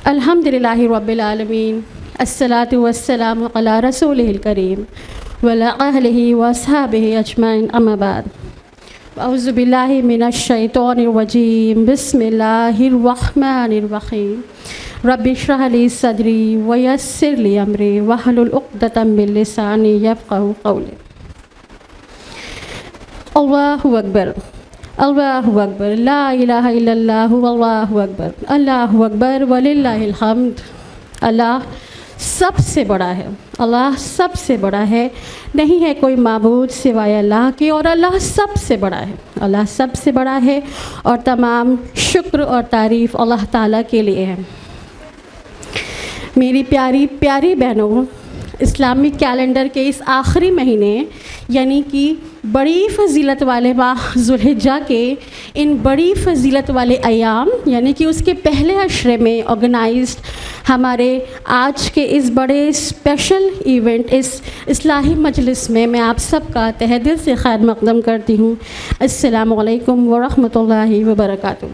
الحمدللہ رب العالمین الصلاۃ والسلام علی رسولہ الکریم وعلی آلہ واصحابہ اجمعین اما بعد اعوذ باللہ من الشیطان الرجیم بسم اللہ الرحمن الرحیم رب اشرح لی صدری ویسر لی امری واحلل عقدۃ من لسانی یفقہوا قولی۔ اللہ اکبر اللہ اکبر لا الہ الا اللہ واللہ اکبر اللہ اکبر وللہ الحمد۔ اللہ سب سے بڑا ہے، اللہ سب سے بڑا ہے، نہیں ہے کوئی معبود سوائے اللہ کے، اور اللہ سب سے بڑا ہے، اللہ سب سے بڑا ہے، اور تمام شکر اور تعریف اللہ تعالیٰ کے لیے ہے۔ میری پیاری پیاری بہنوں، اسلامی کیلنڈر کے اس آخری مہینے یعنی کہ بڑی فضیلت والے ماہ ذوالحجہ کے ان بڑی فضیلت والے ایام یعنی کہ اس کے پہلے عشرے میں آرگنائزڈ ہمارے آج کے اس بڑے اسپیشل ایونٹ، اس اصلاحی مجلس میں میں آپ سب کا تہہ دل سے خیر مقدم کرتی ہوں۔ السلام علیکم ورحمۃ اللہ وبرکاتہ۔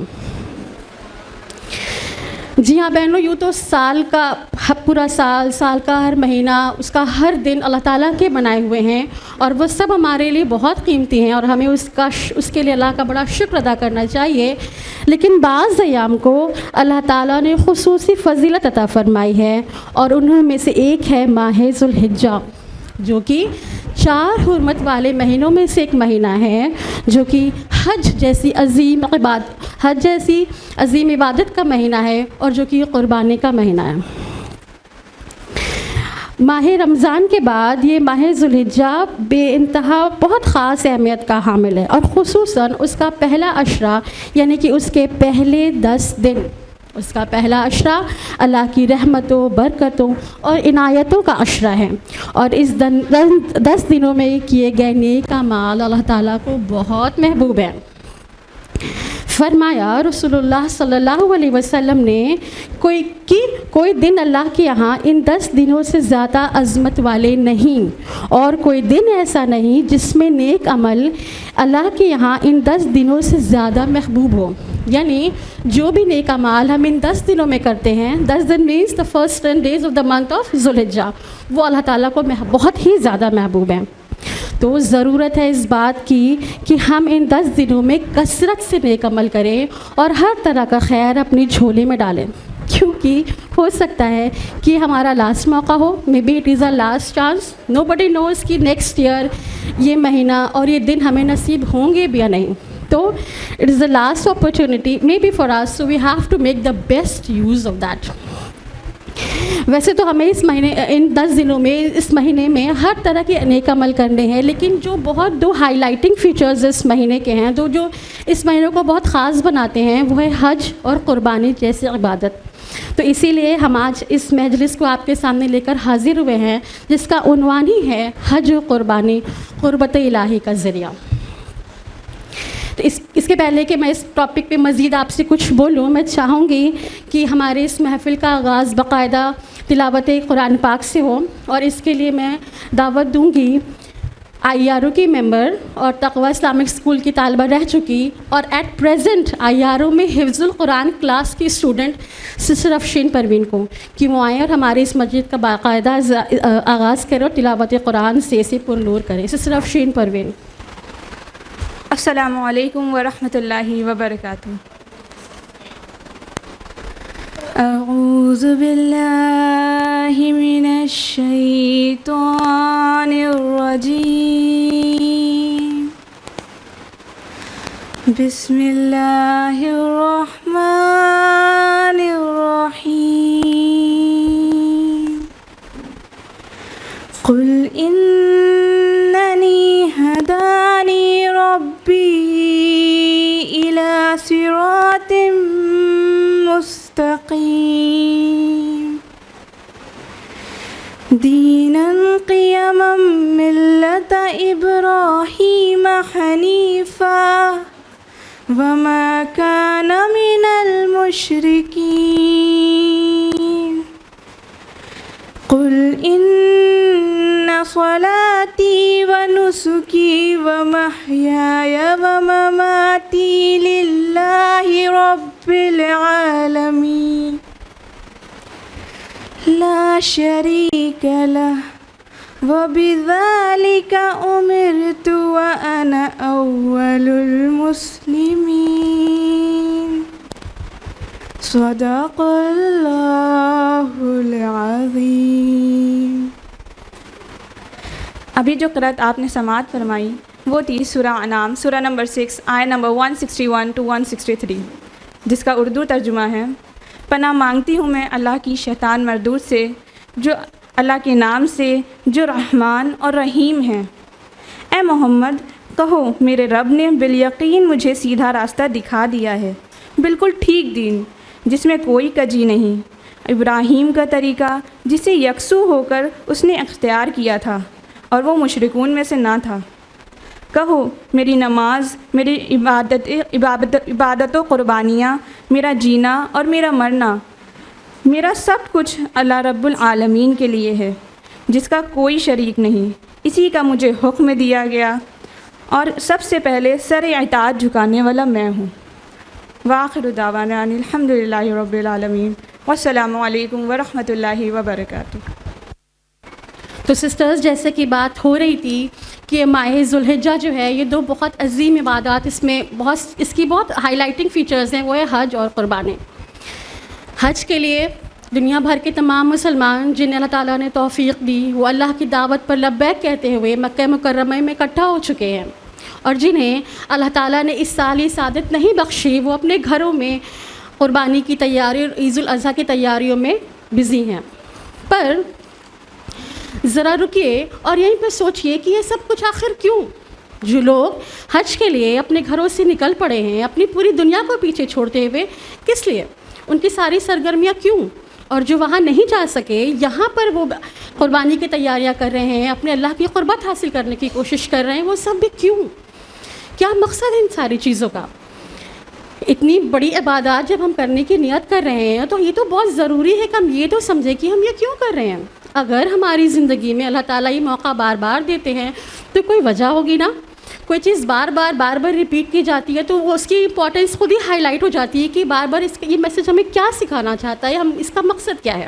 جی ہاں بہنوں، یوں تو سال کا پورا سال کا ہر مہینہ، اس کا ہر دن اللہ تعالیٰ کے بنائے ہوئے ہیں، اور وہ سب ہمارے لیے بہت قیمتی ہیں، اور ہمیں اس کے لیے اللہ کا بڑا شکر ادا کرنا چاہیے۔ لیکن بعض ایام کو اللہ تعالیٰ نے خصوصی فضیلت عطا فرمائی ہے، اور انہوں میں سے ایک ہے ماہ ذوالحجہ، جو کہ 4 حرمت والے مہینوں میں سے ایک مہینہ ہے، جو کہ حج جیسی عظیم عبادت کا مہینہ ہے، اور جو کہ قربانی کا مہینہ ہے۔ ماہ رمضان کے بعد یہ ماہ ذوالحجہ بے انتہا بہت خاص اہمیت کا حامل ہے، اور خصوصاً اس کا پہلا عشرہ یعنی کہ اس کے پہلے 10 دن، اس کا پہلا عشرہ اللہ کی رحمتوں، برکتوں اور عنایتوں کا عشرہ ہے، اور اس 10 دنوں میں کیے گئے نیک اعمال اللہ تعالیٰ کو بہت محبوب ہیں۔ فرمایا رسول اللہ صلی اللہ علیہ وسلم نے کوئی دن اللہ کے یہاں ان 10 دنوں سے زیادہ عظمت والے نہیں، اور کوئی دن ایسا نہیں جس میں نیک عمل اللہ کے یہاں ان 10 دنوں سے زیادہ محبوب ہو۔ یعنی جو بھی نیک اعمال ہم ان 10 دنوں میں کرتے ہیں، 10 دن means the first 10 days of the month of ذوالحجہ، وہ اللہ تعالیٰ کو بہت ہی زیادہ محبوب ہیں۔ تو ضرورت ہے اس بات کی کہ ہم ان 10 دنوں میں کثرت سے نیک عمل کریں، اور ہر طرح کا خیر اپنی جھولی میں ڈالیں، کیونکہ ہو سکتا ہے کہ ہمارا لاسٹ موقع ہو، maybe it is a last chance, nobody knows کہ نیکسٹ ایئر یہ مہینہ اور یہ دن ہمیں نصیب ہوں گے بھی یا نہیں۔ تو it is the last opportunity may be for us، so we have to make the best use of that. ویسے تو ہمیں اس مہینے ان 10 دنوں میں اس مہینے میں ہر طرح کے نیک عمل کرنے ہیں، لیکن جو بہت 2 ہائی لائٹنگ فیچرز اس مہینے کے ہیں، جو اس مہینے کو بہت خاص بناتے ہیں، وہ ہے حج اور قربانی جیسی عبادت۔ تو اسی لیے ہم آج اس مجلس کو آپ کے سامنے لے کر حاضر ہوئے ہیں، جس کا عنوان ہی ہے حج و قربانی، قربت الہی کا ذریعہ۔ تو اس کے پہلے کہ میں اس ٹاپک پہ مزید آپ سے کچھ بولوں، میں چاہوں گی کہ ہمارے اس محفل کا آغاز باقاعدہ تلاوت قرآن پاک سے ہو، اور اس کے لیے میں دعوت دوں گی IRO کی ممبر اور تقویٰ اسلامک اسکول کی طالبہ رہ چکی اور ایٹ پریزنٹ IRO میں حفظ القرآن کلاس کی اسٹوڈنٹ سسٹر افشین پروین کو، کہ وہ آئیں اور ہمارے اس مسجد کا باقاعدہ آغاز کریں اور تلاوت قرآن سے اسے پر نور کریں۔ سسٹر افشین پروین۔ السلام علیکم ورحمۃ اللہ وبرکاتہ۔ اعوذ باللہ من الشیطان الرجیم، بسم اللہ الرحمن الرحیم، قل اننی ہدانی ربی الی صراط مستقیم دینا قیما ملت ابراہیم حنیفا وما کان من المشرکین، قل ان صلاتی ونسکی ومحیای ومماتی للہ رب رب العالمين لا شريك له وبذلك أمرت وأنا أول المسلمين صدق اللہ العظیم۔ ابھی جو قرأت آپ نے سماعت فرمائی وہ تھی سورہ انعام، سورہ نمبر 6، آیت نمبر 161 to 163، جس کا اردو ترجمہ ہے: پناہ مانگتی ہوں میں اللہ کی شیطان مردود سے، جو اللہ کے نام سے جو رحمان اور رحیم ہیں۔ اے محمد کہو میرے رب نے بالیقین مجھے سیدھا راستہ دکھا دیا ہے، بالکل ٹھیک دین جس میں کوئی کجی نہیں، ابراہیم کا طریقہ جسے یکسو ہو کر اس نے اختیار کیا تھا اور وہ مشرکون میں سے نہ تھا۔ کہو میری نماز، میری عبادت و قربانیاں، میرا جینا اور میرا مرنا، میرا سب کچھ اللہ رب العالمین کے لیے ہے، جس کا کوئی شریک نہیں، اسی کا مجھے حکم دیا گیا اور سب سے پہلے سر اطاعت جھکانے والا میں ہوں۔ وآخر دعوانا ان الحمد للہ رب العالمین، والسلام علیکم ورحمۃ اللہ وبرکاتہ۔ تو سسٹرز، جیسے کہ بات ہو رہی تھی کہ ماہ ذوالحجہ جو ہے یہ دو بہت عظیم عبادات، اس کی بہت ہائی لائٹنگ فیچرز ہیں، وہ ہے حج اور قربانی۔ حج کے لیے دنیا بھر کے تمام مسلمان جنہیں اللہ تعالیٰ نے توفیق دی، وہ اللہ کی دعوت پر لبیک کہتے ہوئے مکہ مکرمہ میں اکٹھا ہو چکے ہیں، اور جنہیں اللہ تعالیٰ نے اس سال یہ سعادت نہیں بخشی، وہ اپنے گھروں میں قربانی کی تیاری اور عید الاضحیٰ کی تیاریوں میں بزی ہیں۔ پر ذرا رکیے اور یہیں پہ سوچئے کہ یہ سب کچھ آخر کیوں؟ جو لوگ حج کے لیے اپنے گھروں سے نکل پڑے ہیں اپنی پوری دنیا کو پیچھے چھوڑتے ہوئے، کس لیے؟ ان کی ساری سرگرمیاں کیوں؟ اور جو وہاں نہیں جا سکے، یہاں پر وہ قربانی کی تیاریاں کر رہے ہیں، اپنے اللہ کی قربت حاصل کرنے کی کوشش کر رہے ہیں، وہ سب بھی کیوں؟ کیا مقصد ہے ان ساری چیزوں کا؟ اتنی بڑی عبادات جب ہم کرنے کی نیت کر رہے ہیں تو یہ تو بہت ضروری ہے کہ ہم یہ تو سمجھیں کہ ہم یہ کیوں کر رہے ہیں۔ اگر ہماری زندگی میں اللہ تعالیٰ یہ موقع بار بار دیتے ہیں تو کوئی وجہ ہوگی نا، کوئی چیز بار بار ریپیٹ کی جاتی ہے تو وہ اس کی امپورٹنس خود ہی ہائی لائٹ ہو جاتی ہے کہ بار بار یہ میسج ہمیں کیا سکھانا چاہتا ہے، ہم اس کا مقصد کیا ہے۔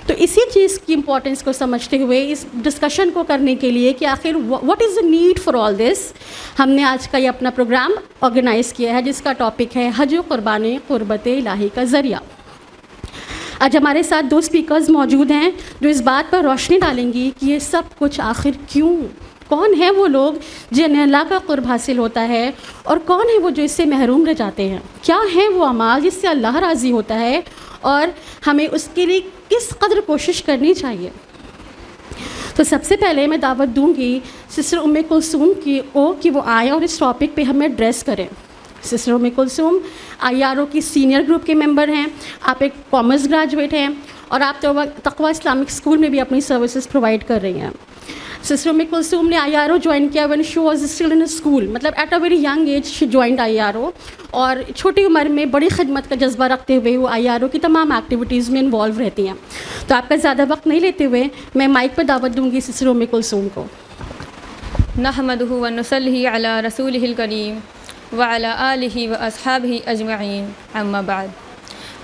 تو اسی چیز کی امپورٹنس کو سمجھتے ہوئے اس ڈسکشن کو کرنے کے لیے کہ آخر what is the need for all this, ہم نے آج کا یہ اپنا پروگرام آرگنائز کیا ہے، جس کا ٹاپک ہے حج و قربانی قربت الہی کا ذریعہ۔ آج ہمارے ساتھ دو اسپیکرز موجود ہیں جو اس بات پر روشنی ڈالیں گی کہ یہ سب کچھ آخر کیوں، کون ہیں وہ لوگ جنہیں اللہ کا قرب حاصل ہوتا ہے اور کون ہیں وہ جو اس سے محروم رہ جاتے ہیں، کیا ہیں وہ اعمال جس سے اللہ راضی ہوتا ہے اور ہمیں اس کے لیے کس قدر کوشش کرنی چاہیے۔ تو سب سے پہلے میں دعوت دوں گی سسٹر ام کلثوم کو کہ وہ آئیں اور اس ٹاپک پہ ہمیں ایڈریس کریں۔ سسٹر ام کلثوم IRO کی سینئر گروپ کے ممبر ہیں، آپ ایک کامرس گریجویٹ ہیں اور آپ تقویٰ اسلامک اسکول میں بھی اپنی سروسز پرووائڈ کر رہی ہیں۔ سسٹر ام کلثوم نے IRO جوائن کیا when she was still in school، مطلب at a very young age she joined IRO، اور چھوٹی عمر میں بڑی خدمت کا جذبہ رکھتے ہوئے وہ IRO کی تمام ایکٹیویٹیز میں انوالو رہتی ہیں۔ تو آپ کا زیادہ وقت نہیں لیتے ہوئے میں مائک پر دعوت دوں گی سسٹر ام کلثوم کو۔ نحمدہ و نصلی علی رسولہ الکریم وعلی آلہ و اصحابہ اجمعین، اما بعد،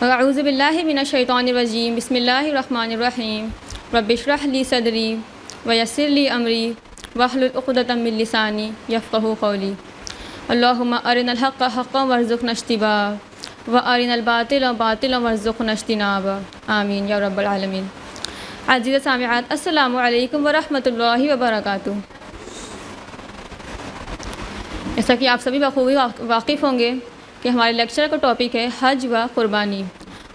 اعوذ باللہ من الشیطان الرجیم، بسم اللہ الرحمن الرحیم، رب اشرح لی صدری ویسر لی امری واحلل عقدۃ من لسانی یفقہوا قولی، اللہم ارنا الحق حقا وارزقنا اتباعہ وارنا الباطل باطلا وارزقنا اجتنابہ، آمین یا رب العالمین۔ عزیز سامعات، السلام علیکم ورحمۃ اللہ وبرکاتہ۔ جیسا کہ آپ سبھی بخوبی واقف ہوں گے کہ ہمارے لیکچر کا ٹاپک ہے حج و قربانی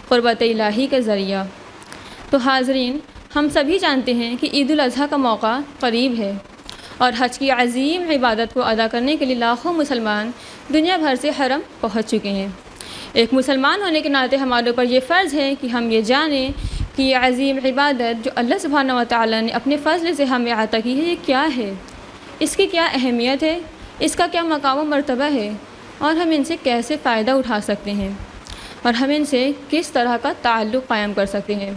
قربت الہی کا ذریعہ۔ تو حاضرین، ہم سبھی جانتے ہیں کہ عید الاضحیٰ کا موقع قریب ہے اور حج کی عظیم عبادت کو ادا کرنے کے لیے لاکھوں مسلمان دنیا بھر سے حرم پہنچ چکے ہیں۔ ایک مسلمان ہونے کے ناطے ہمارے اوپر یہ فرض ہے کہ ہم یہ جانیں کہ یہ عظیم عبادت جو اللہ سبحانہ و تعالیٰ نے اپنے فضل سے ہمیں عطا کی ہے، یہ کیا ہے، اس کی کیا اہمیت ہے، اس کا کیا مقام و مرتبہ ہے، اور ہم ان سے کیسے فائدہ اٹھا سکتے ہیں اور ہم ان سے کس طرح کا تعلق قائم کر سکتے ہیں۔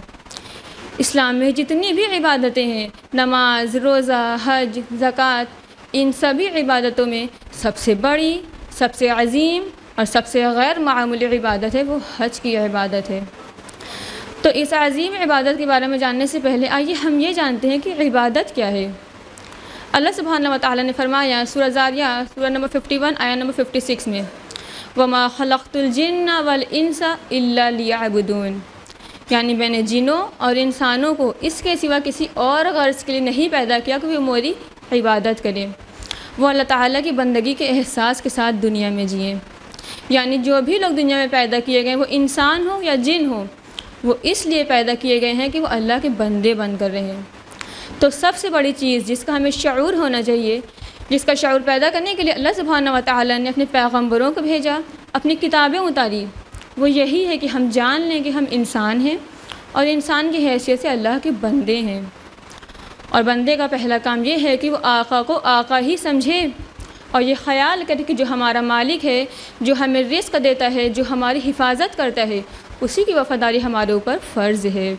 اسلام میں جتنی بھی عبادتیں ہیں، نماز، روزہ، حج، زکوٰۃ، ان سبھی عبادتوں میں سب سے بڑی، سب سے عظیم اور سب سے غیر معمولی عبادت ہے وہ حج کی عبادت ہے۔ تو اس عظیم عبادت کے بارے میں جاننے سے پہلے آئیے ہم یہ جانتے ہیں کہ عبادت کیا ہے۔ اللہ سبحانہ و تعالیٰ نے فرمایا سورہ زاریات سورہ نمبر 51 آیت نمبر 56 میں، وَمَا خَلَقْتُ الْجِنَّ وَالْإِنسَ إِلَّا لِيَعْبُدُونَ، یعنی میں نے جنوں اور انسانوں کو اس کے سوا کسی اور غرض کے لیے نہیں پیدا کیا کہ وہ میری عبادت کریں، وہ اللہ تعالیٰ کی بندگی کے احساس کے ساتھ دنیا میں جئیں۔ یعنی جو بھی لوگ دنیا میں پیدا کیے گئے وہ انسان ہوں یا جن ہوں، وہ اس لیے پیدا کیے گئے ہیں کہ وہ اللہ کے بندے بن کر رہے ہیں۔ تو سب سے بڑی چیز جس کا ہمیں شعور ہونا چاہیے، جس کا شعور پیدا کرنے کے لیے اللہ سبحانہ و تعالیٰ نے اپنے پیغمبروں کو بھیجا، اپنی کتابیں اتاری، وہ یہی ہے کہ ہم جان لیں کہ ہم انسان ہیں اور انسان کی حیثیت سے اللہ کے بندے ہیں۔ اور بندے کا پہلا کام یہ ہے کہ وہ آقا کو آقا ہی سمجھے اور یہ خیال کرے کہ جو ہمارا مالک ہے، جو ہمیں رزق دیتا ہے، جو ہماری حفاظت کرتا ہے، اسی کی وفاداری ہمارے اوپر فرض ہے۔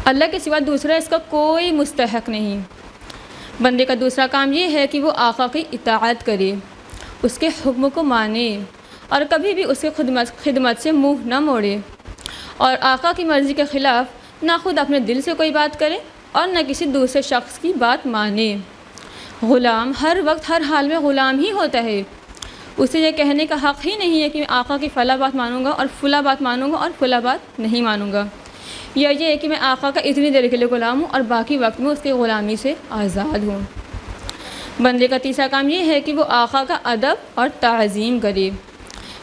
اللہ کے سوا دوسرا اس کا کوئی مستحق نہیں۔ بندے کا دوسرا کام یہ ہے کہ وہ آقا کی اطاعت کرے، اس کے حکم کو مانے اور کبھی بھی اس کے خدمت سے منہ نہ موڑے، اور آقا کی مرضی کے خلاف نہ خود اپنے دل سے کوئی بات کرے اور نہ کسی دوسرے شخص کی بات مانے۔ غلام ہر وقت ہر حال میں غلام ہی ہوتا ہے، اسے یہ کہنے کا حق ہی نہیں ہے کہ میں آقا کی فلاں بات مانوں گا اور فلاں بات مانوں گا اور فلاں بات نہیں مانوں گا، یا یہ ہے کہ میں آقا کا اتنی دیر کے لیے غلام ہوں اور باقی وقت میں اس کی غلامی سے آزاد ہوں۔ بندے کا تیسرا کام یہ ہے کہ وہ آقا کا ادب اور تعظیم کرے،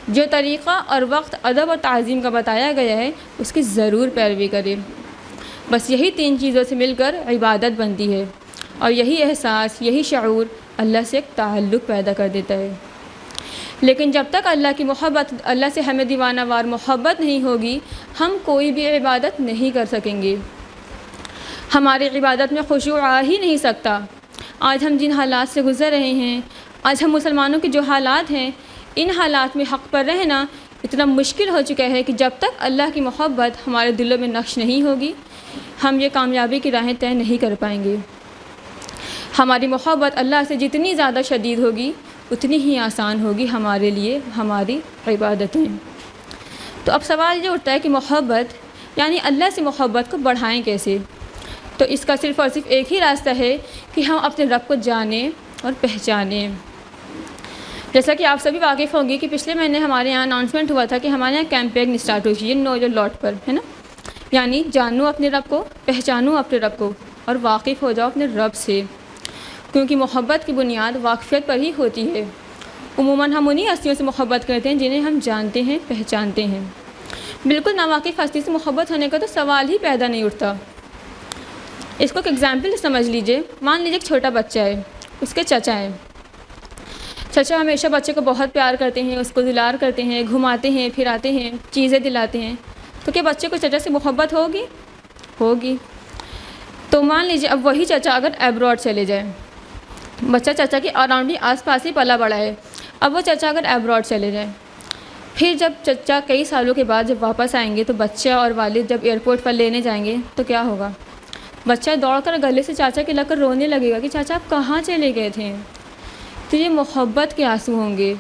جو طریقہ اور وقت ادب اور تعظیم کا بتایا گیا ہے اس کی ضرور پیروی کرے۔ بس یہی تین چیزوں سے مل کر عبادت بنتی ہے، اور یہی احساس، یہی شعور اللہ سے ایک تعلق پیدا کر دیتا ہے۔ لیکن جب تک اللہ کی محبت، اللہ سے ہمیں دیوانہ وار محبت نہیں ہوگی، ہم کوئی بھی عبادت نہیں کر سکیں گے۔ ہماری عبادت میں خشوع آ ہی نہیں سکتا۔ آج ہم جن حالات سے گزر رہے ہیں، آج ہم مسلمانوں کے جو حالات ہیں، ان حالات میں حق پر رہنا اتنا مشکل ہو چکا ہے کہ جب تک اللہ کی محبت ہمارے دلوں میں نقش نہیں ہوگی، ہم یہ کامیابی کی راہیں طے نہیں کر پائیں گے۔ ہماری محبت اللہ سے جتنی زیادہ شدید ہوگی، اتنی ہی آسان ہوگی ہمارے لیے ہماری عبادتیں۔ تو اب سوال یہ اٹھتا ہے کہ محبت یعنی اللہ سے محبت کو بڑھائیں کیسے؟ تو اس کا صرف اور صرف ایک ہی راستہ ہے کہ ہم اپنے رب کو جانیں اور پہچانیں۔ جیسا کہ آپ سبھی واقف ہوں گے کہ پچھلے مہینے ہمارے یہاں اناؤنسمنٹ ہوا تھا کہ ہمارے یہاں کیمپین اسٹارٹ ہوئی ہے نو یور لاٹ پر، ہے نا، یعنی جانو اپنے رب کو، پہچانو اپنے رب کو اور واقف ہو جاؤ اپنے رب سے، کیونکہ محبت کی بنیاد واقفیت پر ہی ہوتی ہے۔ عموماً ہم انہی ہستیوں سے محبت کرتے ہیں جنہیں ہم جانتے ہیں، پہچانتے ہیں۔ بالکل ناواقف ہستی سے محبت ہونے کا تو سوال ہی پیدا نہیں اٹھتا۔ اس کو ایک ایگزامپل سمجھ لیجئے۔ مان لیجئے ایک چھوٹا بچہ ہے، اس کے چچا ہیں۔ چچا ہمیشہ بچے کو بہت پیار کرتے ہیں، اس کو دلار کرتے ہیں، گھماتے ہیں، پھراتے ہیں، چیزیں دلاتے ہیں، تو کیا بچے کو چچا سے محبت ہوگی؟ تو مان لیجئے اب وہی چچا اگر ایبراڈ چلے جائیں، بچہ چچا کے اراؤنڈ ہی آس پاس ہی پلا بڑا ہے، اب وہ چچا اگر ایبراڈ چلے جائیں، پھر جب چچا کئی سالوں کے بعد جب واپس آئیں گے تو بچہ اور والد جب ایئرپورٹ پر لینے جائیں گے تو کیا ہوگا؟ بچہ دوڑ کر گلے سے چاچا کے لگ کر رونے لگے گا کہ چاچا آپ کہاں چلے گئے تھے؟ تو یہ محبت کے آنسو ہوں گے،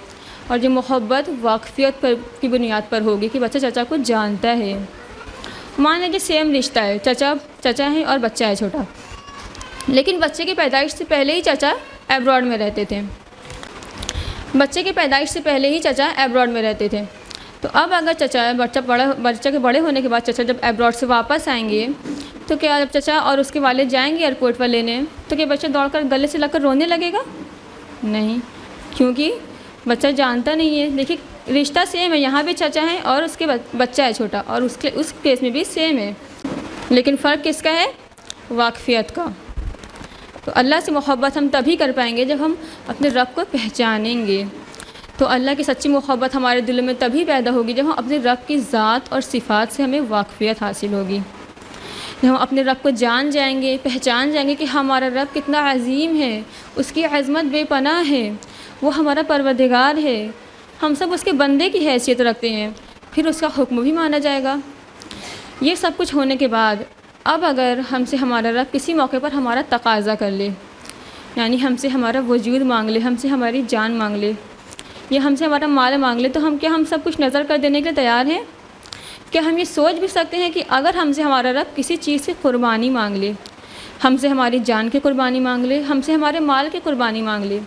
اور یہ محبت واقفیت پر کی بنیاد پر ہوگی کہ بچہ چچا کو جانتا ہے۔ مان لیجیے سیم رشتہ ہے، چچا ہے اور بچہ ہے چھوٹا، لیکن بچے کی پیدائش سے پہلے ہی چچا ایبراڈ میں رہتے تھے، تو اب اگر بچہ کے بڑے ہونے کے بعد چچا جب ایبراڈ سے واپس آئیں گے تو کیا جب چچا اور اس کے والد جائیں گے ایئرپورٹ پر لینے تو کیا بچہ دوڑ کر گلے سے لگ کر رونے لگے گا؟ نہیں، کیونکہ بچہ جانتا نہیں ہے۔ دیکھیے رشتہ سیم ہے، یہاں بھی چچا ہے اور اس کے بچہ ہے چھوٹا، اور اس کیس میں بھی سیم ہے، لیکن فرق کس کا ہے؟ واقفیت کا۔ تو اللہ سے محبت ہم تبھی کر پائیں گے جب ہم اپنے رب کو پہچانیں گے۔ تو اللہ کی سچی محبت ہمارے دلوں میں تبھی پیدا ہوگی جب ہم اپنے رب کی ذات اور صفات سے ہمیں واقفیت حاصل ہوگی، جب ہم اپنے رب کو جان جائیں گے، پہچان جائیں گے کہ ہمارا رب کتنا عظیم ہے، اس کی عظمت بے پناہ ہے، وہ ہمارا پروردگار ہے، ہم سب اس کے بندے کی حیثیت رکھتے ہیں، پھر اس کا حکم بھی مانا جائے گا۔ یہ سب کچھ ہونے کے بعد اب اگر ہم سے ہمارا رب کسی موقع پر ہمارا تقاضا کر لے، یعنی ہم سے ہمارا وجود مانگ لے، ہم سے ہماری جان مانگ لے، یا ہم سے ہمارا مال مانگ لے تو ہم سب کچھ نظر کر دینے کے لیے تیار ہیں؟ کیا ہم یہ سوچ بھی سکتے ہیں کہ اگر ہم سے ہمارا رب کسی چیز کی قربانی مانگ لے، ہم سے ہماری جان کی قربانی مانگ لے، ہم سے ہمارے مال کی قربانی مانگ لے،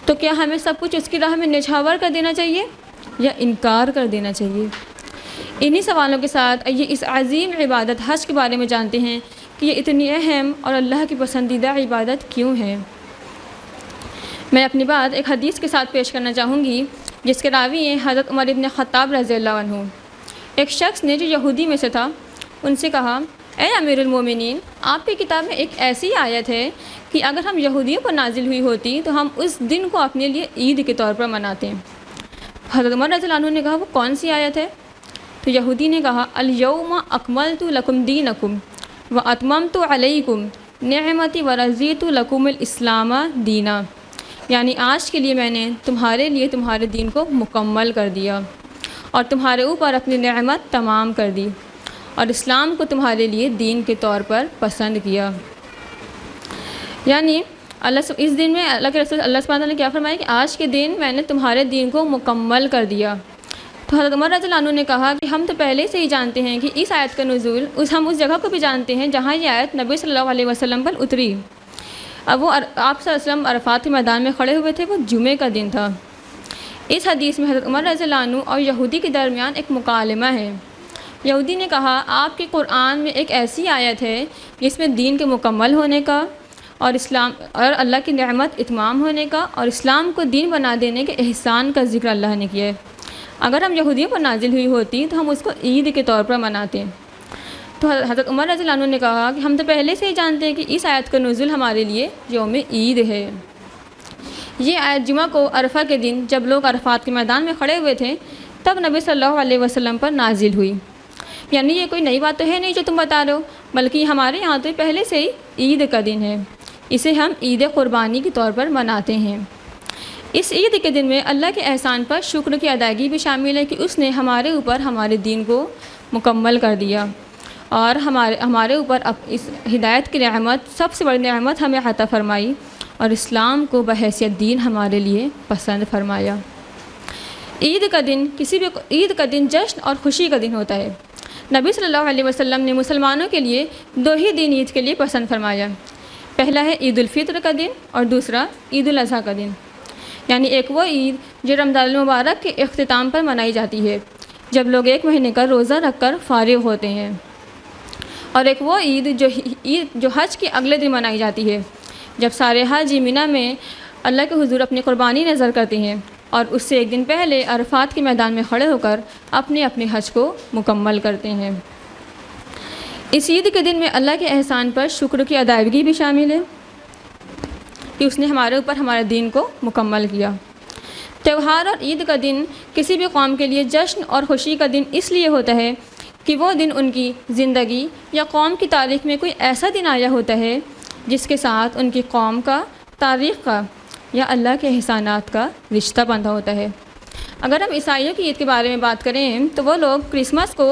تو کیا ہمیں سب کچھ اس کی راہ میں نچھاور کر دینا چاہیے یا انکار کر دینا چاہیے؟ انہی سوالوں کے ساتھ یہ اس عظیم عبادت حج کے بارے میں جانتے ہیں کہ یہ اتنی اہم اور اللہ کی پسندیدہ عبادت کیوں ہے۔ میں اپنی بات ایک حدیث کے ساتھ پیش کرنا چاہوں گی جس کے راوی ہیں حضرت عمر ابن خطاب رضی اللہ عنہ۔ ایک شخص نے جو یہودی میں سے تھا ان سے کہا، اے امیر المومنین، آپ کی کتاب میں ایک ایسی آیت ہے کہ اگر ہم یہودیوں پر نازل ہوئی ہوتی تو ہم اس دن کو اپنے لیے عید کے طور پر مناتے ہیں۔ حضرت عمر رضی اللہ عنہ نے کہا، وہ کون سی آیت ہے؟ تو یہودی نے کہا، الیوم اکملت لکم دینکم واتممت علیکم نعمتی ورضیت لکم الاسلام دینا، یعنی آج کے لیے میں نے تمہارے لیے تمہارے دین کو مکمل کر دیا اور تمہارے اوپر اپنی نعمت تمام کر دی اور اسلام کو تمہارے لیے دین کے طور پر پسند کیا۔ یعنی اس دن میں اللہ کے رسول اللہ سبحانہ وتعالیٰ نے کیا فرمایا کہ آج کے دن میں نے تمہارے دین کو مکمل کر دیا۔ تو حضرت عمر رضی اللہ عنہ نے کہا کہ ہم تو پہلے سے ہی جانتے ہیں کہ اس آیت کا نزول ہم اس جگہ کو بھی جانتے ہیں جہاں یہ آیت نبی صلی اللہ علیہ وسلم پر اتری۔ اب وہ آپ صلی اللہ علیہ وسلم عرفات کے میدان میں کھڑے ہوئے تھے، وہ جمعے کا دن تھا۔ اس حدیث میں حضرت عمر رضی اللہ عنہ اور یہودی کے درمیان ایک مکالمہ ہے۔ یہودی نے کہا، آپ کے قرآن میں ایک ایسی آیت ہے جس میں دین کے مکمل ہونے کا اور اسلام اور اللہ کی نعمت اتمام ہونے کا اور اسلام کو دین بنا دینے کے احسان کا ذکر اللہ نے کیا ہے۔ اگر ہم یہودیوں پر نازل ہوئی ہوتی تو ہم اس کو عید کے طور پر مناتے۔ تو حضرت عمر رضی اللہ عنہ نے کہا کہ ہم تو پہلے سے ہی جانتے ہیں کہ اس آیت کا نزول ہمارے لیے یوم عید ہے۔ یہ آیت جمعہ کو عرفہ کے دن جب لوگ عرفات کے میدان میں کھڑے ہوئے تھے تب نبی صلی اللہ علیہ وسلم پر نازل ہوئی۔ یعنی یہ کوئی نئی بات تو ہے نہیں جو تم بتا رہے ہو، بلکہ ہمارے یہاں تو پہلے سے ہی عید کا دن ہے، اسے ہم عید قربانی کے طور پر مناتے ہیں۔ اس عید کے دن میں اللہ کے احسان پر شکر کی ادائیگی بھی شامل ہے کہ اس نے ہمارے اوپر ہمارے دین کو مکمل کر دیا اور ہمارے اوپر اس ہدایت کی نعمت، سب سے بڑی نعمت ہمیں عطا فرمائی اور اسلام کو بحیثیت دین ہمارے لیے پسند فرمایا۔ عید کا دن جشن اور خوشی کا دن ہوتا ہے۔ نبی صلی اللہ علیہ وسلم نے مسلمانوں کے لیے 2 ہی دن عید کے لیے پسند فرمایا۔ پہلا ہے عید الفطر کا دن اور دوسرا عید الاضحیٰ کا دن۔ یعنی ایک وہ عید جو رمضان المبارک کے اختتام پر منائی جاتی ہے جب لوگ 1 مہینے کا روزہ رکھ کر فارغ ہوتے ہیں، اور ایک وہ عید جو حج کے اگلے دن منائی جاتی ہے جب سارے حاجی مینا میں اللہ کے حضور اپنی قربانی نظر کرتے ہیں اور اس سے 1 دن پہلے عرفات کے میدان میں کھڑے ہو کر اپنے حج کو مکمل کرتے ہیں۔ اس عید کے دن میں اللہ کے احسان پر شکر کی ادائیگی بھی شامل ہے کہ اس نے ہمارے اوپر ہمارے دین کو مکمل کیا۔ تہوار اور عید کا دن کسی بھی قوم کے لیے جشن اور خوشی کا دن اس لیے ہوتا ہے کہ وہ دن ان کی زندگی یا قوم کی تاریخ میں کوئی ایسا دن آیا ہوتا ہے جس کے ساتھ ان کی قوم کا، تاریخ کا یا اللہ کے احسانات کا رشتہ بندھا ہوتا ہے۔ اگر ہم عیسائیوں کی عید کے بارے میں بات کریں تو وہ لوگ کرسمس کو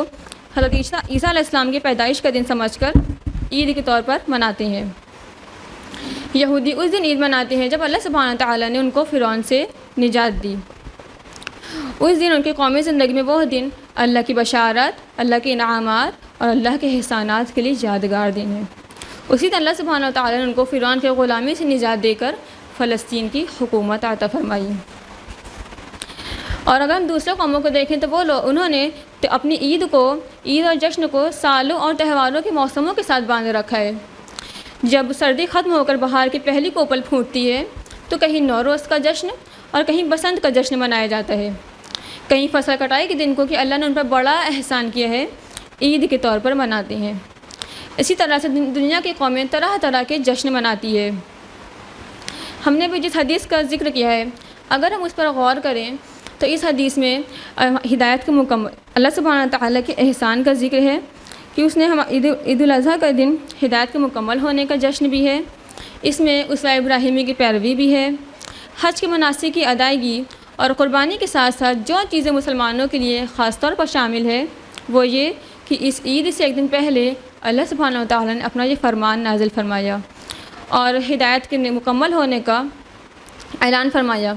حضرت عیسیٰ علیہ السلام کی پیدائش کا دن سمجھ کر عید کے طور پر مناتے ہیں۔ یہودی اس دن عید مناتے ہیں جب اللہ سبحانہ تعالیٰ نے ان کو فرعون سے نجات دی۔ اس دن ان کی قومی زندگی میں وہ دن اللہ کی بشارت، اللہ کے انعامات اور اللہ کے احسانات کے لیے یادگار دن ہے۔ اسی دن اللہ سبحانہ تعالیٰ نے ان کو فرعون کے غلامی سے نجات دے کر فلسطین کی حکومت عطا فرمائی۔ اور اگر ہم دوسرے قوموں کو دیکھیں تو انہوں نے اپنی عید اور جشن کو سالوں اور تہواروں کے موسموں کے ساتھ باندھ رکھا ہے۔ جب سردی ختم ہو کر بہار کی پہلی کوپل پھوٹتی ہے تو کہیں نوروز کا جشن اور کہیں بسنت کا جشن منایا جاتا ہے۔ کہیں فصل کٹائی کے دن کو کہ اللہ نے ان پر بڑا احسان کیا ہے عید کے طور پر مناتے ہیں۔ اسی طرح سے دنیا کی قومیں طرح طرح کے جشن مناتی ہے۔ ہم نے بھی جس حدیث کا ذکر کیا ہے اگر ہم اس پر غور کریں تو اس حدیث میں ہدایت کے مکمل اللہ سبحانہ تعالیٰ کے احسان کا ذکر ہے کہ اس نے عید الاضحیٰ کا دن ہدایت کے مکمل ہونے کا جشن بھی ہے، اس میں اسوہ ابراہیمی کی پیروی بھی ہے، حج کے مناسک کی ادائیگی اور قربانی کے ساتھ ساتھ جو چیزیں مسلمانوں کے لیے خاص طور پر شامل ہے وہ یہ کہ اس عید سے 1 دن پہلے اللہ سبحانہ تعالیٰ نے اپنا یہ فرمان نازل فرمایا اور ہدایت کے مکمل ہونے کا اعلان فرمایا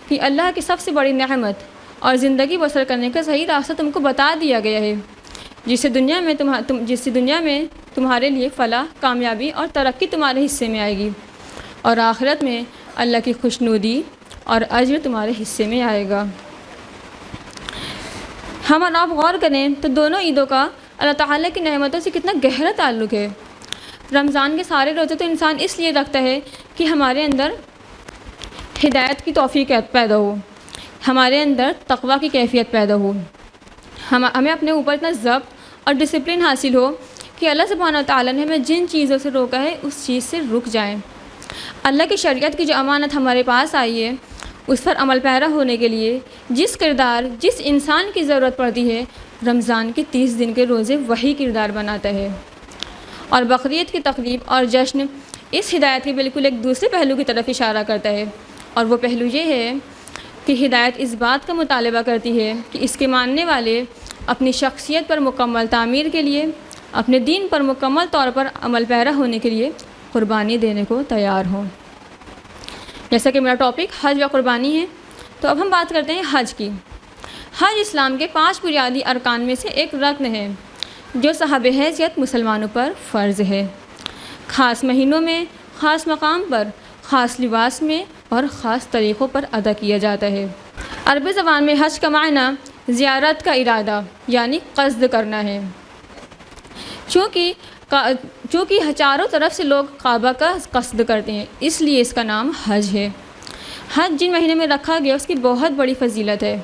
کہ اللہ کی سب سے بڑی نعمت اور زندگی بسر کرنے کا صحیح راستہ تم کو بتا دیا گیا ہے، جس سے دنیا میں تمہارے لیے فلاح، کامیابی اور ترقی تمہارے حصے میں آئے گی، اور آخرت میں اللہ کی خوشنودی اور اجر تمہارے حصے میں آئے گا۔ ہم اور آپ غور کریں تو دونوں عیدوں کا اللہ تعالیٰ کی نعمتوں سے کتنا گہرا تعلق ہے۔ رمضان کے سارے روزے تو انسان اس لیے رکھتا ہے کہ ہمارے اندر ہدایت کی توفیق پیدا ہو، ہمارے اندر تقویٰ کی کیفیت پیدا ہو، ہمیں اپنے اوپر اتنا ضبط اور ڈسپلن حاصل ہو کہ اللہ سبحانہ وتعالیٰ نے ہمیں جن چیزوں سے روکا ہے اس چیز سے رک جائیں۔ اللہ کی شریعت کی جو امانت ہمارے پاس آئی ہے اس پر عمل پیرا ہونے کے لیے جس انسان کی ضرورت پڑتی ہے، رمضان کے 30 دن کے روزے وہی کردار بناتا ہے۔ اور بقرعید کی تقریب اور جشن اس ہدایت کے بالکل ایک دوسرے پہلو کی طرف اشارہ کرتا ہے، اور وہ پہلو یہ ہے کہ ہدایت اس بات کا مطالبہ کرتی ہے کہ اس کے ماننے والے اپنی شخصیت پر مکمل تعمیر کے لیے، اپنے دین پر مکمل طور پر عمل پیرا ہونے کے لیے قربانی دینے کو تیار ہوں۔ جیسا کہ میرا ٹاپک حج و قربانی ہے، تو اب ہم بات کرتے ہیں حج کی۔ حج اسلام کے 5 بنیادی ارکان میں سے ایک رکن ہے جو صاحب حیثیت مسلمانوں پر فرض ہے، خاص مہینوں میں، خاص مقام پر، خاص لباس میں اور خاص طریقوں پر ادا کیا جاتا ہے۔ عربی زبان میں حج کا معنی زیارت کا ارادہ یعنی قصد کرنا ہے۔ چونکہ چاروں طرف سے لوگ کعبہ کا قصد کرتے ہیں، اس لیے اس کا نام حج ہے۔ حج جن مہینے میں رکھا گیا اس کی بہت بڑی فضیلت ہے۔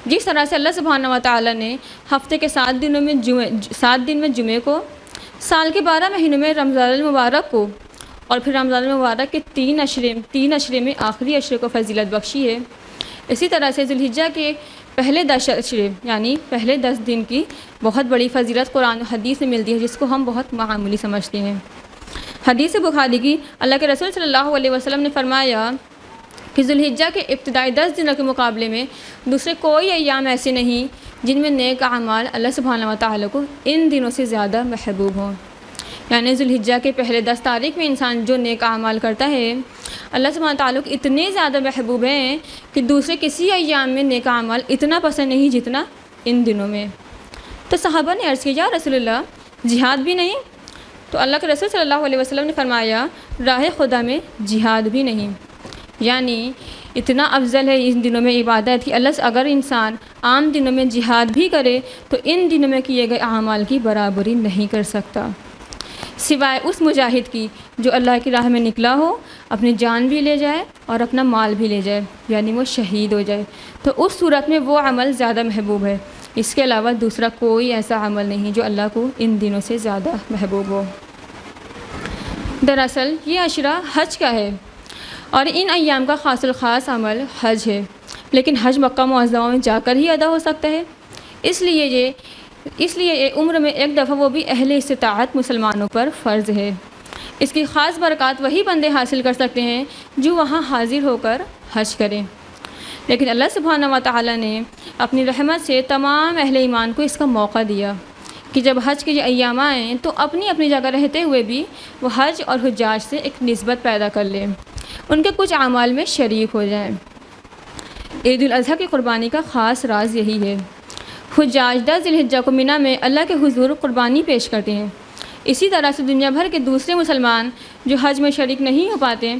جس طرح سے اللہ سبحانہ وتعالیٰ نے ہفتے کے 7 دن میں جمعے کو، سال کے 12 مہینوں میں رمضان المبارک کو، اور پھر رمضان المبارک کے 3 اشرے میں آخری اشرے کو فضیلت بخشی ہے، اسی طرح سے ذوالحجہ کے پہلے 10 اشرے یعنی پہلے 10 دن کی بہت بڑی فضیلت قرآن و حدیث میں ملتی ہے، جس کو ہم بہت معمولی سمجھتے ہیں۔ حدیث بخاری کی اللہ کے رسول صلی اللہ علیہ وسلم نے فرمایا کہ ذوالحجہ کے ابتدائی 10 دنوں کے مقابلے میں دوسرے کوئی ایام ایسے نہیں جن میں نیک اعمال اللہ سبحانہ وتعالیٰ کو ان دنوں سے زیادہ محبوب ہوں۔ یعنی ذوالحجہ کے پہلے 10 تاریخ میں انسان جو نیک اعمال کرتا ہے اللہ سبحانہ وتعالیٰ کو اتنے زیادہ محبوب ہیں کہ دوسرے کسی ایام میں نیک اعمال اتنا پسند نہیں جتنا ان دنوں میں۔ تو صحابہ نے عرض کیا یا رسول اللہ جہاد بھی نہیں؟ تو اللہ کے رسول صلی اللہ علیہ وسلم نے فرمایا راہ خدا میں جہاد بھی نہیں، یعنی اتنا افضل ہے ان دنوں میں عبادت کہ اللہ اگر انسان عام دنوں میں جہاد بھی کرے تو ان دنوں میں کیے گئے اعمال کی برابری نہیں کر سکتا، سوائے اس مجاہد کی جو اللہ کی راہ میں نکلا ہو، اپنی جان بھی لے جائے اور اپنا مال بھی لے جائے، یعنی وہ شہید ہو جائے، تو اس صورت میں وہ عمل زیادہ محبوب ہے۔ اس کے علاوہ دوسرا کوئی ایسا عمل نہیں جو اللہ کو ان دنوں سے زیادہ محبوب ہو۔ دراصل یہ عشرہ حج کا ہے اور ان ایام کا خاص الخاص عمل حج ہے، لیکن حج مکہ معظمہ میں جا کر ہی ادا ہو سکتا ہے، اس لیے یہ عمر میں ایک دفعہ وہ بھی اہل استطاعت مسلمانوں پر فرض ہے۔ اس کی خاص برکات وہی بندے حاصل کر سکتے ہیں جو وہاں حاضر ہو کر حج کریں، لیکن اللہ سبحانہ وتعالیٰ نے اپنی رحمت سے تمام اہل ایمان کو اس کا موقع دیا کہ جب حج کے ایام آئیں تو اپنی جگہ رہتے ہوئے بھی وہ حج اور حجاج سے ایک نسبت پیدا کر لیں، ان کے کچھ اعمال میں شریک ہو جائیں۔ عید الاضحیٰ کی قربانی کا خاص راز یہی ہے۔ حجاج 10 ذوالحجہ کو منی میں اللہ کے حضور قربانی پیش کرتے ہیں، اسی طرح سے دنیا بھر کے دوسرے مسلمان جو حج میں شریک نہیں ہو پاتے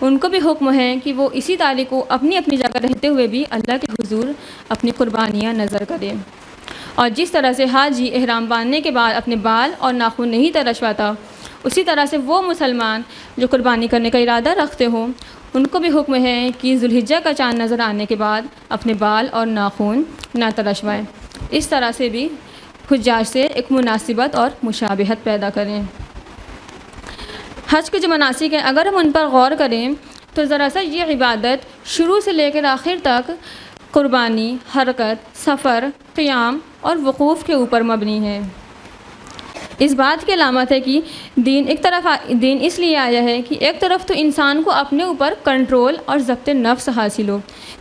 ان کو بھی حکم ہے کہ وہ اسی تاریخ کو اپنی جگہ رہتے ہوئے بھی اللہ کے حضور اپنی قربانیاں نظر کریں۔ اور جس طرح سے حاجی احرام باندھنے کے بعد اپنے بال اور ناخن نہیں تراشواتا، اسی طرح سے وہ مسلمان جو قربانی کرنے کا ارادہ رکھتے ہوں ان کو بھی حکم ہے کہ ذوالحجہ کا چاند نظر آنے کے بعد اپنے بال اور ناخن نہ تراشوائیں، اس طرح سے بھی حجاج سے ایک مناسبت اور مشابہت پیدا کریں۔ حج کے جو مناسک ہیں اگر ہم ان پر غور کریں تو ذرا سا یہ عبادت شروع سے لے کر آخر تک قربانی، حرکت، سفر، قیام اور وقوف کے اوپر مبنی ہے۔ اس بات کی علامت ہے کہ دین اس لیے آیا ہے کہ ایک طرف تو انسان کو اپنے اوپر کنٹرول اور ضبط نفس حاصل ہو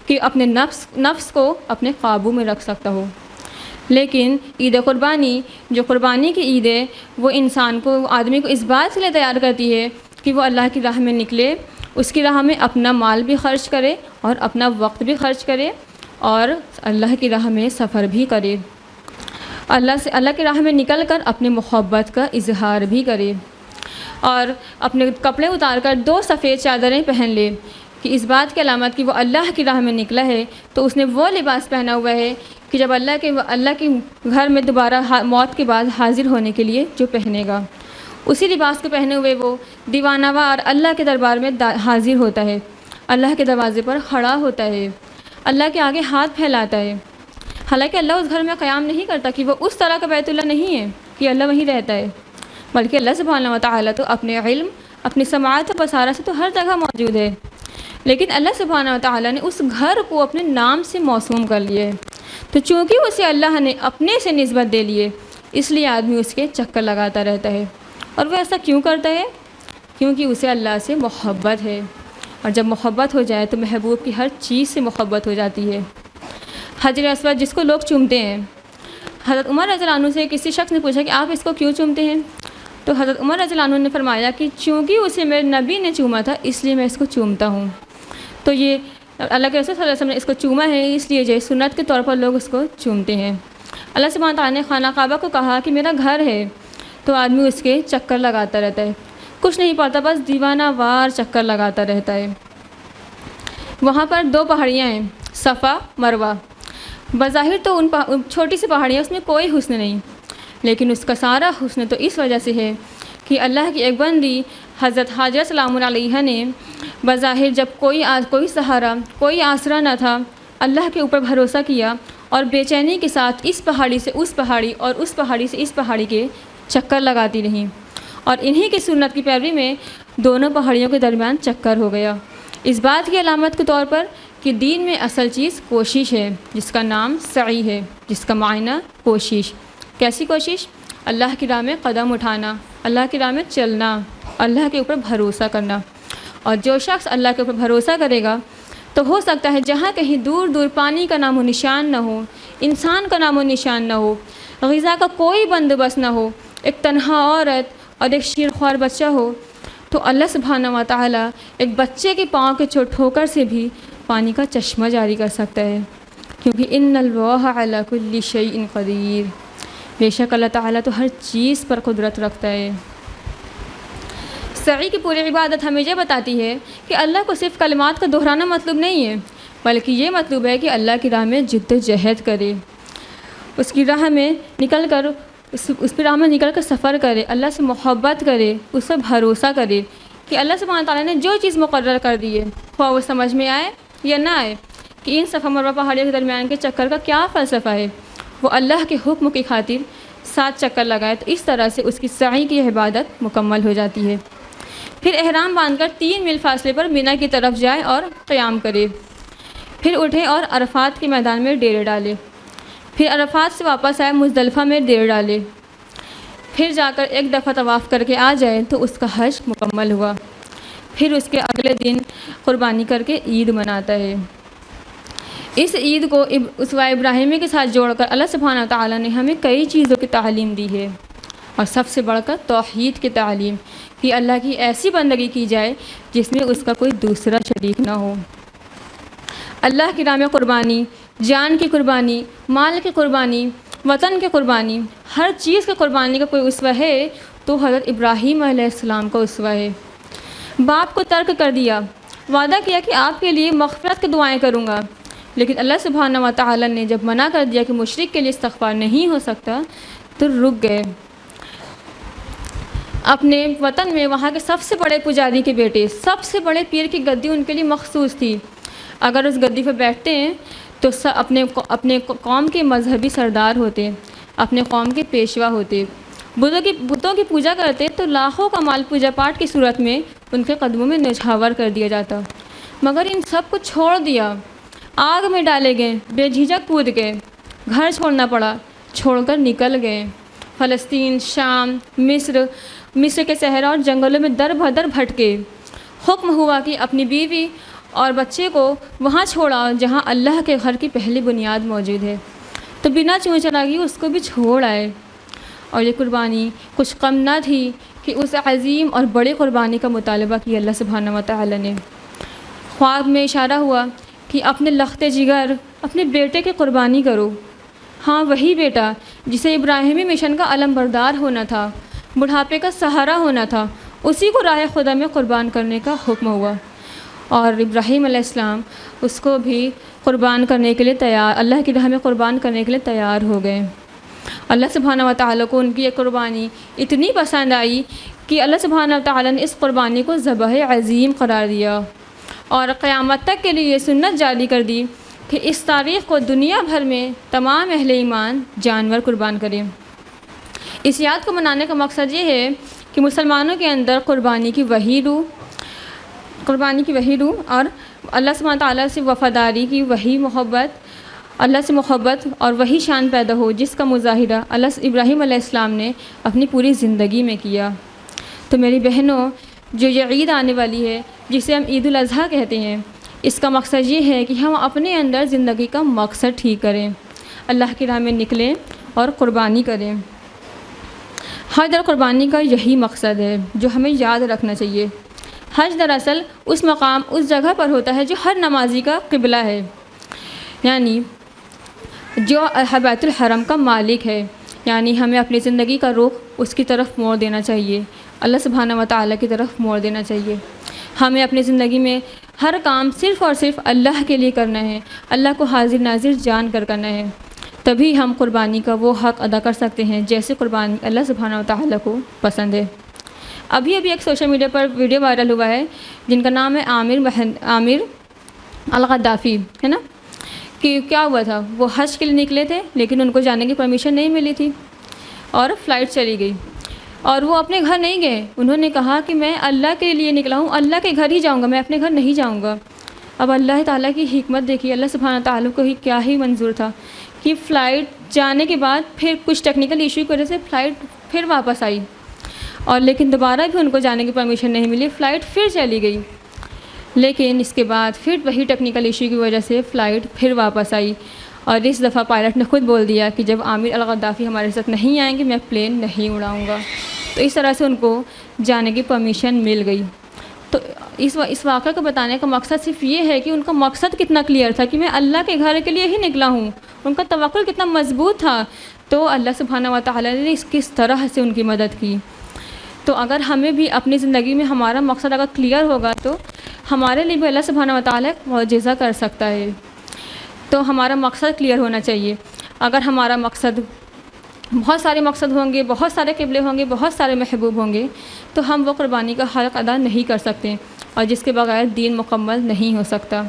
کہ اپنے نفس کو اپنے قابو میں رکھ سکتا ہو، لیکن عید قربانی جو قربانی کی عید ہے وہ آدمی کو اس بات کے لیے تیار کرتی ہے کہ وہ اللہ کی راہ میں نکلے اس کی راہ میں اپنا مال بھی خرچ کرے اور اپنا وقت بھی خرچ کرے اور اللہ کی راہ میں سفر بھی کرے، اللہ کی راہ میں نکل کر اپنے محبت کا اظہار بھی کرے، اور اپنے کپڑے اتار کر 2 سفید چادریں پہن لے کہ اس بات کی علامت کہ وہ اللہ کی راہ میں نکلا ہے، تو اس نے وہ لباس پہنا ہوا ہے کہ جب اللہ کے گھر میں دوبارہ موت کے بعد حاضر ہونے کے لیے جو پہنے گا، اسی لباس کو پہنے ہوئے وہ دیوانہ وار اللہ کے دربار میں حاضر ہوتا ہے، اللہ کے دروازے پر کھڑا ہوتا ہے، اللہ کے آگے ہاتھ پھیلاتا ہے۔ حالانکہ اللہ اس گھر میں قیام نہیں کرتا کہ وہ اس طرح کا بیت اللہ نہیں ہے کہ اللہ وہیں رہتا ہے، بلکہ اللہ سبحانہ و تعالیٰ تو اپنے علم، اپنی سماعت و بصارت سے تو ہر جگہ موجود ہے، لیکن اللہ سبحانہ و تعالیٰ نے اس گھر کو اپنے نام سے موسوم کر لیا ہے، تو چونکہ اسے اللہ نے اپنے سے نسبت دے لیے، اس لیے آدمی اس کے چکر لگاتا رہتا ہے۔ اور وہ ایسا کیوں کرتا ہے؟ کیونکہ اسے اللہ سے محبت ہے، اور جب محبت ہو جائے تو محبوب کی ہر چیز سے محبت ہو جاتی ہے۔ حجر اسود جس کو لوگ چومتے ہیں، حضرت عمر رضی اللہ عنہ سے کسی شخص نے پوچھا کہ آپ اس کو کیوں چومتے ہیں؟ تو حضرت عمر رضی اللہ عنہ نے فرمایا کہ چونکہ اسے میرے نبی نے چوما تھا اس لیے میں اس کو چومتا ہوں۔ تو یہ اللہ کے رسول صلی اللہ علیہ وسلم نے اس کو چوما ہے، اس لیے جو سنت کے طور پر لوگ اس کو چومتے ہیں۔ اللہ سبحانہ تعالیٰ نے خانہ کعبہ کو کہا کہ میرا گھر ہے، تو آدمی اس کے چکر لگاتا رہتا ہے، کچھ نہیں پڑتا، بس دیوانہ وار چکر لگاتا رہتا ہے۔ وہاں پر 2 پہاڑیاں ہیں، صفا مروہ۔ بظاہر تو ان چھوٹی سی پہاڑیاں، اس میں کوئی حسن نہیں، لیکن اس کا سارا حسن تو اس وجہ سے ہے کہ اللہ کی ایک بندی حضرت حاجرہ سلام علیہا نے بظاہر جب کوئی سہارا، کوئی آسرا نہ تھا، اللہ کے اوپر بھروسہ کیا اور بے چینی کے ساتھ اس پہاڑی سے اس پہاڑی اور اس پہاڑی سے اس پہاڑی کے چکر لگاتی رہیں، اور انہی کی سنت کی پیروی میں دونوں پہاڑیوں کے درمیان چکر ہو گیا، اس بات کی علامت کے طور پر کہ دین میں اصل چیز کوشش ہے، جس کا نام سعی ہے، جس کا معنی کوشش۔ کیسی کوشش؟ اللہ کی راہ میں قدم اٹھانا، اللہ کی راہ میں چلنا، اللہ کے اوپر بھروسہ کرنا۔ اور جو شخص اللہ کے اوپر بھروسہ کرے گا تو ہو سکتا ہے جہاں کہیں دور دور پانی کا نام و نشان نہ ہو، انسان کا نام و نشان نہ ہو، غذا کا کوئی بندوبست نہ ہو، ایک تنہا عورت اور ایک شیرخوار بچہ ہو، تو اللہ سبحانہ و تعالیٰ ایک بچے کے پاؤں کے ٹھوکر سے بھی پانی کا چشمہ جاری کر سکتا ہے، کیونکہ ان اللہ علی کل شیء قدیر، بے شک اللہ تعالیٰ تو ہر چیز پر قدرت رکھتا ہے۔ سعی کی پوری عبادت ہمیں یہ بتاتی ہے کہ اللہ کو صرف کلمات کا دہرانا مطلوب نہیں ہے، بلکہ یہ مطلوب ہے کہ اللہ کی راہ میں جد و جہد کرے، اس کی راہ میں نکل کر اس پہ راہ میں نکل کر سفر کرے، اللہ سے محبت کرے، اس پر بھروسہ کرے کہ اللہ سبحانہ تعالیٰ نے جو چیز مقرر کر دی ہے، خواہ وہ سمجھ میں آئے یا نہ آئے، کہ ان صفا مروہ پہاڑیوں کے درمیان کے چکر کا کیا فلسفہ ہے، وہ اللہ کے حکم کی خاطر 7 چکر لگائے، تو اس طرح سے اس کی سعی کی عبادت مکمل ہو جاتی ہے۔ پھر احرام باندھ کر 3 میل فاصلے پر مینا کی طرف جائے اور قیام کرے، پھر اٹھے اور عرفات کے میدان میں ڈیرے ڈالے، پھر عرفات سے واپس آئے مزدلفہ میں ڈیرے ڈالے، پھر جا کر 1 دفعہ طواف کر کے آ جائے تو اس کا حج مکمل ہوا، پھر اس کے اگلے دن قربانی کر کے عید مناتا ہے۔ اس عید کو اسوہ ابراہیمی کے ساتھ جوڑ کر اللہ سبحانہ تعالیٰ نے ہمیں کئی چیزوں کی تعلیم دی ہے، اور سب سے بڑھ کر توحید کی تعلیم کہ اللہ کی ایسی بندگی کی جائے جس میں اس کا کوئی دوسرا شریک نہ ہو۔ اللہ کی راہ میں قربانی، جان کی قربانی، مال کی قربانی، وطن کی قربانی، ہر چیز کی قربانی کا کوئی اسوہ ہے تو حضرت ابراہیم علیہ السلام کا اسوہ ہے۔ باپ کو ترک کر دیا، وعدہ کیا کہ آپ کے لیے مغفرت کی دعائیں کروں گا، لیکن اللہ سبحانہ و تعالیٰ نے جب منع کر دیا کہ مشرک کے لیے استغفار نہیں ہو سکتا تو رک گئے۔ اپنے وطن میں وہاں کے سب سے بڑے پجاری کے بیٹے، سب سے بڑے پیر کی گدی ان کے لیے مخصوص تھی، اگر اس گدی پہ بیٹھتے ہیں تو اپنے قوم کے مذہبی سردار ہوتے، اپنے قوم کے پیشوا ہوتے، بتوں کی پوجا کرتے تو لاکھوں کا مال پوجا پاٹ کی صورت میں ان کے قدموں میں نچھاور کر دیا جاتا، مگر ان سب کو چھوڑ دیا، آگ میں ڈالے گئے، بے جھجک کود گئے، گھر چھوڑنا پڑا، چھوڑ کر نکل گئے، فلسطین، شام، مصر کے صحرا اور جنگلوں میں در بدر بھٹکے، حکم ہوا کہ اپنی بیوی اور بچے کو وہاں چھوڑا جہاں اللہ کے گھر کی پہلی بنیاد موجود ہے، تو بنا چوئیں چراغی اس کو بھی چھوڑ آئے، اور یہ قربانی کچھ کم نہ تھی کہ اس عظیم اور بڑی قربانی کا مطالبہ کیا اللہ سبحانہ و تعالی نے۔ خواب میں اشارہ ہوا کہ اپنے لخت جگر اپنے بیٹے کی قربانی کرو۔ ہاں، وہی بیٹا جسے ابراہیمی مشن کا علم بردار ہونا تھا، بڑھاپے کا سہارا ہونا تھا، اسی کو راہ خدا میں قربان کرنے کا حکم ہوا، اور ابراہیم علیہ السلام اس کو بھی قربان کرنے کے لیے تیار، اللہ کی راہ میں قربان کرنے کے لیے تیار ہو گئے۔ اللہ سبحانہ و تعالیٰ کو ان کی یہ قربانی اتنی پسند آئی کہ اللہ سبحانہ و تعالیٰ نے اس قربانی کو ذبح عظیم قرار دیا، اور قیامت تک کے لیے یہ سنت جاری کر دی کہ اس تاریخ کو دنیا بھر میں تمام اہل ایمان جانور قربان کریں۔ اس یاد کو منانے کا مقصد یہ ہے کہ مسلمانوں کے اندر قربانی کی وہی روح اور اللہ سبحانہ تعالیٰ سے وفاداری کی وہی محبت، اللہ سے محبت اور وہی شان پیدا ہو جس کا مظاہرہ ابراہیم علیہ السلام نے اپنی پوری زندگی میں کیا۔ تو میری بہنوں، جو یہ عید آنے والی ہے جسے ہم عید الاضحیٰ کہتے ہیں، اس کا مقصد یہ ہے کہ ہم اپنے اندر زندگی کا مقصد ٹھیک کریں، اللہ کی راہ میں نکلیں اور قربانی کریں۔ حج اور قربانی کا یہی مقصد ہے جو ہمیں یاد رکھنا چاہیے۔ حج دراصل اس مقام، اس جگہ پر ہوتا ہے جو ہر نمازی کا قبلہ ہے، یعنی جو بیت الحرم کا مالک ہے، یعنی ہمیں اپنی زندگی کا رخ اس کی طرف موڑ دینا چاہیے، اللہ سبحانہ و تعالیٰ کی طرف موڑ دینا چاہیے۔ ہمیں اپنی زندگی میں ہر کام صرف اور صرف اللہ کے لیے کرنا ہے، اللہ کو حاضر ناظر جان کر کرنا ہے، تبھی ہم قربانی کا وہ حق ادا کر سکتے ہیں جیسے قربانی اللہ سبحانہ و تعالیٰ کو پسند ہے۔ ابھی ایک سوشل میڈیا پر ویڈیو وائرل ہوا ہے جن کا نام ہے عامر الغدافی، ہے نا، کہ کیا ہوا تھا، وہ حج کے لیے نکلے تھے لیکن ان کو جانے کی پرمیشن نہیں ملی تھی اور فلائٹ چلی گئی، اور وہ اپنے گھر نہیں گئے۔ انہوں نے کہا کہ میں اللہ کے لیے نکلا ہوں، اللہ کے گھر ہی جاؤں گا، میں اپنے گھر نہیں جاؤں گا۔ اب اللہ تعالیٰ کی حکمت دیکھیے، اللہ سبحانہ تعالیٰ کو ہی کیا ہی منظور تھا کہ فلائٹ جانے کے بعد پھر کچھ ٹیکنیکل ایشو کی وجہ سے فلائٹ پھر واپس آئی، اور لیکن دوبارہ بھی ان کو جانے کی پرمیشن نہیں ملی، فلائٹ پھر چلی گئی، لیکن اس کے بعد پھر وہی ٹیکنیکل ایشو کی وجہ سے فلائٹ پھر واپس آئی، اور اس دفعہ پائلٹ نے خود بول دیا کہ جب عامر الغدافی ہمارے ساتھ نہیں آئیں گے میں پلین نہیں اڑاؤں گا۔ تو اس طرح سے ان کو جانے کی پرمیشن مل گئی۔ تو اس واقعہ کو بتانے کا مقصد صرف یہ ہے کہ ان کا مقصد کتنا کلیئر تھا کہ میں اللہ کے گھر کے لیے ہی نکلا ہوں، ان کا توکل کتنا مضبوط تھا، تو اللہ سبحانہ و تعالیٰ نے کس طرح سے ان کی مدد کی۔ تو اگر ہمیں بھی اپنی زندگی میں ہمارا مقصد اگر کلیئر ہوگا تو ہمارے لیے بھی اللہ سبحانہ و تعالیٰ ایک معجزہ کر سکتا ہے۔ تو ہمارا مقصد کلیئر ہونا چاہیے۔ اگر ہمارا مقصد، بہت سارے مقصد ہوں گے، بہت سارے قبلے ہوں گے، بہت سارے محبوب ہوں گے، تو ہم وہ قربانی کا حق ادا نہیں کر سکتے، اور جس کے بغیر دین مکمل نہیں ہو سکتا۔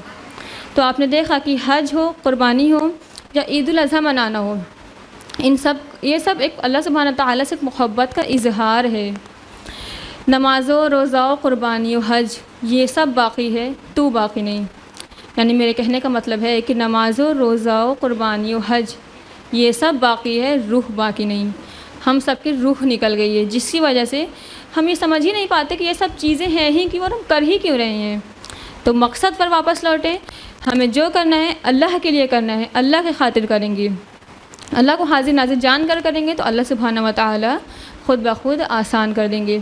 تو آپ نے دیکھا کہ حج ہو، قربانی ہو یا عید الاضحیٰ منانا ہو، یہ سب ایک اللہ سبحانہ تعالیٰ سے محبت کا اظہار ہے۔ نماز و روزہ و قربانی و حج یہ سب باقی ہے، تو باقی نہیں۔ یعنی میرے کہنے کا مطلب ہے کہ نماز و روزہ و قربانی و حج یہ سب باقی ہے، روح باقی نہیں۔ ہم سب کی روح نکل گئی ہے، جس کی وجہ سے ہم یہ سمجھ ہی نہیں پاتے کہ یہ سب چیزیں ہیں ہی کیوں اور ہم کر ہی کیوں رہے ہیں۔ تو مقصد پر واپس لوٹیں، ہمیں جو کرنا ہے اللہ کے لیے کرنا ہے، اللہ کی خاطر کریں گے، اللہ کو حاضر ناظر جان کر کریں گے تو اللہ سبحانہ و تعالیٰ خود بخود آسان کر دیں گے۔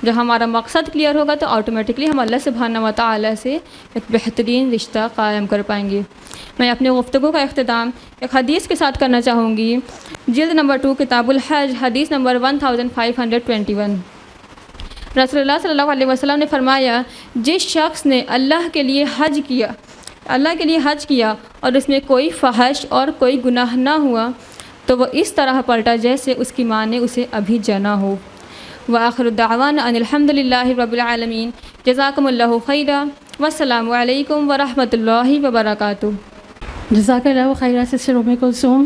جب ہمارا مقصد کلیئر ہوگا تو آٹومیٹکلی ہم اللہ سبحانہ و تعالیٰ سے ایک بہترین رشتہ قائم کر پائیں گے۔ میں اپنے گفتگو کا اختتام ایک حدیث کے ساتھ کرنا چاہوں گی، جلد نمبر 2 کتاب الحج، حدیث نمبر 1521۔ رسول اللہ صلی اللہ علیہ وسلم نے فرمایا، جس شخص نے اللہ کے لیے حج کیا اور اس میں کوئی فحش اور کوئی گناہ نہ ہوا تو وہ اس طرح پلٹا جیسے اس کی ماں نے اسے ابھی جنا ہو۔ وآخر دعوانا ان الحمد للہ رب العالمین، جزاکم اللہ خیرا، والسلام علیکم ورحمۃ اللہ وبرکاتہ۔ جزاک اللہ خیرہ سسٹر ام کلثوم،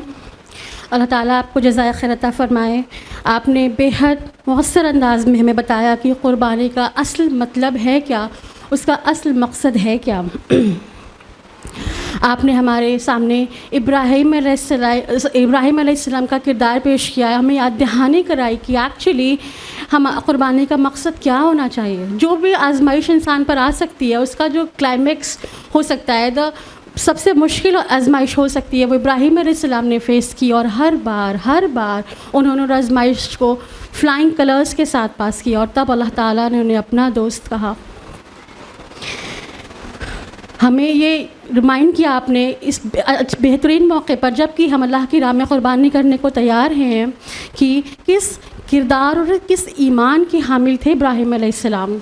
اللہ تعالیٰ آپ کو جزائے خیر عطا فرمائے۔ آپ نے بے حد مؤثر انداز میں ہمیں بتایا کہ قربانی کا اصل مطلب ہے کیا، اس کا اصل مقصد ہے کیا۔ آپ نے ہمارے سامنے ابراہیم علیہ السلام کا کردار پیش کیا، ہمیں یاد دہانی کرائی کہ ایکچولی ہم قربانی کا مقصد کیا ہونا چاہیے۔ جو بھی آزمائش انسان پر آ سکتی ہے اس کا جو کلائمیکس ہو سکتا ہے، سب سے مشکل آزمائش ہو سکتی ہے وہ ابراہیم علیہ السلام نے فیس کی، اور ہر بار انہوں نے آزمائش کو فلائنگ کلرز کے ساتھ پاس کیا، اور تب اللہ تعالیٰ نے انہیں اپنا دوست کہا۔ ہمیں یہ ریمائنڈ کیا آپ نے اس بہترین موقع پر، جب کہ ہم اللہ کی راہ میں قربانی کرنے کو تیار ہیں، کہ کس کردار اور کس ایمان کے حامل تھے ابراہیم علیہ السلام۔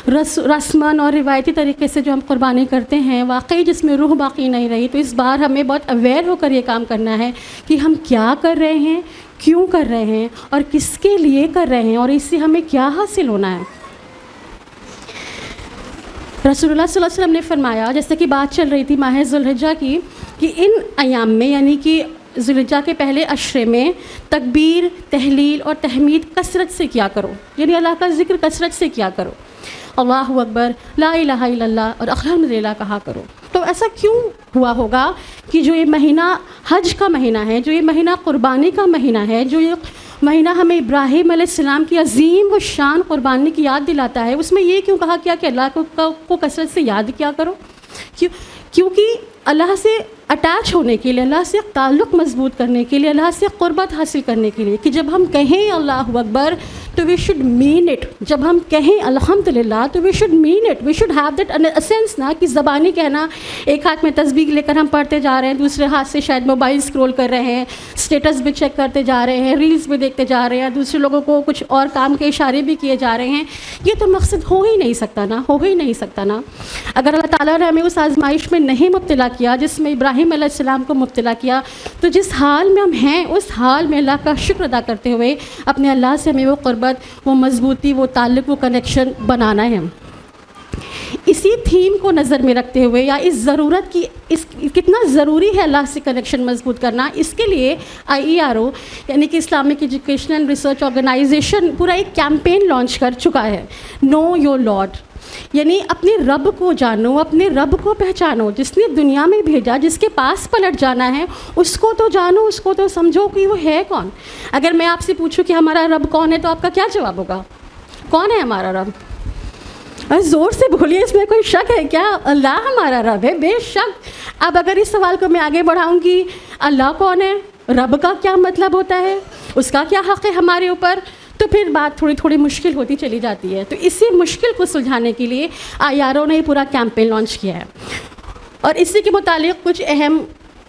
رسماً اور روایتی طریقے سے جو ہم قربانی کرتے ہیں، واقعی جس میں روح باقی نہیں رہی، تو اس بار ہمیں بہت اویئر ہو کر یہ کام کرنا ہے کہ ہم کیا کر رہے ہیں، کیوں کر رہے ہیں، اور کس کے لیے کر رہے ہیں، اور اس سے ہمیں کیا حاصل ہونا ہے۔ رسول اللہ صلی اللہ علیہ وسلم نے فرمایا، جیسے کہ بات چل رہی تھی ماہ ذوالحجہ کی، کہ ان ایام میں یعنی کہ ذوالحجہ کے پہلے عشرے میں تکبیر، تحلیل اور تحمید کثرت سے کیا کرو، یعنی اللہ کا ذکر کثرت سے کیا کرو، اللہ اکبر، لا الہ الا اللہ اور الحمدللہ کہا کرو۔ تو ایسا کیوں ہوا ہوگا کہ جو یہ مہینہ حج کا مہینہ ہے، جو یہ مہینہ قربانی کا مہینہ ہے، جو یہ مہینہ ہمیں ابراہیم علیہ السلام کی عظیم و شان قربانی کی یاد دلاتا ہے، اس میں یہ کیوں کہا کیا کہ اللہ کو کثرت سے یاد کیا کرو؟ کیونکہ اللہ سے اٹیچ ہونے کے لیے، اللہ سے تعلق مضبوط کرنے کے لیے، اللہ سے قربت حاصل کرنے کے لیے، کہ جب ہم کہیں اللہ اکبر تو وی شوڈ مین اٹ، جب ہم کہیں الحمدللہ تو we should mean it, we should have that essence, نہ کہ زبانی کہنا، ایک ہاتھ میں تسبیح لے کر ہم پڑھتے جا رہے ہیں، دوسرے ہاتھ سے شاید موبائل اسکرول کر رہے ہیں، اسٹیٹس بھی چیک کرتے جا رہے ہیں، ریلز بھی دیکھتے جا رہے ہیں، دوسرے لوگوں کو کچھ اور کام کے اشارے بھی کیے جا رہے ہیں۔ یہ تو مقصد ہو ہی نہیں سکتا نا۔ اگر اللہ تعالیٰ نے ہمیں اس آزمائش میں نہیں مبتلا کیا جس میں ابراہیم علیہ السلام کو مبتلا کیا، تو جس حال میں ہم ہیں اس حال میں اللہ کا شکر ادا کرتے ہوئے اپنے اللہ سے ہمیں وہ قربت، وہ مضبوطی، وہ تعلق، وہ کنیکشن بنانا ہے۔ اسی تھیم کو نظر میں رکھتے ہوئے، یا اس ضرورت کی کتنا ضروری ہے اللہ سے کنیکشن مضبوط کرنا، اس کے لیے IERO یعنی کہ Islamic education and research organisation پورا ایک کیمپین لانچ کر چکا ہے، نو یور لارڈ، یعنی اپنے رب کو جانو، اپنے رب کو پہچانو، جس نے دنیا میں بھیجا، جس کے پاس پلٹ جانا ہے، اس کو تو جانو، اس کو تو سمجھو کہ وہ ہے کون۔ اگر میں آپ سے پوچھوں کہ ہمارا رب کون ہے تو آپ کا کیا جواب ہوگا؟ کون ہے ہمارا رب؟ زور سے بولیے، اس میں کوئی شک ہے کیا؟ اللہ ہمارا رب ہے، بے شک۔ اب اگر اس سوال کو میں آگے بڑھاؤں گی، اللہ کون ہے، رب کا کیا مطلب ہوتا ہے، اس کا کیا حق ہے ہمارے اوپر، تو پھر بات تھوڑی مشکل ہوتی چلی جاتی ہے۔ تو اسی مشکل کو سلجھانے کے لیے IERO نے یہ پورا کیمپین لانچ کیا ہے، اور اسی کے متعلق کچھ اہم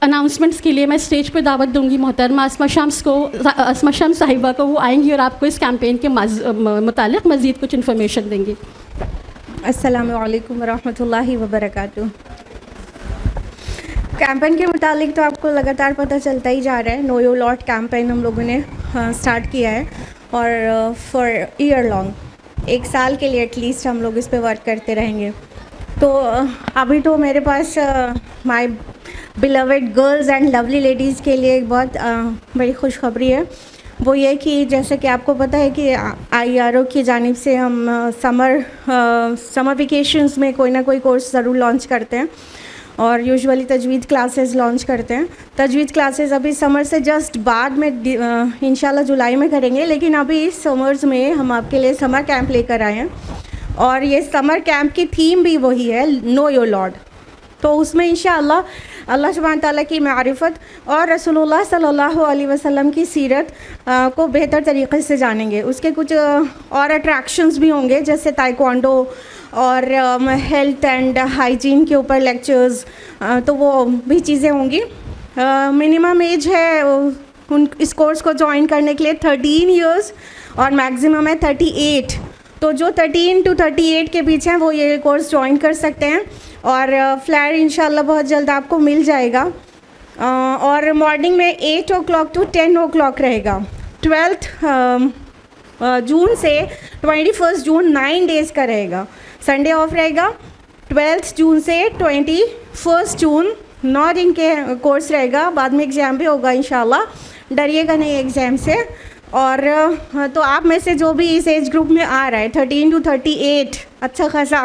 اناؤنسمنٹس کے لیے میں اسٹیج پہ دعوت دوں گی محترمہ اسما شمس صاحبہ کو۔ وہ آئیں گی اور آپ کو اس کیمپین کے متعلق مزید کچھ انفارمیشن دیں گی۔ السلام علیکم ورحمۃ اللہ وبرکاتہ۔ کیمپین کے متعلق تو آپ کو لگاتار پتہ چلتا ہی جا رہا ہے، نو یور لارڈ کیمپین ہم لوگوں نے سٹارٹ کیا ہے، اور فار ایئر لانگ، ایک سال کے لیے ایٹ لیسٹ ہم لوگ اس پہ ورک کرتے رہیں گے۔ تو ابھی تو میرے پاس my beloved girls and lovely ladies کے لیے ایک بہت بڑی خوشخبری ہے، وہ یہ کہ جیسے کہ آپ کو پتہ ہے کہ IERO کی جانب سے ہم سمر ویکیشنز میں کوئی نہ کوئی کورس ضرور لانچ کرتے ہیں، اور یوزولی تجوید کلاسز لانچ کرتے ہیں۔ تجوید کلاسز ابھی سمر سے جسٹ بعد میں انشاءاللہ جولائی میں کریں گے، لیکن ابھی سمرز میں ہم آپ کے لیے سمر کیمپ لے کر آئے ہیں، اور یہ سمر کیمپ کی تھیم بھی وہی ہے، نو یور لارڈ۔ تو اس میں انشاءاللہ اللہ سبحانہ تعالیٰ کی معرفت اور رسول اللہ صلی اللہ علیہ وسلم کی سیرت کو بہتر طریقے سے جانیں گے۔ اس کے کچھ اور اٹریکشنز بھی ہوں گے، جیسے تائیکوانڈو اور ہیلتھ اینڈ ہائیجین کے اوپر لیکچرز، تو وہ بھی چیزیں ہوں گی۔ منیمم ایج ہے اس کورس کو جوائن کرنے کے لیے 13 ایئرس، اور میکزیمم ہے 38۔ تو جو 13 to 38 کے بیچ ہیں وہ یہ کورس جوائن کر سکتے ہیں، اور فلائر انشاءاللہ بہت جلد آپ کو مل جائے گا، اور مارننگ میں 8 o'clock to 10 o'clock رہے گا۔ 12 جون سے 21 جون 9 days کا رہے گا، سنڈے آف رہے گا۔ 12 جون سے 21 جون 9 دن کے کورس رہے گا، بعد میں ایگزام بھی ہوگا انشاءاللہ، ڈریے گا نہیں ایگزام سے۔ اور تو آپ میں سے جو بھی اس ایج گروپ میں آ رہا ہے 13 to 38، اچھا خاصا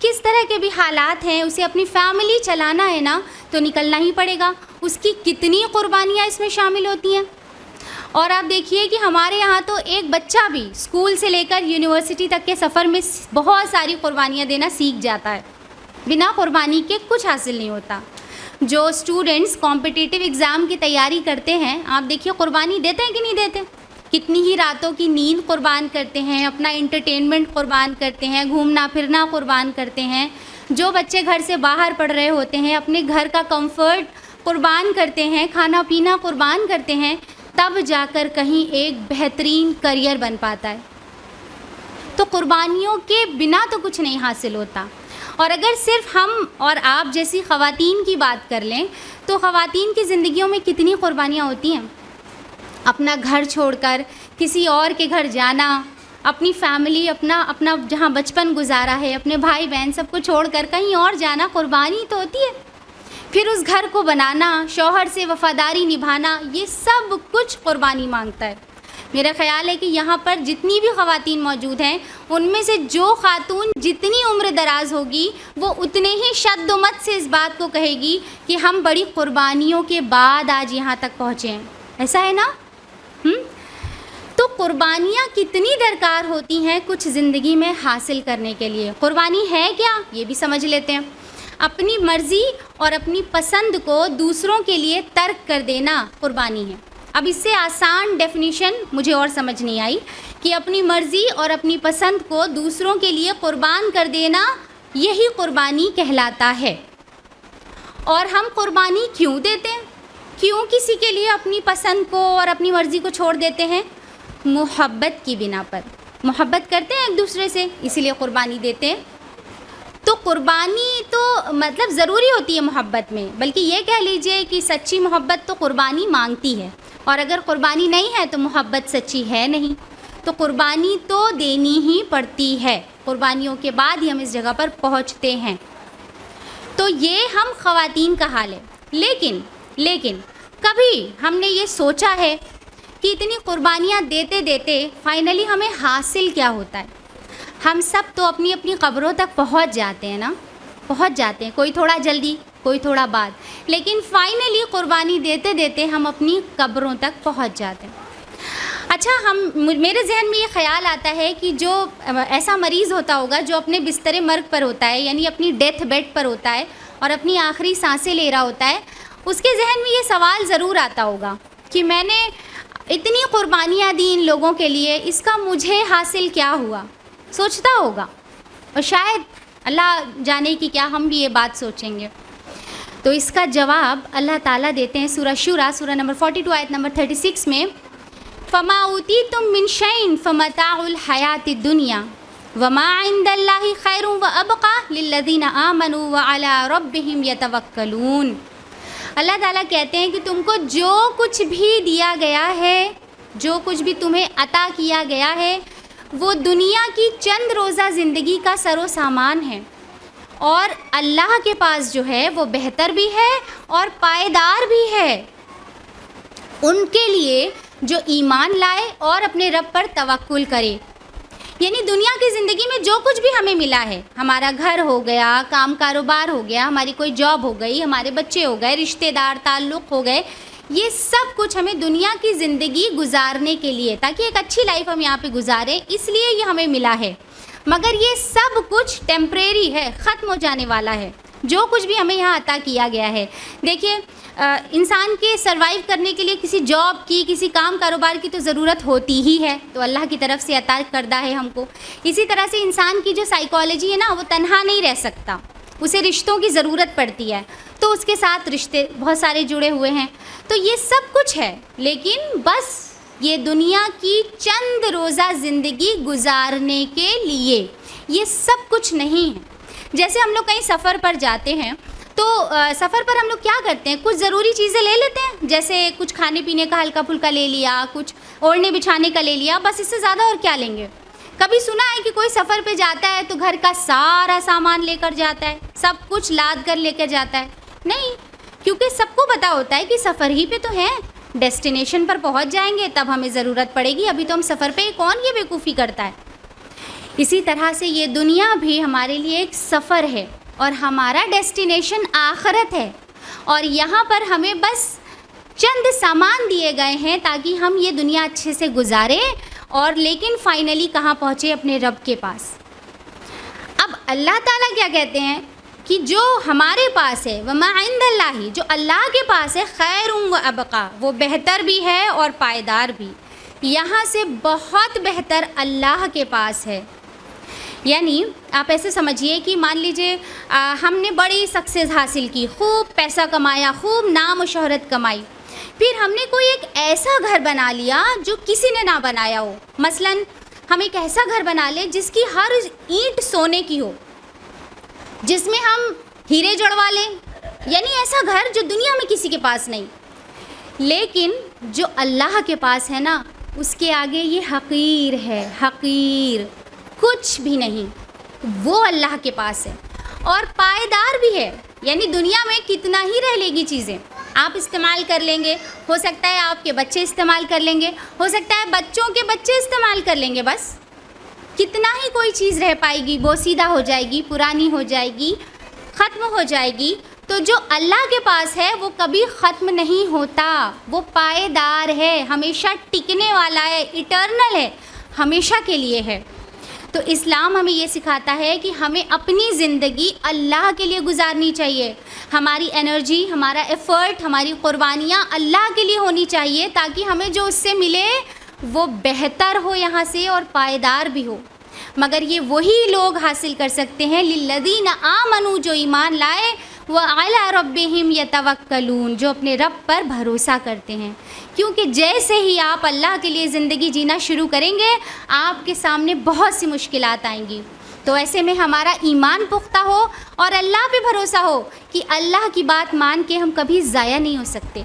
کس طرح کے بھی حالات ہیں، اسے اپنی فیملی چلانا ہے نا تو نکلنا ہی پڑے گا. اس کی کتنی قربانیاں اس میں شامل ہوتی ہیں. اور آپ دیکھیے کہ ہمارے یہاں تو ایک بچہ بھی اسکول سے لے کر یونیورسٹی تک کے سفر میں بہت ساری قربانیاں دینا سیکھ جاتا ہے. بنا قربانی کے کچھ حاصل نہیں ہوتا. جو اسٹوڈنٹس کمپٹیٹیو ایگزام کی تیاری کرتے ہیں، آپ دیکھیے قربانی دیتے ہیں کہ نہیں دیتے. کتنی ہی راتوں کی نیند قربان کرتے ہیں، اپنا انٹرٹینمنٹ قربان کرتے ہیں، گھومنا پھرنا قربان کرتے ہیں. جو بچے گھر سے باہر پڑھ رہے ہوتے ہیں اپنے گھر کا کمفرٹ قربان کرتے ہیں، کھانا پینا قربان کرتے ہیں، تب جا کر کہیں ایک بہترین کریئر بن پاتا ہے. تو قربانیوں کے بنا تو کچھ نہیں حاصل ہوتا. اور اگر صرف ہم اور آپ جیسی خواتین کی بات کر لیں تو خواتین کی زندگیوں میں کتنی قربانیاں ہوتی ہیں. اپنا گھر چھوڑ کر کسی اور کے گھر جانا، اپنی فیملی، اپنا جہاں بچپن گزارا ہے، اپنے بھائی بہن سب کو چھوڑ کر کہیں اور جانا قربانی تو ہوتی ہے. پھر اس گھر کو بنانا، شوہر سے وفاداری نبھانا، یہ سب کچھ قربانی مانگتا ہے. میرا خیال ہے کہ یہاں پر جتنی بھی خواتین موجود ہیں ان میں سے جو خاتون جتنی عمر دراز ہوگی وہ اتنے ہی شد و مت سے اس بات کو کہے گی کہ ہم بڑی قربانیوں کے بعد آج یہاں تک پہنچے ہیں. ایسا ہے نا؟ تو قربانیاں کتنی درکار ہوتی ہیں کچھ زندگی میں حاصل کرنے کے لیے. قربانی ہے کیا یہ بھی سمجھ لیتے ہیں. اپنی مرضی اور اپنی پسند کو دوسروں کے لیے ترک کر دینا قربانی ہے. اب اس سے آسان ڈیفینیشن مجھے اور سمجھ نہیں آئی کہ اپنی مرضی اور اپنی پسند کو دوسروں کے لیے قربان کر دینا یہی قربانی کہلاتا ہے. اور ہم قربانی کیوں دیتے ہیں؟ کیوں کسی کے لیے اپنی پسند کو اور اپنی مرضی کو چھوڑ دیتے ہیں؟ محبت کی بنا پر. محبت کرتے ہیں ایک دوسرے سے، اسی لیے قربانی دیتے ہیں. تو قربانی تو مطلب ضروری ہوتی ہے محبت میں، بلکہ یہ کہہ لیجئے کہ سچی محبت تو قربانی مانگتی ہے، اور اگر قربانی نہیں ہے تو محبت سچی ہے نہیں. تو قربانی تو دینی ہی پڑتی ہے. قربانیوں کے بعد ہی ہم اس جگہ پر پہنچتے ہیں. تو یہ ہم خواتین کا حال ہے. لیکن کبھی ہم نے یہ سوچا ہے کہ اتنی قربانیاں دیتے دیتے فائنلی ہمیں حاصل کیا ہوتا ہے؟ ہم سب تو اپنی اپنی قبروں تک پہنچ جاتے ہیں نا، پہنچ جاتے ہیں، کوئی تھوڑا جلدی کوئی تھوڑا بعد، لیکن فائنلی قربانی دیتے دیتے ہم اپنی قبروں تک پہنچ جاتے ہیں. اچھا، میرے ذہن میں یہ خیال آتا ہے کہ جو ایسا مریض ہوتا ہوگا جو اپنے بستر مرگ پر ہوتا ہے، یعنی اپنی ڈیتھ بیڈ پر ہوتا ہے اور اپنی آخری سانسیں لے رہا ہوتا ہے، اس کے ذہن میں یہ سوال ضرور آتا ہوگا کہ میں نے اتنی قربانیاں دی ان لوگوں کے لیے، اس کا مجھے حاصل کیا ہوا؟ سوچتا ہوگا. اور شاید اللہ جانے کہ کیا ہم بھی یہ بات سوچیں گے. تو اس کا جواب اللہ تعالیٰ دیتے ہیں سورہ شورى سورہ نمبر 42 آیت نمبر 36 میں، فَمَا أُوتِيتُم مِّن شَيْءٍ فَمَتَاعُ الْحَيَاةِ الدُّنْيَا وَمَا عِندَ اللَّهِ خَيْرٌ وَأَبْقَىٰ لِلَّذِينَ آمَنُوا وَعَلَىٰ رَبِّهِمْ يَتَوَكَّلُونَ. اللہ تعالیٰ کہتے ہیں کہ تم کو جو کچھ بھی دیا گیا ہے، جو کچھ بھی تمہیں عطا کیا گیا ہے، وہ دنیا کی چند روزہ زندگی کا سر و سامان ہے، اور اللہ کے پاس جو ہے وہ بہتر بھی ہے اور پائیدار بھی ہے ان کے لیے جو ایمان لائے اور اپنے رب پر توکل کرے. یعنی دنیا کی زندگی میں جو کچھ بھی ہمیں ملا ہے، ہمارا گھر ہو گیا، کام کاروبار ہو گیا، ہماری کوئی جاب ہو گئی، ہمارے بچے ہو گئے، رشتہ دار تعلق ہو گئے، یہ سب کچھ ہمیں دنیا کی زندگی گزارنے کے لیے، تاکہ ایک اچھی لائف ہم یہاں پہ گزاریں، اس لیے یہ ہمیں ملا ہے. مگر یہ سب کچھ ٹیمپریری ہے، ختم ہو جانے والا ہے. جو کچھ بھی ہمیں یہاں عطا کیا گیا ہے، دیکھیے انسان کے سروائیو کرنے کے لیے کسی جاب کی، کسی کام کاروبار کی تو ضرورت ہوتی ہی ہے، تو اللہ کی طرف سے عطا کردہ ہے ہم کو. اسی طرح سے انسان کی جو سائیکالوجی ہے نا، وہ تنہا نہیں رہ سکتا، اسے رشتوں کی ضرورت پڑتی ہے، تو اس کے ساتھ رشتے بہت سارے جڑے ہوئے ہیں. تو یہ سب کچھ ہے، لیکن بس یہ دنیا کی چند روزہ زندگی گزارنے کے لیے، یہ سب کچھ نہیں ہے. جیسے ہم لوگ کہیں سفر پر جاتے ہیں تو سفر پر ہم لوگ کیا کرتے ہیں، کچھ ضروری چیزیں لے لیتے ہیں، جیسے کچھ کھانے پینے کا ہلکا پھلکا لے لیا، کچھ اوڑھنے بچھانے کا لے لیا، بس اس سے زیادہ اور کیا لیں گے. کبھی سنا ہے کہ کوئی سفر پہ جاتا ہے تو گھر کا سارا سامان لے کر جاتا ہے، سب کچھ لاد کر لے کر جاتا ہے؟ نہیں، کیونکہ سب کو پتہ ہوتا ہے کہ سفر ہی پہ تو ہیں، ڈیسٹینیشن پر پہنچ جائیں گے تب ہمیں ضرورت پڑے گی، ابھی تو ہم سفر پہ، کون یہ بیوقوفی کرتا ہے. اسی طرح سے یہ دنیا بھی ہمارے لیے ایک سفر ہے اور ہمارا ڈیسٹینیشن آخرت ہے، اور یہاں پر ہمیں بس چند سامان دیے گئے ہیں تاکہ ہم یہ دنیا اچھے سے گزاریں، اور لیکن فائنلی کہاں پہنچے؟ اپنے رب کے پاس۔ اب اللہ تعالیٰ کیا کہتے ہیں کہ جو ہمارے پاس ہے وما عند اللہ، جو اللہ کے پاس ہے خیر و ابقا، وہ بہتر بھی ہے اور پائیدار بھی، یہاں سے بہت بہتر اللہ کے پاس ہے۔ یعنی آپ ایسے سمجھیے کہ مان لیجئے ہم نے بڑی سکسیز حاصل کی، خوب پیسہ کمایا، خوب نام و شہرت کمائی، پھر ہم نے کوئی ایک ایسا گھر بنا لیا جو کسی نے نہ بنایا ہو۔ مثلاً ہم ایک ایسا گھر بنا لیں جس کی ہر اینٹ سونے کی ہو، جس میں ہم ہیرے جڑوا لیں، یعنی ایسا گھر جو دنیا میں کسی کے پاس نہیں۔ لیکن جو اللہ کے پاس ہے نا، اس کے آگے یہ حقیر ہے، حقیر، کچھ بھی نہیں، وہ اللہ کے پاس ہے، اور پائیدار بھی ہے۔ یعنی دنیا میں کتنا ہی رہ لے گی چیزیں، آپ استعمال کر لیں گے، ہو سکتا ہے آپ کے بچے استعمال کر لیں گے، ہو سکتا ہے بچوں کے بچے استعمال کر لیں گے، بس کتنا ہی کوئی چیز رہ پائے گی، بوسیدہ ہو جائے گی، پرانی ہو جائے گی، ختم ہو جائے گی۔ تو جو اللہ کے پاس ہے وہ کبھی ختم نہیں ہوتا، وہ پائیدار ہے، ہمیشہ ٹکنے والا ہے، ایٹرنل ہے، ہمیشہ کے لیے ہے۔ تو اسلام ہمیں یہ سکھاتا ہے کہ ہمیں اپنی زندگی اللہ کے لیے گزارنی چاہیے، ہماری انرجی، ہمارا ایفرٹ، ہماری قربانیاں اللہ کے لیے ہونی چاہیے، تاکہ ہمیں جو اس سے ملے وہ بہتر ہو یہاں سے اور پائیدار بھی ہو۔ مگر یہ وہی لوگ حاصل کر سکتے ہیں للذین آمنوا، جو ایمان لائے، وعلی ربہم یتوکلون، جو اپنے رب پر بھروسہ کرتے ہیں۔ کیونکہ جیسے ہی آپ اللہ کے لیے زندگی جینا شروع کریں گے، آپ کے سامنے بہت سی مشکلات آئیں گی۔ تو ایسے میں ہمارا ایمان پختہ ہو اور اللہ پہ بھروسہ ہو کہ اللہ کی بات مان کے ہم کبھی ضائع نہیں ہو سکتے،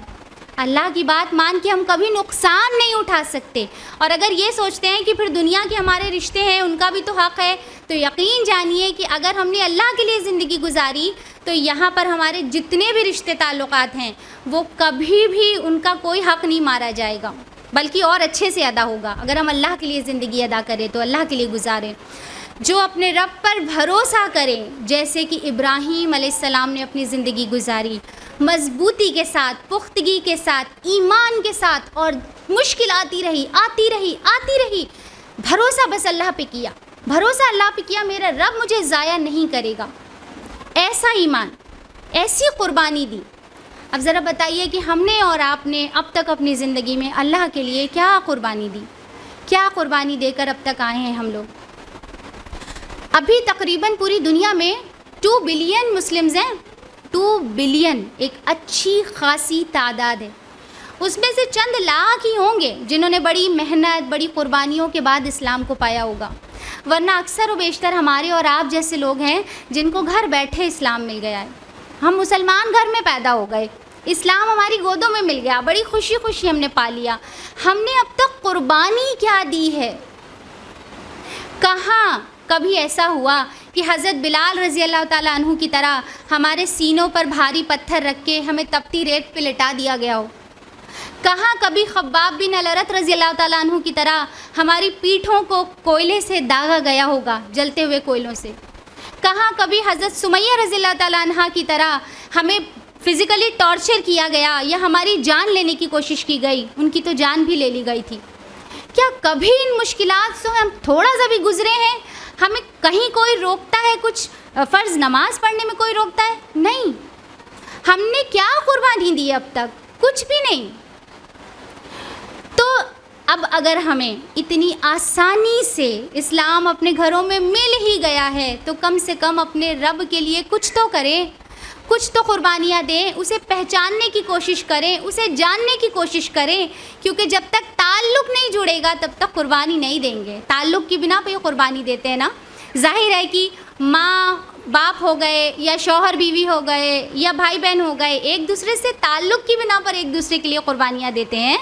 اللہ کی بات مان کے ہم کبھی نقصان نہیں اٹھا سکتے۔ اور اگر یہ سوچتے ہیں کہ پھر دنیا کے ہمارے رشتے ہیں، ان کا بھی تو حق ہے، تو یقین جانیے کہ اگر ہم نے اللہ کے لیے زندگی گزاری تو یہاں پر ہمارے جتنے بھی رشتے تعلقات ہیں وہ کبھی بھی ان کا کوئی حق نہیں مارا جائے گا، بلکہ اور اچھے سے ادا ہوگا اگر ہم اللہ کے لیے زندگی ادا کریں تو اللہ کے لیے گزاریں۔ جو اپنے رب پر بھروسہ کریں، جیسے کہ ابراہیم علیہ السلام نے اپنی زندگی گزاری، مضبوطی کے ساتھ، پختگی کے ساتھ، ایمان کے ساتھ، اور مشکل آتی رہی، آتی رہی، بھروسہ بس اللہ پہ کیا، بھروسہ اللہ پہ کیا، میرا رب مجھے ضائع نہیں کرے گا، ایسا ایمان، ایسی قربانی دی۔ اب ذرا بتائیے کہ ہم نے اور آپ نے اب تک اپنی زندگی میں اللہ کے لیے کیا قربانی دی، کیا قربانی دے کر اب تک آئے ہیں ہم لوگ؟ ابھی تقریباً پوری دنیا میں 2 بلین مسلمز ہیں، 2 بلین ایک اچھی خاصی تعداد ہے۔ اس میں سے چند لاکھ ہی ہوں گے جنہوں نے بڑی محنت، بڑی قربانیوں کے بعد اسلام کو پایا ہوگا، ورنہ اکثر و بیشتر ہمارے اور آپ جیسے لوگ ہیں جن کو گھر بیٹھے اسلام مل گیا ہے۔ ہم مسلمان گھر میں پیدا ہو گئے، اسلام ہماری گودوں میں مل گیا، بڑی خوشی خوشی ہم نے پا لیا۔ ہم نے اب تک قربانی کیا دی ہے؟ کہاں کبھی ایسا ہوا کہ حضرت بلال رضی اللہ تعالیٰ عنہ کی طرح ہمارے سینوں پر بھاری پتھر رکھ کے ہمیں تپتی ریت پہ لٹا دیا گیا ہو؟ کہاں کبھی خباب بن الارت رضی اللہ تعالیٰ عنہ کی طرح ہماری پیٹھوں کو کوئلے سے داغا گیا ہوگا، جلتے ہوئے کوئلوں سے؟ کہاں کبھی حضرت سمیہ رضی اللہ تعالیٰ عنہ کی طرح ہمیں فزیکلی ٹارچر کیا گیا یا ہماری جان لینے کی کوشش کی گئی؟ ان کی تو جان بھی لے لی گئی تھی۔ کیا کبھی ان مشکلات سے ہم تھوڑا سا بھی گزرے ہیں؟ ہمیں کہیں کوئی روکتا ہے؟ کچھ فرض نماز پڑھنے میں کوئی روکتا ہے؟ نہیں۔ ہم نے کیا قربانی دی اب تک؟ کچھ بھی نہیں۔ تو اب اگر ہمیں اتنی آسانی سے اسلام اپنے گھروں میں مل ہی گیا ہے تو کم سے کم اپنے رب کے لیے کچھ تو کریں، کچھ تو قربانیاں دیں، اسے پہچاننے کی کوشش کریں، اسے جاننے کی کوشش کریں، کیونکہ جب تک تعلق نہیں جڑے گا تب تک قربانی نہیں دیں گے۔ تعلق کی بنا پہ یہ قربانی دیتے ہیں نا۔ ظاہر ہے کہ ماں باپ ہو گئے یا شوہر بیوی ہو گئے یا بھائی بہن ہو گئے، ایک دوسرے سے تعلق کی بنا پر ایک دوسرے کے لیے قربانیاں دیتے ہیں۔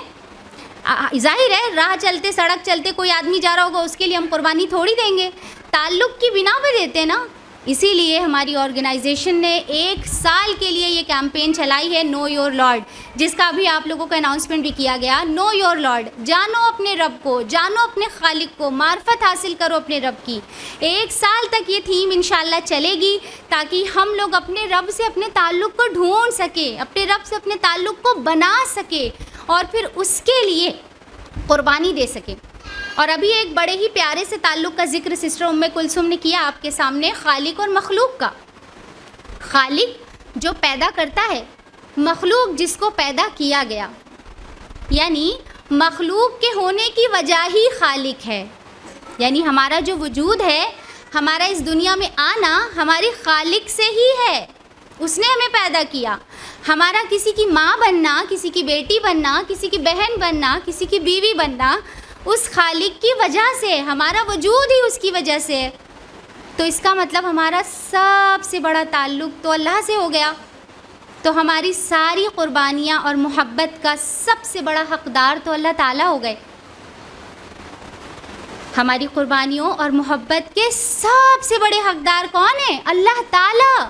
ظاہر ہے راہ چلتے، سڑک چلتے کوئی آدمی جا رہا ہوگا، اس کے لیے ہم قربانی تھوڑی دیں گے، تعلق کی بنا پہ دیتے ہیں نا۔ اسی لیے ہماری آرگنائزیشن نے 1 سال کے لیے یہ کیمپین چلائی ہے نو یور لارڈ، جس کا بھی آپ لوگوں کو اناؤنسمنٹ بھی کیا گیا. نو یور لارڈ، جانو اپنے رب کو، جانو اپنے خالق کو، معرفت حاصل کرو اپنے رب کی. 1 سال تک یہ تھیم انشاءاللہ چلے گی تاکہ ہم لوگ اپنے رب سے اپنے تعلق کو ڈھونڈ سکیں، اپنے رب سے اپنے تعلق کو بنا سکیں اور پھر اس کے لیے قربانی دے سکیں. اور ابھی ایک بڑے ہی پیارے سے تعلق کا ذکر سسٹر ام کلثوم نے کیا آپ کے سامنے، خالق اور مخلوق کا. خالق جو پیدا کرتا ہے، مخلوق جس کو پیدا کیا گیا، یعنی مخلوق کے ہونے کی وجہ ہی خالق ہے. یعنی ہمارا جو وجود ہے، ہمارا اس دنیا میں آنا ہماری خالق سے ہی ہے، اس نے ہمیں پیدا کیا. ہمارا کسی کی ماں بننا، کسی کی بیٹی بننا، کسی کی بہن بننا، کسی کی بیوی بننا اس خالق کی وجہ سے، ہمارا وجود ہی اس کی وجہ سے ہے. تو اس کا مطلب ہمارا سب سے بڑا تعلق تو اللہ سے ہو گیا. تو ہماری ساری قربانیاں اور محبت کا سب سے بڑا حقدار تو اللہ تعالیٰ ہو گئے. ہماری قربانیوں اور محبت کے سب سے بڑے حقدار کون ہیں؟ اللہ تعالیٰ.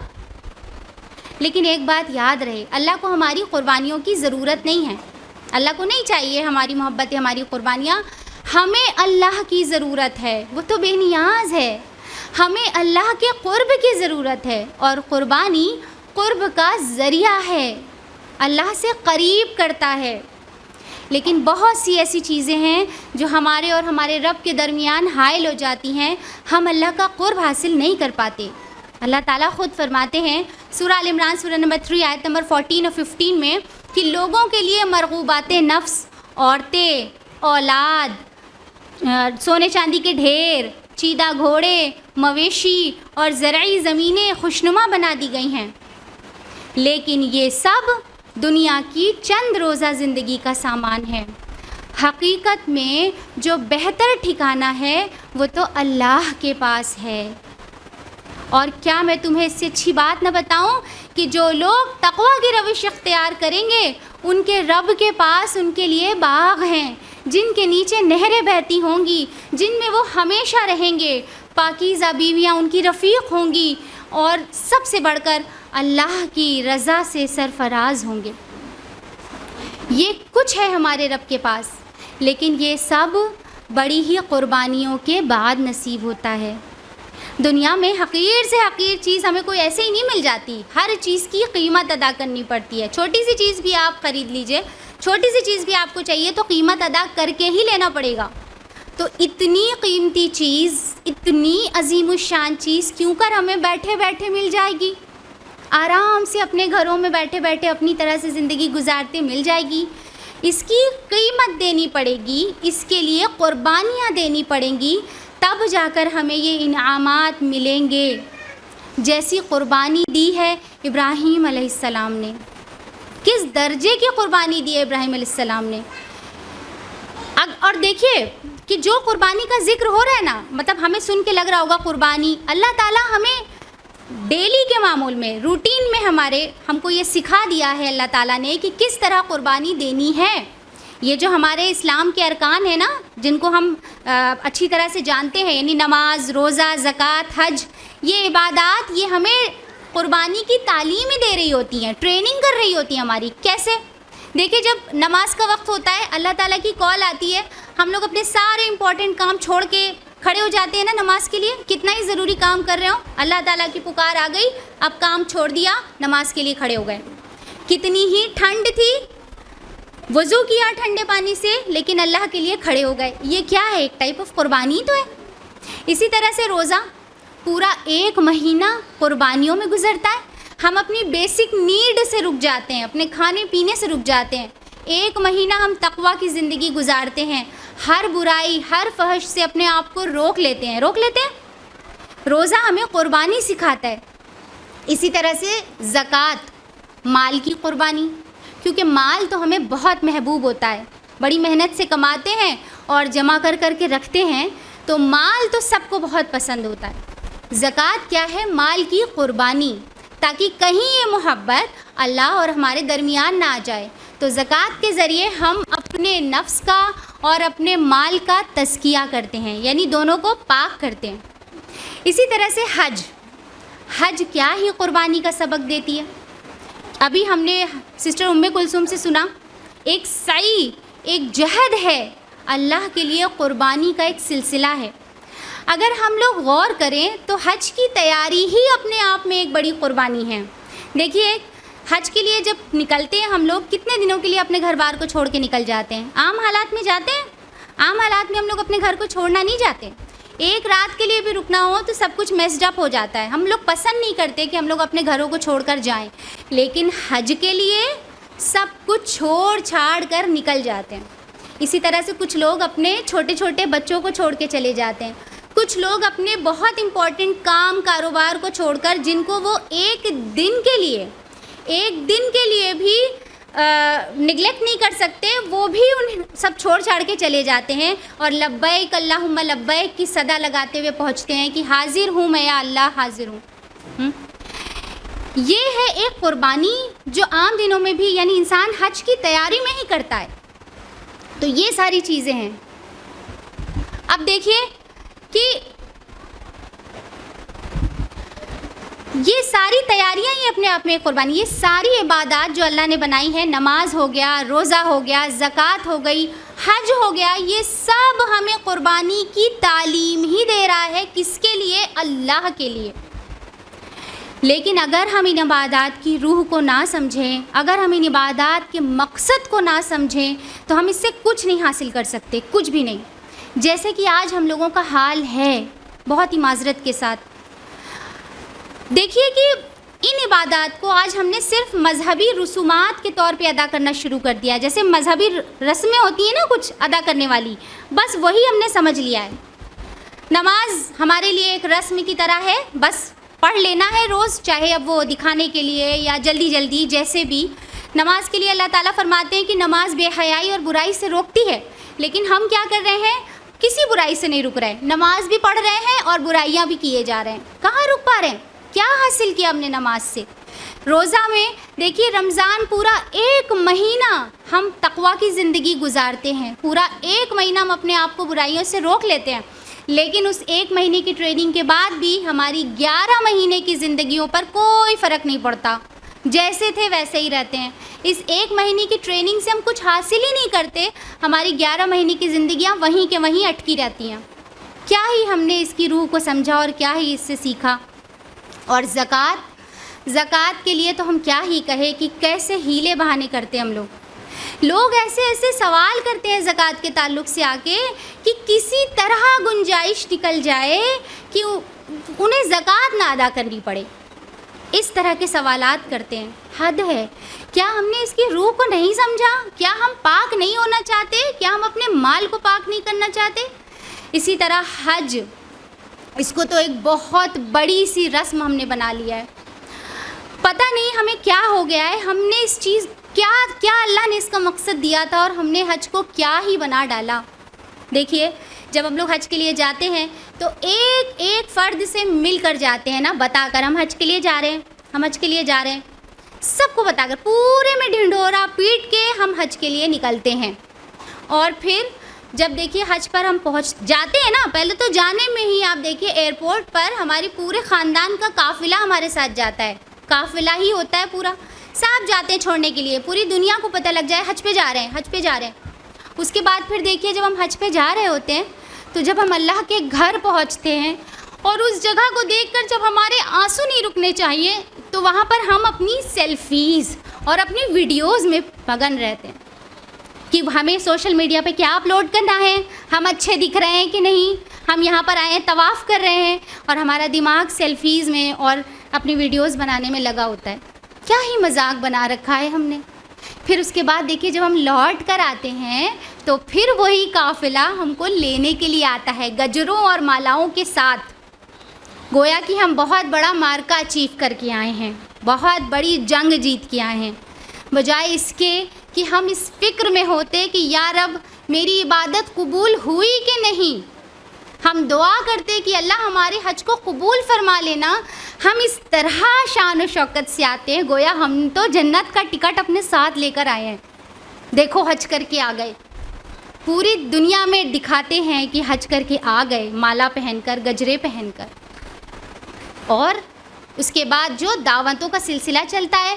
لیکن ایک بات یاد رہے، اللہ کو ہماری قربانیوں کی ضرورت نہیں ہے. اللہ کو نہیں چاہیے ہماری محبت، ہماری قربانیاں. ہمیں اللہ کی ضرورت ہے، وہ تو بے نیاز ہے. ہمیں اللہ کے قرب کی ضرورت ہے، اور قربانی قرب کا ذریعہ ہے، اللہ سے قریب کرتا ہے. لیکن بہت سی ایسی چیزیں ہیں جو ہمارے اور ہمارے رب کے درمیان حائل ہو جاتی ہیں، ہم اللہ کا قرب حاصل نہیں کر پاتے. اللہ تعالیٰ خود فرماتے ہیں سورہ آل عمران سورہ نمبر 3 آیت نمبر 14 اور 15 میں کہ لوگوں کے لیے مرغوبات نفس، عورتیں، اولاد، سونے چاندی کے ڈھیر، چیدہ گھوڑے، مویشی اور زرعی زمینیں خوشنما بنا دی گئی ہیں. لیکن یہ سب دنیا کی چند روزہ زندگی کا سامان ہے. حقیقت میں جو بہتر ٹھکانہ ہے وہ تو اللہ کے پاس ہے. اور کیا میں تمہیں اس سے اچھی بات نہ بتاؤں کہ جو لوگ تقویٰ کی روش اختیار کریں گے ان کے رب کے پاس ان کے لیے باغ ہیں جن کے نیچے نہریں بہتی ہوں گی، جن میں وہ ہمیشہ رہیں گے. پاکیزہ بیویاں ان کی رفیق ہوں گی، اور سب سے بڑھ کر اللہ کی رضا سے سرفراز ہوں گے. یہ کچھ ہے ہمارے رب کے پاس، لیکن یہ سب بڑی ہی قربانیوں کے بعد نصیب ہوتا ہے. دنیا میں حقیر سے حقیر چیز ہمیں کوئی ایسے ہی نہیں مل جاتی، ہر چیز کی قیمت ادا کرنی پڑتی ہے. چھوٹی سی چیز بھی آپ خرید لیجئے، چھوٹی سی چیز بھی آپ کو چاہیے تو قیمت ادا کر کے ہی لینا پڑے گا. تو اتنی قیمتی چیز، اتنی عظیم الشان چیز کیوں کر ہمیں بیٹھے بیٹھے مل جائے گی، آرام سے اپنے گھروں میں بیٹھے بیٹھے اپنی طرح سے زندگی گزارتے مل جائے گی. اس کی قیمت دینی پڑے گی، اس کے لیے قربانیاں دینی پڑیں گی، تب جا کر ہمیں یہ انعامات ملیں گے. جیسی قربانی دی ہے ابراہیم علیہ السلام نے، کس درجے کی قربانی دی ہے ابراہیم علیہ السلام نے. اور دیکھیے کہ جو قربانی کا ذکر ہو رہا ہے نا، مطلب ہمیں سن کے لگ رہا ہوگا قربانی، اللہ تعالیٰ ہمیں ڈیلی کے معمول میں، روٹین میں ہم کو یہ سکھا دیا ہے اللہ تعالیٰ نے کہ کس طرح قربانی دینی ہے. یہ جو ہمارے اسلام کے ارکان ہیں نا، جن کو ہم اچھی طرح سے جانتے ہیں، یعنی نماز، روزہ، زکوٰۃ، حج، یہ عبادات، یہ ہمیں قربانی کی تعلیم ہی دے رہی ہوتی ہیں، ٹریننگ کر رہی ہوتی ہیں ہماری. کیسے؟ دیکھیں، جب نماز کا وقت ہوتا ہے، اللہ تعالیٰ کی کال آتی ہے، ہم لوگ اپنے سارے امپورٹنٹ کام چھوڑ کے کھڑے ہو جاتے ہیں نا نماز کے لیے. کتنا ہی ضروری کام کر رہے ہوں، اللہ تعالیٰ کی پکار آ گئی، اب کام چھوڑ دیا، نماز کے لیے کھڑے ہو گئے. کتنی ہی ٹھنڈ تھی، وضو کیا ٹھنڈے پانی سے، لیکن اللہ کے لیے کھڑے ہو گئے. یہ کیا ہے؟ ایک ٹائپ آف قربانی تو ہے. اسی طرح سے روزہ، پورا 1 مہینہ قربانیوں میں گزرتا ہے. ہم اپنی بیسک نیڈ سے رک جاتے ہیں، اپنے کھانے پینے سے رک جاتے ہیں. 1 مہینہ ہم تقویٰ کی زندگی گزارتے ہیں، ہر برائی، ہر فحش سے اپنے آپ کو روک لیتے ہیں. روزہ ہمیں قربانی سکھاتا ہے. اسی طرح سے زکوٰۃ، مال کی قربانی، کیونکہ مال تو ہمیں بہت محبوب ہوتا ہے، بڑی محنت سے کماتے ہیں اور جمع کر کے رکھتے ہیں، تو مال تو سب کو بہت پسند ہوتا ہے. زکوٰۃ کیا ہے؟ مال کی قربانی، تاکہ کہیں یہ محبت اللہ اور ہمارے درمیان نہ آ جائے. تو زکوٰۃ کے ذریعے ہم اپنے نفس کا اور اپنے مال کا تزکیہ کرتے ہیں، یعنی دونوں کو پاک کرتے ہیں. اسی طرح سے حج کیا ہی قربانی کا سبق دیتی ہے. ابھی ہم نے سسٹر ام کلثوم سے سنا ایک سعی، ایک جہد ہے اللہ کے لیے، قربانی کا ایک سلسلہ ہے. اگر ہم لوگ غور کریں تو حج کی تیاری ہی اپنے آپ میں ایک بڑی قربانی ہے. دیکھیے حج کے لیے جب نکلتے ہیں ہم لوگ کتنے دنوں کے لیے اپنے گھر بار کو چھوڑ کے نکل جاتے ہیں. عام حالات میں جاتے ہیں، عام حالات میں ہم لوگ اپنے گھر کو چھوڑنا نہیں جاتے. ایک رات کے لیے بھی رکنا ہو تو سب کچھ میسڈ اپ ہو جاتا ہے. ہم لوگ پسند نہیں کرتے کہ ہم لوگ اپنے گھروں کو چھوڑ کر جائیں، لیکن حج کے لیے سب کچھ چھوڑ چھاڑ کر نکل جاتے ہیں. اسی طرح سے کچھ لوگ اپنے چھوٹے چھوٹے بچوں کو چھوڑ کے چلے جاتے ہیں. کچھ لوگ اپنے بہت امپورٹنٹ کام کاروبار کو چھوڑ کر، جن کو وہ ایک دن کے لیے بھی نگلیکٹ نہیں کر سکتے، وہ بھی ان سب چھوڑ چھاڑ کے چلے جاتے ہیں اور لبیک اللہم لبیک کی صدا لگاتے ہوئے پہنچتے ہیں کہ حاضر ہوں میں یا اللہ، حاضر ہوں. یہ ہے ایک قربانی جو عام دنوں میں بھی یعنی انسان حج کی تیاری میں ہی کرتا ہے. تو یہ ساری چیزیں ہیں. اب دیکھیے کہ یہ ساری تیاریاں ہی اپنے آپ میں ایک قربانی. یہ ساری عبادات جو اللہ نے بنائی ہیں، نماز ہو گیا، روزہ ہو گیا، زکوٰۃ ہو گئی، حج ہو گیا، یہ سب ہمیں قربانی کی تعلیم ہی دے رہا ہے. کس کے لیے؟ اللہ کے لیے. لیکن اگر ہم ان عبادات کی روح کو نہ سمجھیں، اگر ہم ان عبادات کے مقصد کو نہ سمجھیں تو ہم اس سے کچھ نہیں حاصل کر سکتے، کچھ بھی نہیں. جیسے کہ آج ہم لوگوں کا حال ہے، بہت ہی معذرت کے ساتھ. دیکھیے کہ ان عبادات کو آج ہم نے صرف مذہبی رسومات کے طور پہ ادا کرنا شروع کر دیا. جیسے مذہبی رسمیں ہوتی ہیں نا کچھ ادا کرنے والی، بس وہی ہم نے سمجھ لیا ہے. نماز ہمارے لیے ایک رسم کی طرح ہے، بس پڑھ لینا ہے روز، چاہے اب وہ دکھانے کے لیے یا جلدی جلدی جیسے بھی. نماز کے لیے اللہ تعالیٰ فرماتے ہیں کہ نماز بے حیائی اور برائی سے روکتی ہے. لیکن ہم کیا کر رہے ہیں؟ کسی برائی سے نہیں رک رہے، نماز بھی پڑھ رہے ہیں اور برائیاں بھی کیے جا رہے ہیں. کہاں رک پا رہے ہیں؟ کیا حاصل کیا ہم نے نماز سے؟ روزہ میں دیکھیے رمضان پورا ایک مہینہ ہم تقویٰ کی زندگی گزارتے ہیں، پورا ایک مہینہ ہم اپنے آپ کو برائیوں سے روک لیتے ہیں. لیکن اس ایک مہینے کی ٹریننگ کے بعد بھی ہماری 11 مہینے کی زندگیوں پر کوئی فرق نہیں پڑتا، جیسے تھے ویسے ہی رہتے ہیں. اس ایک مہینے کی ٹریننگ سے ہم کچھ حاصل ہی نہیں کرتے، ہماری 11 مہینے کی زندگیاں وہیں کے وہیں اٹکی رہتی ہیں. کیا ہی ہم نے اس کی روح کو سمجھا اور کیا ہی اس سے سیکھا. اور زکوٰۃ کے لیے تو ہم کیا ہی کہے کہ کیسے ہیلے بہانے کرتے ہم لوگ ایسے ایسے سوال کرتے ہیں زکوٰۃ کے تعلق سے آ کے کہ کسی طرح گنجائش نکل جائے کہ انہیں زکوٰۃ نہ ادا کرنی پڑے. اس طرح کے سوالات کرتے ہیں. حد ہے. کیا ہم نے اس کی روح کو نہیں سمجھا؟ کیا ہم پاک نہیں ہونا چاہتے؟ کیا ہم اپنے مال کو پاک نہیں کرنا چاہتے؟ اسی طرح حج، اس کو تو ایک بہت بڑی سی رسم ہم نے بنا لیا ہے. پتہ نہیں ہمیں کیا ہو گیا ہے، ہم نے اس چیز کیا اللہ نے اس کا مقصد دیا تھا اور ہم نے حج کو کیا ہی بنا ڈالا. دیکھیے جب ہم لوگ حج کے لیے جاتے ہیں تو ایک ایک فرد سے مل کر جاتے ہیں نا، بتا کر ہم حج کے لیے جا رہے ہیں، ہم حج کے لیے جا رہے ہیں، سب کو بتا کر پورے میں ڈھنڈورا پیٹ کے ہم حج کے لیے نکلتے ہیں. اور پھر جب دیکھیے حج پر ہم پہنچ جاتے ہیں نا، پہلے تو جانے میں ہی آپ دیکھیے ایئرپورٹ پر ہماری پورے خاندان کا قافلہ ہمارے ساتھ جاتا ہے، قافلہ ہی ہوتا ہے پورا، سب جاتے ہیں چھوڑنے کے لیے، پوری دنیا کو پتہ لگ جائے حج پہ جا رہے ہیں، حج پہ جا رہے ہیں. اس کے بعد پھر دیکھیے جب ہم حج پہ جا رہے ہوتے ہیں تو جب ہم اللہ کے گھر پہنچتے ہیں اور اس جگہ کو دیکھ کر جب ہمارے آنسو نہیں رکنے چاہیے تو وہاں پر ہم اپنی سیلفیز اور اپنی ویڈیوز میں مگن رہتے ہیں کہ ہمیں سوشل میڈیا پہ کیا اپلوڈ کرنا ہے، ہم اچھے دکھ رہے ہیں کہ نہیں، ہم یہاں پر آئے ہیں طواف کر رہے ہیں اور ہمارا دماغ سیلفیز میں اور اپنی ویڈیوز بنانے میں لگا ہوتا ہے. کیا ہی مذاق بنا رکھا ہے ہم نے. پھر اس کے بعد دیکھیے جب ہم لوٹ کر آتے ہیں تو پھر وہی قافلہ ہم کو لینے کے لیے آتا ہے گجروں اور مالاؤں کے ساتھ، گویا کہ ہم بہت بڑا مارکا اچیو کر کے آئے ہیں، بہت بڑی جنگ جیت کے آئے ہیں، بجائے اس کے کہ ہم اس فکر میں ہوتے کہ یا رب میری عبادت قبول ہوئی کہ نہیں. ہم دعا کرتے کہ اللہ ہمارے حج کو قبول فرما لینا. ہم اس طرح شان و شوکت سے آتے ہیں گویا ہم تو جنت کا ٹکٹ اپنے ساتھ لے کر آئے ہیں. دیکھو حج کر کے آ گئے، پوری دنیا میں دکھاتے ہیں کہ حج کر کے آ گئے، مالا پہن کر، گجرے پہن کر. اور اس کے بعد جو دعوتوں کا سلسلہ چلتا ہے،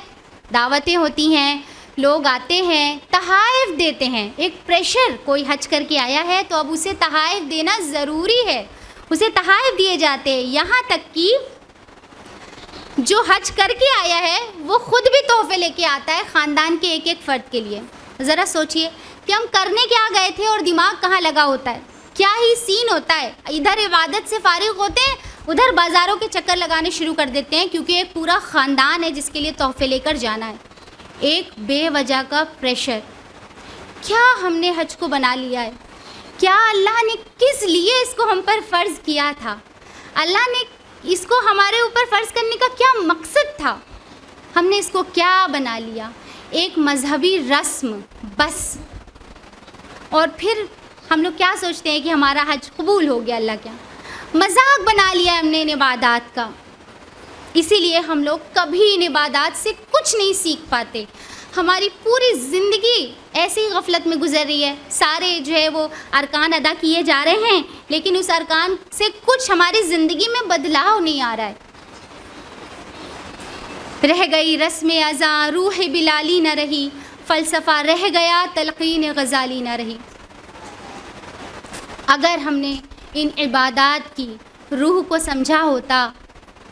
دعوتیں ہوتی ہیں، لوگ آتے ہیں، تحائف دیتے ہیں، ایک پریشر، کوئی حج کر کے آیا ہے تو اب اسے تحائف دینا ضروری ہے، اسے تحائف دیے جاتے ہیں، یہاں تک کہ جو حج کر کے آیا ہے وہ خود بھی تحفے لے کے آتا ہے خاندان کے ایک ایک فرد کے لیے۔ ذرا سوچئے کہ ہم کرنے کیا گئے تھے اور دماغ کہاں لگا ہوتا ہے، کیا ہی سین ہوتا ہے، ادھر عبادت سے فارغ ہوتے ہیں، ادھر بازاروں کے چکر لگانے شروع کر دیتے ہیں، کیونکہ ایک پورا خاندان ہے جس کے لیے تحفے لے کر جانا ہے۔ ایک بے وجہ کا پریشر۔ کیا ہم نے حج کو بنا لیا ہے؟ کیا اللہ نے کس لیے اس کو ہم پر فرض کیا تھا؟ اللہ نے اس کو ہمارے اوپر فرض کرنے کا کیا مقصد تھا؟ ہم نے اس کو کیا بنا لیا؟ ایک مذہبی رسم بس۔ اور پھر ہم لوگ کیا سوچتے ہیں کہ ہمارا حج قبول ہو گیا، اللہ کیا مذاق بنا لیا ہم نے ان عبادات کا۔ اسی لیے ہم لوگ کبھی ان عبادات سے کچھ نہیں سیکھ پاتے، ہماری پوری زندگی ایسی غفلت میں گزر رہی ہے، سارے جو ہے وہ ارکان ادا کیے جا رہے ہیں لیکن اس ارکان سے کچھ ہماری زندگی میں بدلاؤ نہیں آ رہا ہے۔ رہ گئی رسم ازاں روح بلالی نہ رہی، فلسفہ رہ گیا تلقین غزالی نہ رہی۔ اگر ہم نے ان عبادات کی روح کو سمجھا ہوتا،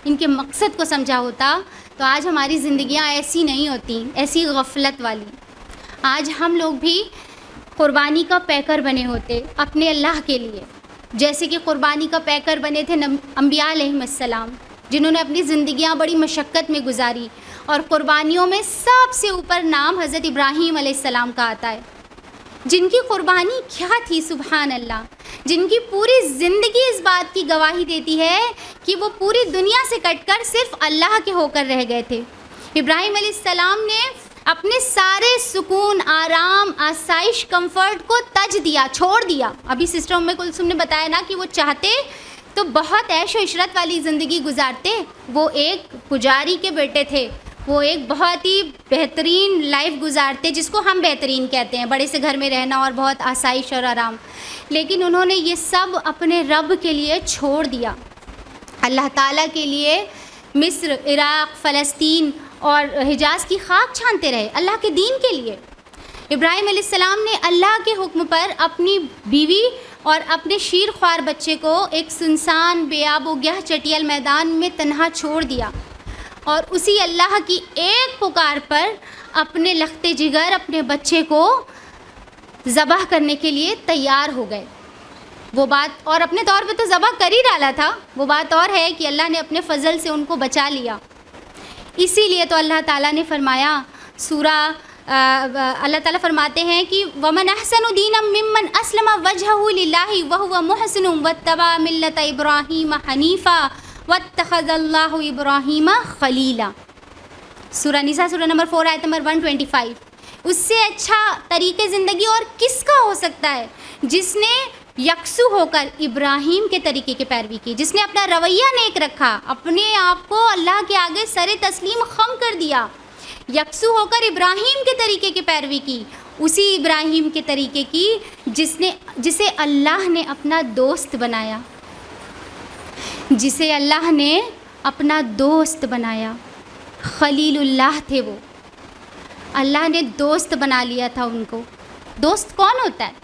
ان کے مقصد کو سمجھا ہوتا تو آج ہماری زندگیاں ایسی نہیں ہوتی، ایسی غفلت والی۔ آج ہم لوگ بھی قربانی کا پیکر بنے ہوتے اپنے اللہ کے لیے، جیسے کہ قربانی کا پیکر بنے تھے انبیاء علیہم السلام، جنہوں نے اپنی زندگیاں بڑی مشقت میں گزاری، اور قربانیوں میں سب سے اوپر نام حضرت ابراہیم علیہ السلام کا آتا ہے، جن کی قربانی کیا تھی، سبحان اللہ، جن کی پوری زندگی اس بات کی گواہی دیتی ہے کہ وہ پوری دنیا سے کٹ کر صرف اللہ کے ہو کر رہ گئے تھے۔ ابراہیم علیہ السلام نے اپنے سارے سکون، آرام، آسائش، کمفرٹ کو تج دیا، چھوڑ دیا۔ ابھی سسٹر ام کلثوم نے بتایا نا کہ وہ چاہتے تو بہت عیش و عشرت والی زندگی گزارتے، وہ ایک پجاری کے بیٹے تھے، وہ ایک بہت ہی بہترین لائف گزارتے جس کو ہم بہترین کہتے ہیں، بڑے سے گھر میں رہنا اور بہت آسائش اور آرام، لیکن انہوں نے یہ سب اپنے رب کے لیے چھوڑ دیا، اللہ تعالیٰ کے لیے مصر، عراق، فلسطین اور حجاز کی خاک چھانتے رہے اللہ کے دین کے لیے۔ ابراہیم علیہ السلام نے اللہ کے حکم پر اپنی بیوی اور اپنے شیر خوار بچے کو ایک سنسان بے آب و گیہ چٹیل میدان میں تنہا چھوڑ دیا، اور اسی اللہ کی ایک پکار پر اپنے لخت جگر اپنے بچے کو ذبح کرنے کے لیے تیار ہو گئے۔ وہ بات، اور اپنے طور پہ تو ذبح کر ہی ڈالا تھا، وہ بات اور ہے کہ اللہ نے اپنے فضل سے ان کو بچا لیا۔ اسی لیے تو اللہ تعالیٰ نے فرمایا، اللہ تعالیٰ فرماتے ہیں کہ وَمَنْ أَحْسَنُ دِينًا مِّمَّنْ أَسْلَمَ وَجْهَهُ لِلَّهِ وَهُوَ مُحْسِنٌ وَاتَّبَعَ مِلَّةَ إِبْرَاهِيمَ حَنِيفًا وَاتَّخَذَ اللَّهُ إِبْرَاهِيمَ خَلِيلًا۔ سورہ نساء سورہ نمبر 4 آیت نمبر 125۔ اس سے اچھا طریقے زندگی اور کس کا ہو سکتا ہے، جس نے یکسو ہو کر ابراہیم کے طریقے کی پیروی کی، جس نے اپنا رویہ نیک رکھا، اپنے آپ کو اللہ کے آگے سر تسلیم خم کر دیا، یکسو ہو کر ابراہیم کے طریقے کی پیروی کی، اسی ابراہیم کے طریقے کی جسے اللہ نے اپنا دوست بنایا، جسے اللہ نے اپنا دوست بنایا۔ خلیل اللہ تھے وہ، اللہ نے دوست بنا لیا تھا ان کو۔ دوست کون ہوتا ہے؟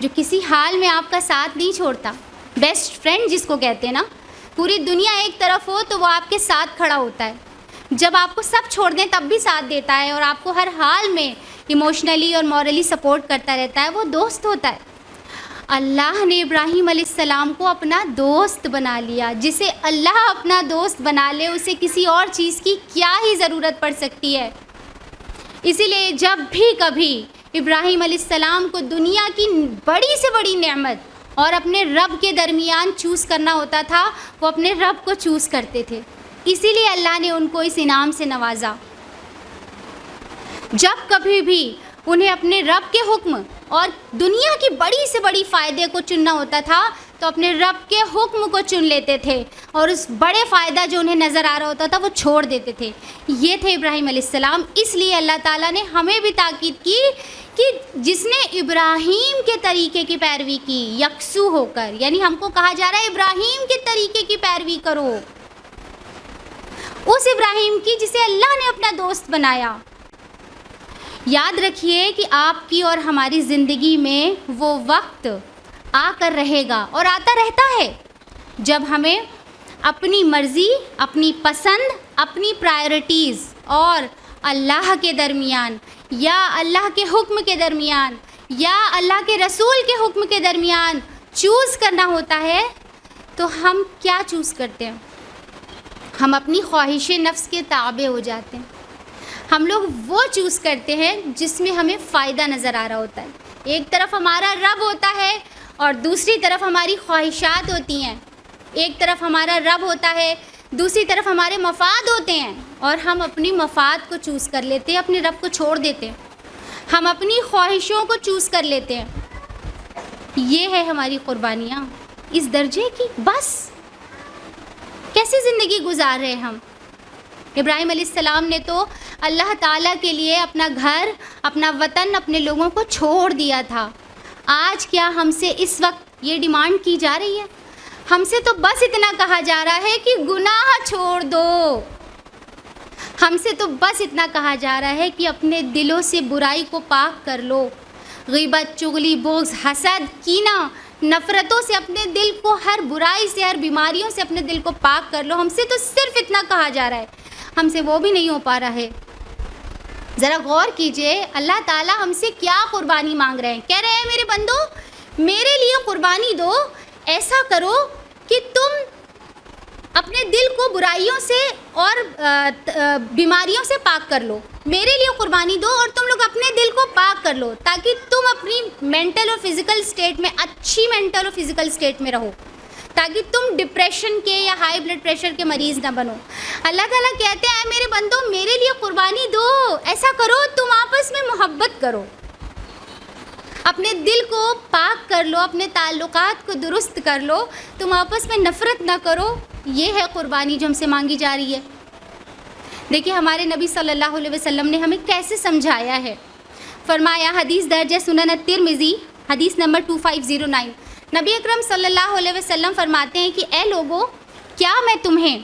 جو کسی حال میں آپ کا ساتھ نہیں چھوڑتا، بیسٹ فرینڈ جس کو کہتے ہیں نا، پوری دنیا ایک طرف ہو تو وہ آپ کے ساتھ کھڑا ہوتا ہے، جب آپ کو سب چھوڑ دیں تب بھی ساتھ دیتا ہے اور آپ کو ہر حال میں ایموشنلی اور مورلی سپورٹ کرتا رہتا ہے، وہ دوست ہوتا ہے۔ اللہ نے ابراہیم علیہ السلام کو اپنا دوست بنا لیا، جسے اللہ اپنا دوست بنا لے اسے کسی اور چیز کی کیا ہی ضرورت پڑ سکتی ہے۔ اسی لیے جب بھی کبھی ابراہیم علیہ السلام کو دنیا کی بڑی سے بڑی نعمت اور اپنے رب کے درمیان چوز کرنا ہوتا تھا، وہ اپنے رب کو چوز کرتے تھے، اسی لیے اللہ نے ان کو اس انعام سے نوازا۔ جب کبھی بھی انہیں اپنے رب کے حکم اور دنیا کی بڑی سے بڑی فائدے کو چننا ہوتا تھا تو اپنے رب کے حکم کو چن لیتے تھے، اور اس بڑے فائدہ جو انہیں نظر آ رہا ہوتا تھا وہ چھوڑ دیتے تھے۔ یہ تھے ابراہیم علیہ السلام۔ اس لیے اللہ تعالیٰ نے ہمیں بھی تاکید کی کہ جس نے ابراہیم کے طریقے کی پیروی کی یکسو ہو کر، یعنی ہم کو کہا جا رہا ہے ابراہیم کے طریقے کی پیروی کرو، اس ابراہیم کی جسے اللہ نے اپنا دوست بنایا۔ یاد رکھیے کہ آپ کی اور ہماری زندگی میں وہ وقت آ کر رہے گا اور آتا رہتا ہے جب ہمیں اپنی مرضی، اپنی پسند، اپنی پرائرٹیز اور اللہ کے درمیان یا اللہ کے حکم کے درمیان یا اللہ کے رسول کے حکم کے درمیان چوز کرنا ہوتا ہے، تو ہم کیا چوز کرتے ہیں؟ ہم اپنی خواہش نفس کے تابع ہو جاتے ہیں۔ ہم لوگ وہ چوز کرتے ہیں جس میں ہمیں فائدہ نظر آ رہا ہوتا ہے۔ ایک طرف ہمارا رب ہوتا ہے اور دوسری طرف ہماری خواہشات ہوتی ہیں۔ ایک طرف ہمارا رب ہوتا ہے، دوسری طرف ہمارے مفاد ہوتے ہیں، اور ہم اپنی مفاد کو چوز کر لیتے ہیں، اپنے رب کو چھوڑ دیتے ہیں، ہم اپنی خواہشوں کو چوز کر لیتے ہیں۔ یہ ہے ہماری قربانیاں اس درجے کی۔ بس کیسی زندگی گزار رہے ہیں ہم؟ ابراہیم علیہ السلام نے تو اللہ تعالیٰ کے لیے اپنا گھر، اپنا وطن، اپنے لوگوں کو چھوڑ دیا تھا۔ آج کیا ہم سے اس وقت یہ ڈیمانڈ کی جا رہی ہے؟ ہم سے تو بس اتنا کہا جا رہا ہے کہ گناہ چھوڑ دو۔ ہم سے تو بس اتنا کہا جا رہا ہے کہ اپنے دلوں سے برائی کو پاک کر لو، غیبت، چغلی، بغض، حسد، کینہ، نفرتوں سے اپنے دل کو، ہر برائی سے، ہر بیماریوں سے اپنے دل کو پاک کر لو۔ ہم سے تو صرف اتنا کہا جا رہا ہے، ہم سے وہ بھی نہیں ہو پا رہا ہے۔ ذرا غور کیجئے اللہ تعالیٰ ہم سے کیا قربانی مانگ رہے ہیں۔ کہہ رہے ہیں میرے بندو میرے لیے قربانی دو، ایسا کرو کہ تم اپنے دل کو برائیوں سے اور بیماریوں سے پاک کر لو۔ میرے لیے قربانی دو اور تم لوگ اپنے دل کو پاک کر لو، تاکہ تم اپنی مینٹل اور فزیکل سٹیٹ میں، اچھی مینٹل اور فزیکل سٹیٹ میں رہو، تاکہ تم ڈپریشن کے یا ہائی بلڈ پریشر کے مریض نہ بنو۔ اللہ تعالیٰ کہتے ہیں میرے بندو میرے لیے قربانی دو، ایسا کرو تم آپس میں محبت کرو، اپنے دل کو پاک کر لو، اپنے تعلقات کو درست کر لو، تم آپس میں نفرت نہ کرو۔ یہ ہے قربانی جو ہم سے مانگی جا رہی ہے۔ دیکھیے ہمارے نبی صلی اللہ علیہ وسلم نے ہمیں کیسے سمجھایا ہے۔ فرمایا، حدیث درج ہے سنن الترمذی، حدیث نمبر 2509، نبی اکرم صلی اللہ علیہ وسلم فرماتے ہیں کہ اے لوگو، کیا میں تمہیں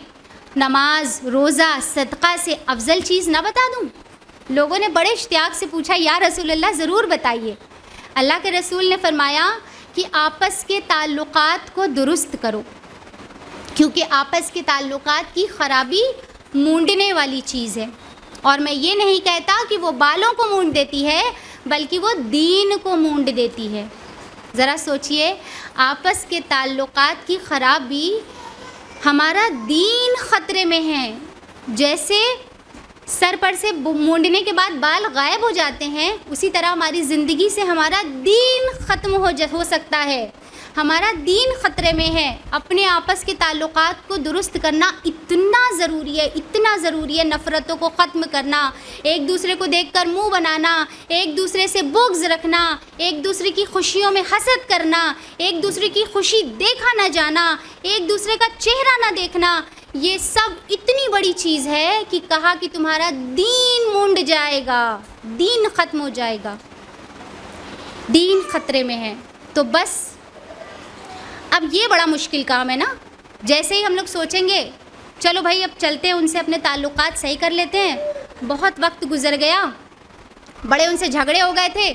نماز، روزہ، صدقہ سے افضل چیز نہ بتا دوں؟ لوگوں نے بڑے اشتیاق سے پوچھا، یا رسول اللہ ضرور بتائیے۔ اللہ کے رسول نے فرمایا کہ آپس کے تعلقات کو درست کرو، کیونکہ آپس کے تعلقات کی خرابی مونڈنے والی چیز ہے۔ اور میں یہ نہیں کہتا کہ وہ بالوں کو مونڈ دیتی ہے، بلکہ وہ دین کو مونڈ دیتی ہے۔ ذرا سوچئے، آپس کے تعلقات کی خرابی، ہمارا دین خطرے میں ہے۔ جیسے سر پر سے مونڈنے کے بعد بال غائب ہو جاتے ہیں، اسی طرح ہماری زندگی سے ہمارا دین ختم ہو سکتا ہے، ہمارا دین خطرے میں ہے۔ اپنے آپس کے تعلقات کو درست کرنا اتنا ضروری ہے، اتنا ضروری ہے۔ نفرتوں کو ختم کرنا، ایک دوسرے کو دیکھ کر منہ بنانا، ایک دوسرے سے بغض رکھنا، ایک دوسرے کی خوشیوں میں حسد کرنا، ایک دوسرے کی خوشی دیکھا نہ جانا، ایک دوسرے کا چہرہ نہ دیکھنا، یہ سب اتنی بڑی چیز ہے کہ کہا کہ تمہارا دین مونڈ جائے گا، دین ختم ہو جائے گا، دین خطرے میں ہے۔ تو بس اب یہ بڑا مشکل کام ہے نا۔ جیسے ہی ہم لوگ سوچیں گے چلو بھائی اب چلتے ہیں ان سے اپنے تعلقات صحیح کر لیتے ہیں، بہت وقت گزر گیا، بڑے ان سے جھگڑے ہو گئے تھے،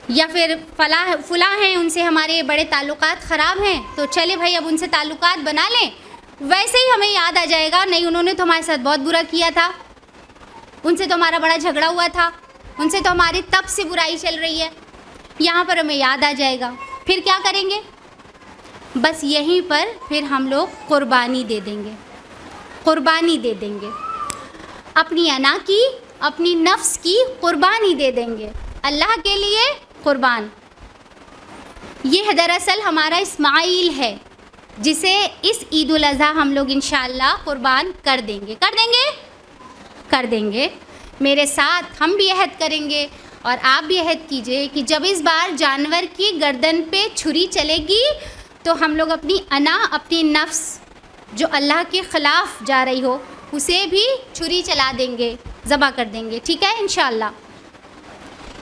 یا پھر فلاں ہیں ان سے ہمارے بڑے تعلقات خراب ہیں، تو چلے بھائی اب ان سے تعلقات بنا لیں۔ ویسے ہی ہمیں یاد آ جائے گا نہیں انہوں نے تو ہمارے ساتھ بہت برا کیا تھا، ان سے تو ہمارا بڑا جھگڑا ہوا تھا، ان سے تو ہماری تب سے برائی چل رہی ہے، یہاں پر ہمیں یاد آ جائے گا۔ پھر کیا کریں گے؟ بس یہیں پر پھر ہم لوگ قربانی دے دیں گے، قربانی دے دیں گے، اپنی انا کی، اپنی نفس کی قربانی دے دیں گے، اللہ کے لیے قربان۔ یہ دراصل ہمارا اسماعیل ہے، جسے اس عید الاضحیٰ ہم لوگ انشاءاللہ قربان کر دیں گے، کر دیں گے۔ میرے ساتھ ہم بھی عہد کریں گے اور آپ بھی عہد کیجئے کہ جب اس بار جانور کی گردن پہ چھری چلے گی تو ہم لوگ اپنی انا، اپنی نفس جو اللہ کے خلاف جا رہی ہو اسے بھی چھری چلا دیں گے، ذبح کر دیں گے، ٹھیک ہے انشاءاللہ۔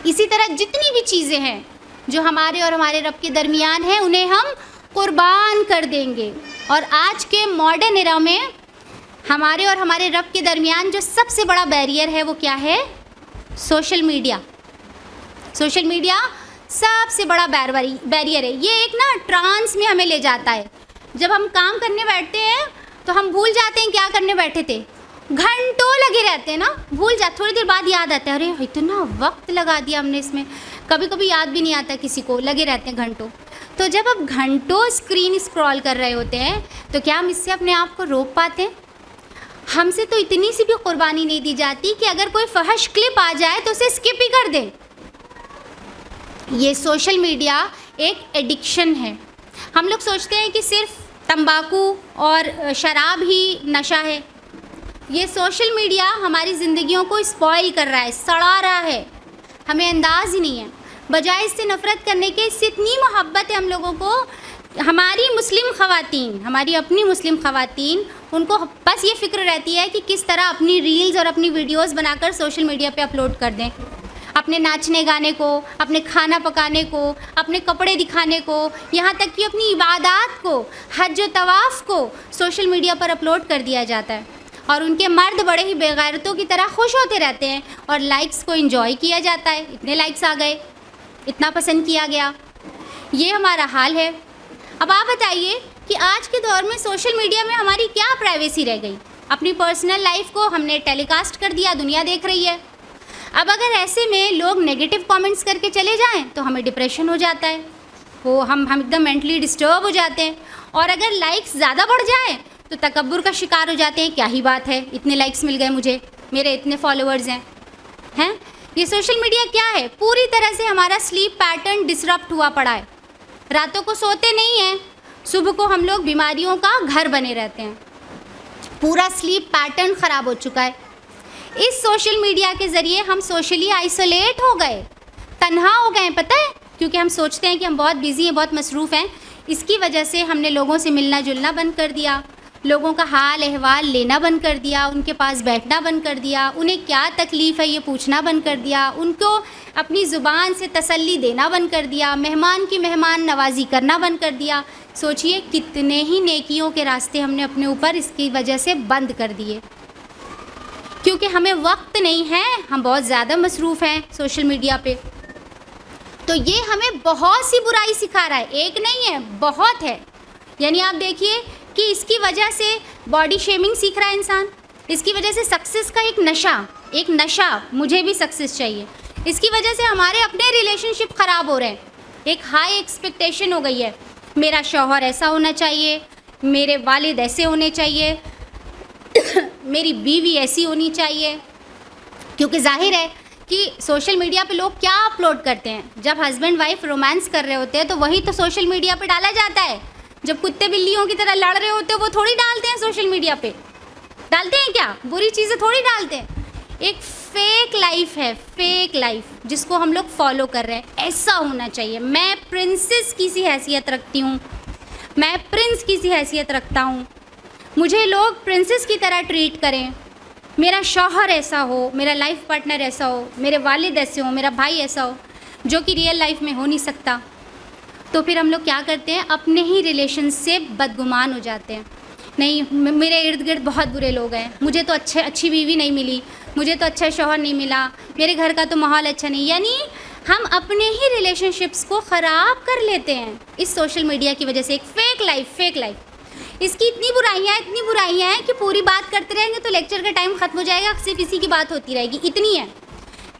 اسی طرح جتنی بھی چیزیں ہیں جو ہمارے اور ہمارے رب کے درمیان ہیں انہیں ہم قربان کر دیں گے۔ اور آج کے ماڈرن ایرا میں ہمارے اور ہمارے رب کے درمیان جو سب سے بڑا بیریئر ہے وہ کیا ہے؟ Social media. سوشل میڈیا سب سے بڑا بیریئر ہے. یہ ایک نا ٹرانس میں ہمیں لے جاتا ہے. جب ہم کام کرنے بیٹھتے ہیں تو ہم بھول جاتے ہیں کیا کرنے بیٹھے تھے. گھنٹوں لگے رہتے ہیں نا, بھول جاتے, تھوڑی دیر بعد یاد آتا ہے ارے اتنا وقت لگا دیا ہم نے اس میں. کبھی کبھی یاد بھی نہیں آتا کسی کو, لگے رہتے ہیں گھنٹوں. تو جب آپ گھنٹوں اسکرین اسکرول کر رہے ہوتے ہیں تو کیا ہم اس سے اپنے آپ کو روک پاتے ہیں؟ ہم سے تو اتنی سی بھی قربانی نہیں دی جاتی کہ اگر کوئی فحش کلپ آ جائے تو اسے اسکپ ہی کر دیں. یہ سوشل میڈیا ایک ایڈکشن ہے. ہم لوگ سوچتے ہیں کہ صرف تمباکو اور شراب ہی نشہ ہے. یہ سوشل میڈیا ہماری زندگیوں کو اسپوائل کر رہا ہے, سڑا رہا ہے. ہمیں انداز ہی نہیں ہے. بجائے اس سے نفرت کرنے کے, اس سے اتنی محبت ہے ہم لوگوں کو. ہماری مسلم خواتین, ہماری اپنی مسلم خواتین, ان کو بس یہ فکر رہتی ہے کہ کس طرح اپنی ریلز اور اپنی ویڈیوز بنا کر سوشل میڈیا پہ اپلوڈ کر دیں. اپنے ناچنے گانے کو, اپنے کھانا پکانے کو, اپنے کپڑے دکھانے کو, یہاں تک کہ اپنی عبادات کو, حج و طواف کو سوشل میڈیا پر اپلوڈ کر دیا جاتا ہے. اور ان کے مرد بڑے ہی بے غیرتوں کی طرح خوش ہوتے رہتے ہیں اور لائکس کو انجوائے کیا جاتا ہے. اتنے لائکس آ گئے, اتنا پسند کیا گیا. یہ ہمارا حال ہے. اب آپ بتائیے کہ آج کے دور میں سوشل میڈیا میں ہماری کیا پرائیویسی رہ گئی؟ اپنی پرسنل لائف کو ہم نے ٹیلی کاسٹ کر دیا, دنیا دیکھ رہی ہے. اب اگر ایسے میں لوگ نیگیٹو کامنٹس کر کے چلے جائیں تو ہمیں ڈپریشن ہو جاتا ہے, وہ ہم ایک دم مینٹلی ڈسٹرب ہو جاتے ہیں. اور اگر لائکس زیادہ بڑھ جائیں تو تکبر کا شکار ہو جاتے ہیں. کیا ہی بات ہے, اتنے لائکس مل گئے مجھے, میرے اتنے فالوورز ہیں. یہ سوشل میڈیا کیا ہے؟ پوری طرح سے ہمارا سلیپ پیٹرن ڈسرپٹ ہوا پڑا ہے. راتوں کو سوتے نہیں ہیں, صبح کو ہم لوگ بیماریوں کا گھر بنے رہتے ہیں. پورا سلیپ پیٹرن خراب ہو چکا ہے. اس سوشل میڈیا کے ذریعے ہم سوشلی آئسولیٹ ہو گئے, تنہا ہو گئے. پتہ ہے, کیونکہ ہم سوچتے ہیں کہ ہم بہت بیزی ہیں, بہت مصروف ہیں. اس کی وجہ سے ہم نے لوگوں سے ملنا جلنا بند کر دیا, لوگوں کا حال احوال لینا بند کر دیا, ان کے پاس بیٹھنا بند کر دیا, انہیں کیا تکلیف ہے یہ پوچھنا بند کر دیا, ان کو اپنی زبان سے تسلی دینا بند کر دیا, مہمان کی مہمان نوازی کرنا بند کر دیا. سوچئے کتنے ہی نیکیوں کے راستے ہم نے اپنے اوپر اس کی وجہ سے بند کر دیے, کیونکہ ہمیں وقت نہیں ہے, ہم بہت زیادہ مصروف ہیں سوشل میڈیا پہ. تو یہ ہمیں بہت سی برائی سکھا رہا ہے, ایک نہیں ہے, بہت ہے. یعنی آپ دیکھیے کہ اس کی وجہ سے باڈی شیمنگ سیکھ رہا ہے انسان, اس کی وجہ سے سکسیس کا ایک نشہ, مجھے بھی سکسیس چاہیے. اس کی وجہ سے ہمارے اپنے ریلیشن شپ خراب ہو رہے ہیں. ایک ہائی ایکسپیکٹیشن ہو گئی ہے, میرا شوہر ایسا ہونا چاہیے, میرے والد ایسے ہونے چاہیے, میری بیوی ایسی ہونی چاہیے. کیونکہ ظاہر ہے کہ سوشل میڈیا پہ لوگ کیا اپلوڈ کرتے ہیں؟ جب ہسبینڈ وائف رومانس کر رہے ہوتے ہیں تو وہی تو سوشل میڈیا پہ ڈالا جاتا ہے. جب کتے بلیوں کی طرح لڑ رہے ہوتے ہیں وہ تھوڑی ڈالتے ہیں سوشل میڈیا پہ. ڈالتے ہیں کیا؟ بری چیزیں تھوڑی ڈالتے ہیں. ایک فیک لائف ہے, فیک لائف, جس کو ہم لوگ فالو کر رہے ہیں. ایسا ہونا چاہیے, میں پرنسس کی سی حیثیت رکھتی ہوں, میں پرنس کی سی حیثیت رکھتا ہوں, مجھے لوگ پرنسس کی طرح ٹریٹ کریں, میرا شوہر ایسا ہو, میرا لائف پارٹنر ایسا ہو, میرے والد ایسے ہوں, میرا بھائی ایسا ہو, جو کہ ریئل لائف میں ہو نہیں سکتا. تو پھر ہم لوگ کیا کرتے ہیں؟ اپنے ہی ریلیشن سے بدگمان ہو جاتے ہیں. نہیں, میرے ارد گرد بہت برے لوگ ہیں, مجھے تو اچھی بیوی نہیں ملی, مجھے تو اچھا شوہر نہیں ملا, میرے گھر کا تو ماحول اچھا نہیں. یعنی ہم اپنے ہی ریلیشن شپس کو خراب کر لیتے ہیں اس سوشل میڈیا کی وجہ سے. ایک فیک لائف. اس کی اتنی برائیاں ہیں کہ پوری بات کرتے رہیں گے تو لیکچر کا ٹائم ختم ہو جائے گا, صرف اسی کی بات ہوتی رہے گی, اتنی ہے.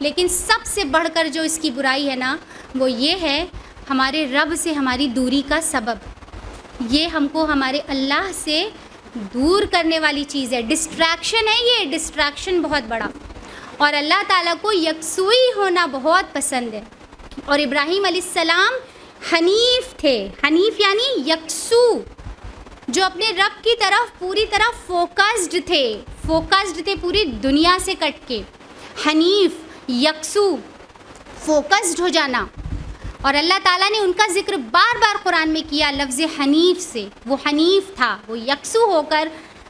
لیکن سب سے بڑھ کر جو اس کی برائی ہے نا, وہ یہ ہے ہمارے رب سے ہماری دوری کا سبب. یہ ہم کو ہمارے اللہ سے دور کرنے والی چیز ہے, ڈسٹریکشن ہے. یہ ڈسٹریکشن بہت بڑا, اور اللہ تعالیٰ کو یکسوئی ہونا بہت پسند ہے. اور ابراہیم علیہ السلام حنیف تھے. حنیف یعنی یکسو, جو اپنے رب کی طرف پوری طرح فوکسڈ تھے پوری دنیا سے کٹ کے. حنیف, یکسو, فوکسڈ ہو جانا. اور اللہ تعالیٰ نے ان کا ذکر بار بار قرآن میں کیا لفظ حنیف سے. وہ حنیف تھا, وہ یکسو ہو کر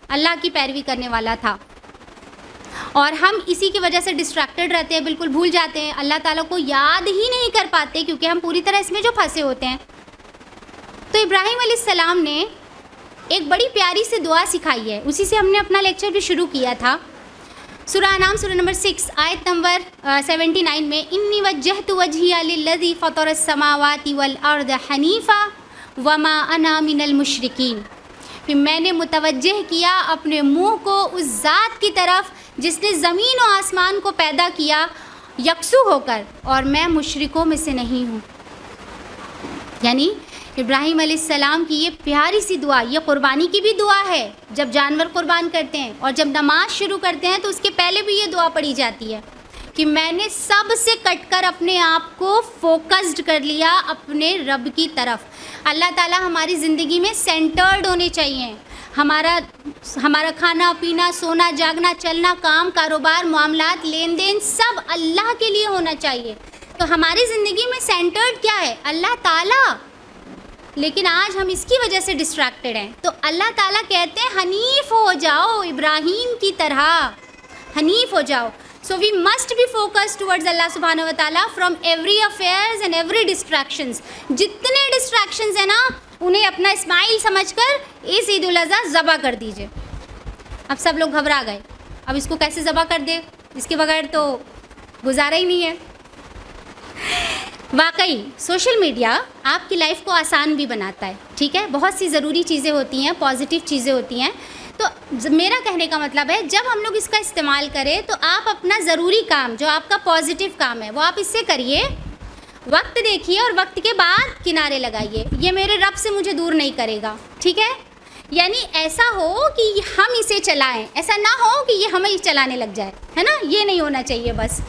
اللہ کی پیروی کرنے والا تھا. اور ہم اسی کی وجہ سے ڈسٹریکٹڈ رہتے ہیں, بالکل بھول جاتے ہیں, اللہ تعالیٰ کو یاد ہی نہیں کر پاتے, کیونکہ ہم پوری طرح اس میں جو پھنسے ہوتے ہیں. تو ابراہیم علیہ السلام نے ایک بڑی پیاری سی دعا سکھائی ہے، اسی سے ہم نے اپنا لیکچر بھی شروع کیا تھا۔ سورہ انعام سورہ نمبر 6 آیت نمبر 79 میں انی وجہت وجہی للذی فطر السماوات والارض حنیفا وما انا من المشرکین، کہ میں نے متوجہ کیا اپنے منہ کو اس ذات کی طرف جس نے زمین و آسمان کو پیدا کیا یکسو ہو کر، اور میں مشرکوں میں سے نہیں ہوں۔ یعنی ابراہیم علیہ السلام کی یہ پیاری سی دعا، یہ قربانی کی بھی دعا ہے جب جانور قربان کرتے ہیں، اور جب نماز شروع کرتے ہیں تو اس کے پہلے بھی یہ دعا پڑھی جاتی ہے کہ میں نے سب سے کٹ کر اپنے آپ کو فوکسڈ کر لیا اپنے رب کی طرف۔ اللہ تعالیٰ ہماری زندگی میں سینٹرڈ ہونے چاہیے، ہمارا کھانا پینا، سونا جاگنا، چلنا، کام کاروبار، معاملات، لین دین سب اللہ کے لیے ہونا چاہیے۔ تو ہماری زندگی میں سینٹرڈ کیا ہے؟ اللہ تعالیٰ۔ لیکن آج ہم اس کی وجہ سے ڈسٹریکٹڈ ہیں۔ تو اللہ تعالیٰ کہتے ہیں حنیف ہو جاؤ، ابراہیم کی طرح حنیف ہو جاؤ۔ So we must be focus towards اللہ سبحانہ و تعالیٰ from every affairs and every distractions. جتنے ڈسٹریکشنز ہیں نا انہیں اپنا اسماعیل سمجھ کر اس عید الاضحیٰ ذبح کر دیجئے۔ اب سب لوگ گھبرا گئے، اب اس کو کیسے ذبح کر دے، اس کے بغیر تو گزارا ہی نہیں ہے۔ واقعی سوشل میڈیا آپ کی لائف کو آسان بھی بناتا ہے، ٹھیک ہے، بہت سی ضروری چیزیں ہوتی ہیں، پازیٹیو چیزیں ہوتی ہیں۔ تو میرا کہنے کا مطلب ہے جب ہم لوگ اس کا استعمال کریں تو آپ اپنا ضروری کام جو آپ کا پازیٹیو کام ہے وہ آپ اس سے کریے، وقت دیکھیے اور وقت کے بعد کنارے لگائیے، یہ میرے رب سے مجھے دور نہیں کرے گا، ٹھیک ہے۔ یعنی ایسا ہو کہ ہم اسے چلائیں، ایسا نہ ہو کہ یہ ہمیں چلانے لگ جائے، ہے نا، یہ نہیں ہونا چاہیے بس۔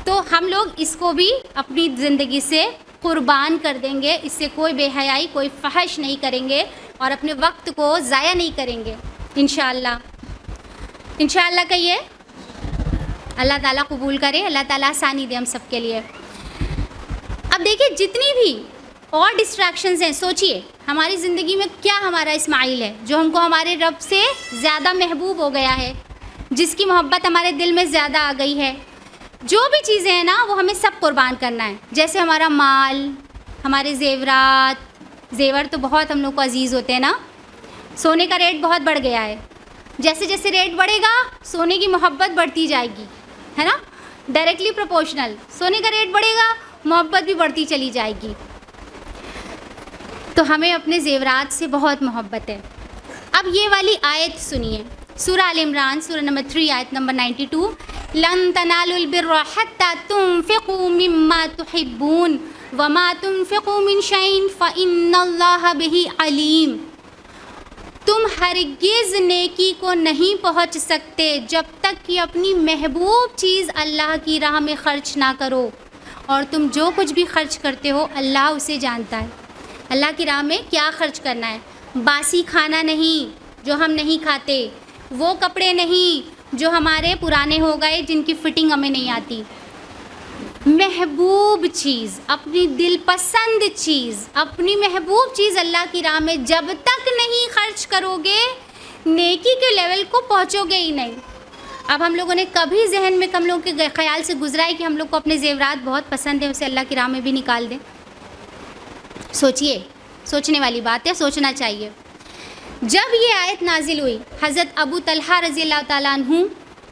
تو ہم لوگ اس کو بھی اپنی زندگی سے قربان کر دیں گے، اس سے کوئی بے حیائی، کوئی فحش نہیں کریں گے اور اپنے وقت کو ضائع نہیں کریں گے انشاءاللہ۔ انشاءاللہ کہیے، اللہ تعالیٰ قبول کرے، اللہ تعالیٰ آسانی دے ہم سب کے لیے۔ اب دیکھیے جتنی بھی اور ڈسٹریکشنز ہیں، سوچئے ہماری زندگی میں کیا ہمارا اسماعیل ہے جو ہم کو ہمارے رب سے زیادہ محبوب ہو گیا ہے، جس کی محبت ہمارے دل میں زیادہ آ گئی ہے۔ جو بھی چیزیں ہیں نا وہ ہمیں سب قربان کرنا ہے، جیسے ہمارا مال، ہمارے زیورات، زیور تو بہت ہم لوگ کو عزیز ہوتے ہیں نا۔ سونے کا ریٹ بہت بڑھ گیا ہے، جیسے جیسے ریٹ بڑھے گا سونے کی محبت بڑھتی جائے گی، ہے نا، ڈائریکٹلی پروپورشنل، سونے کا ریٹ بڑھے گا محبت بھی بڑھتی چلی جائے گی۔ تو ہمیں اپنے زیورات سے بہت محبت ہے۔ اب یہ والی آیت سنیے، سورہ آل عمران سورہ نمبر 3 آیت نمبر 92، لن تنالوا البر حتى تنفقوا مما تحبون وما تنفقوا من شيء فإن الله به عليم۔ تم ہرگز نیکی کو نہیں پہنچ سکتے جب تک کہ اپنی محبوب چیز اللہ کی راہ میں خرچ نہ کرو، اور تم جو کچھ بھی خرچ کرتے ہو اللہ اسے جانتا ہے۔ اللہ کی راہ میں کیا خرچ کرنا ہے؟ باسی کھانا نہیں جو ہم نہیں کھاتے، وہ کپڑے نہیں جو ہمارے پرانے ہو گئے جن کی فٹنگ ہمیں نہیں آتی، محبوب چیز، اپنی دل پسند چیز، اپنی محبوب چیز اللہ کی راہ میں جب تک نہیں خرچ کرو گے نیکی کے لیول کو پہنچو گے ہی نہیں۔ اب ہم لوگوں نے کبھی ذہن میں کم لوگوں کے خیال سے گزرا ہے کہ ہم لوگ کو اپنے زیورات بہت پسند ہیں، اسے اللہ کی راہ میں بھی نکال دیں؟ سوچئے، سوچنے والی بات ہے، سوچنا چاہیے۔ جب یہ آیت نازل ہوئی، حضرت ابو طلحہ رضی اللہ تعالیٰ عنہ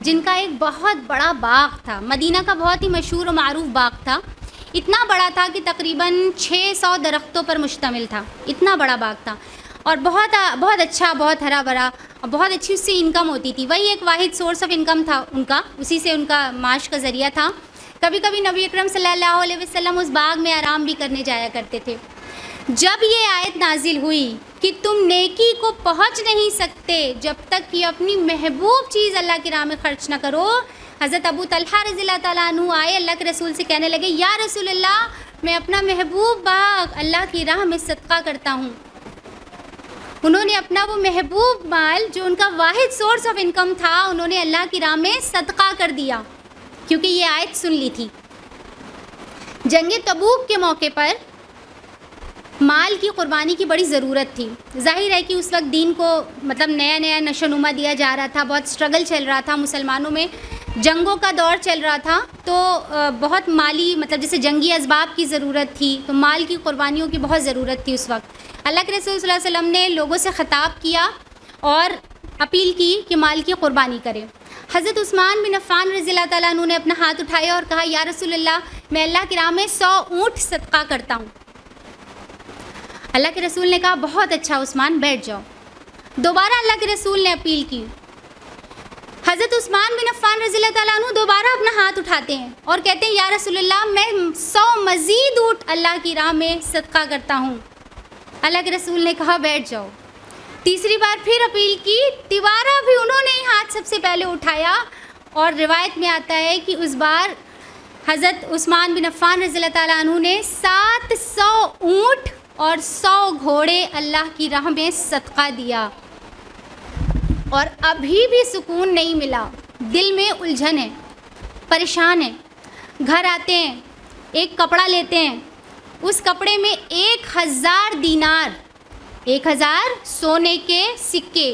جن کا ایک بہت بڑا باغ تھا، مدینہ کا بہت ہی مشہور و معروف باغ تھا، اتنا بڑا تھا کہ تقریباً 600 درختوں پر مشتمل تھا، اتنا بڑا باغ تھا، اور بہت اچھا، بہت ہرا بھرا، اور بہت اچھی اس سے انکم ہوتی تھی، وہی ایک واحد سورس آف انکم تھا ان کا، اسی سے ان کا معاش کا ذریعہ تھا۔ کبھی کبھی نبی اکرم صلی اللہ علیہ وسلم اس باغ میں آرام بھی کرنے جایا کرتے تھے۔ جب یہ آیت نازل ہوئی کہ تم نیکی کو پہنچ نہیں سکتے جب تک کہ اپنی محبوب چیز اللہ کی راہ میں خرچ نہ کرو، حضرت ابو طلحہ رضی اللہ تعالیٰ عنہ آئے اللہ کے رسول سے کہنے لگے، یا رسول اللہ میں اپنا محبوب باغ اللہ کی راہ میں صدقہ کرتا ہوں۔ انہوں نے اپنا وہ محبوب مال جو ان کا واحد سورس آف انکم تھا انہوں نے اللہ کی راہ میں صدقہ کر دیا، کیونکہ یہ آیت سن لی تھی۔ جنگ تبوک کے موقع پر مال کی قربانی کی بڑی ضرورت تھی، ظاہر ہے کہ اس وقت دین کو مطلب نیا نیا نشو نما دیا جا رہا تھا، بہت سٹرگل چل رہا تھا مسلمانوں میں، جنگوں کا دور چل رہا تھا، تو بہت مالی مطلب جیسے جنگی اسباب کی ضرورت تھی، تو مال کی قربانیوں کی بہت ضرورت تھی اس وقت۔ اللہ کے رسول صلی اللہ علیہ وسلم نے لوگوں سے خطاب کیا اور اپیل کی کہ مال کی قربانی کریں. حضرت عثمان بن عفان رضی اللہ تعالیٰ عنہ نے اپنا ہاتھ اٹھایا اور کہا یا رسول اللہ میں اللہ کی راہ میں 100 اونٹ صدقہ کرتا ہوں. اللہ کے رسول نے کہا بہت اچھا عثمان بیٹھ جاؤ. دوبارہ اللہ کے رسول نے اپیل کی. حضرت عثمان بن عفان رضی اللہ تعالیٰ عنہ دوبارہ اپنا ہاتھ اٹھاتے ہیں اور کہتے ہیں یا رسول اللہ میں 100 مزید اونٹ اللہ کی راہ میں صدقہ کرتا ہوں. اللہ کے رسول نے کہا بیٹھ جاؤ. تیسری بار پھر اپیل کی. دوبارہ بھی انہوں نے ہی ہاتھ سب سے پہلے اٹھایا اور روایت میں آتا ہے کہ اس بار حضرت عثمان بن عفان رضی اللہ تعالیٰ عنہ نے 700 اونٹ اور 100 گھوڑے اللہ کی راہ میں صدقہ دیا. اور ابھی بھی سکون نہیں ملا, دل میں الجھن ہے, پریشان ہے. گھر آتے ہیں, ایک کپڑا لیتے ہیں, اس کپڑے میں 1000 دینار, 1000 سونے کے سکے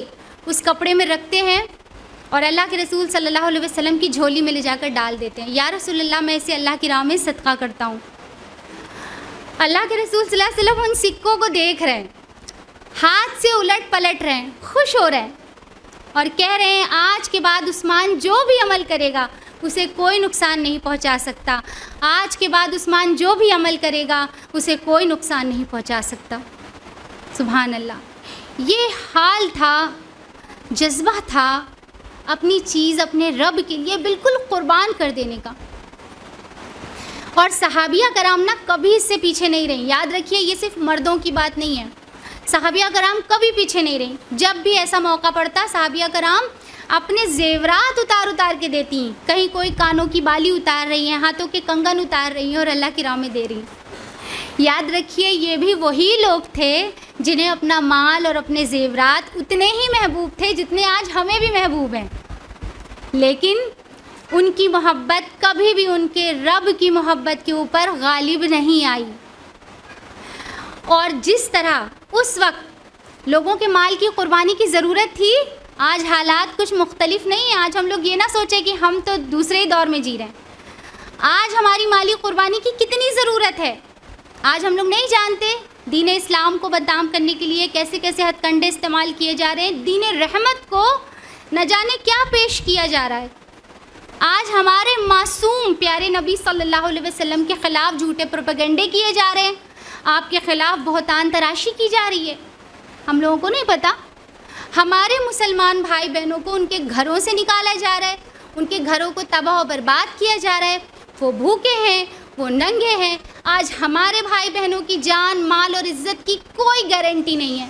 اس کپڑے میں رکھتے ہیں اور اللہ کے رسول صلی اللہ علیہ وسلم کی جھولی میں لے جا کر ڈال دیتے ہیں. یا رسول اللہ میں اسے اللہ کی راہ میں صدقہ کرتا ہوں. اللہ کے رسول صلی اللہ علیہ وسلم ان سکوں کو دیکھ رہے ہیں, ہاتھ سے الٹ پلٹ رہے ہیں, خوش ہو رہے ہیں اور کہہ رہے ہیں آج کے بعد عثمان جو بھی عمل کرے گا اسے کوئی نقصان نہیں پہنچا سکتا. آج کے بعد عثمان جو بھی عمل کرے گا اسے کوئی نقصان نہیں پہنچا سکتا. سبحان اللہ. یہ حال تھا, جذبہ تھا اپنی چیز اپنے رب کے لیے بالکل قربان کر دینے کا. اور صحابیہ کرام نا کبھی اس سے پیچھے نہیں رہیں. یاد رکھیے یہ صرف مردوں کی بات نہیں ہے, صحابیہ کرام کبھی پیچھے نہیں رہیں. جب بھی ایسا موقع پڑتا صحابیہ کرام اپنے زیورات اتار کے دیتی ہیں. کہیں کوئی کانوں کی بالی اتار رہی ہیں, ہاتھوں کے کنگن اتار رہی ہیں اور اللہ کی راہ میں دے رہی ہیں. یاد رکھیے یہ بھی وہی لوگ تھے جنہیں اپنا مال اور اپنے زیورات اتنے ہی محبوب تھے جتنے آج ہمیں بھی محبوب ہیں, لیکن ان کی محبت کبھی بھی ان کے رب کی محبت کے اوپر غالب نہیں آئی. اور جس طرح اس وقت لوگوں کے مال کی قربانی کی ضرورت تھی, آج حالات کچھ مختلف نہیں ہیں. آج ہم لوگ یہ نہ سوچیں کہ ہم تو دوسرے ہی دور میں جی رہے ہیں. آج ہماری مالی قربانی کی کتنی ضرورت ہے. آج ہم لوگ نہیں جانتے دین اسلام کو بدنام کرنے کے لیے کیسے کیسے ہتھ کنڈے استعمال کیے جا رہے ہیں. دین رحمت کو نہ جانے کیا پیش کیا جا رہا ہے. آج ہمارے معصوم پیارے نبی صلی اللہ علیہ وسلم کے خلاف جھوٹے پروپیگنڈے کیے جا رہے ہیں, آپ کے خلاف بہتان تراشی کی جا رہی ہے. ہم لوگوں کو نہیں پتہ. ہمارے مسلمان بھائی بہنوں کو ان کے گھروں سے نکالا جا رہا ہے, ان کے گھروں کو تباہ و برباد کیا جا رہا ہے. وہ بھوکے ہیں, وہ ننگے ہیں. آج ہمارے بھائی بہنوں کی جان مال اور عزت کی کوئی گارنٹی نہیں ہے.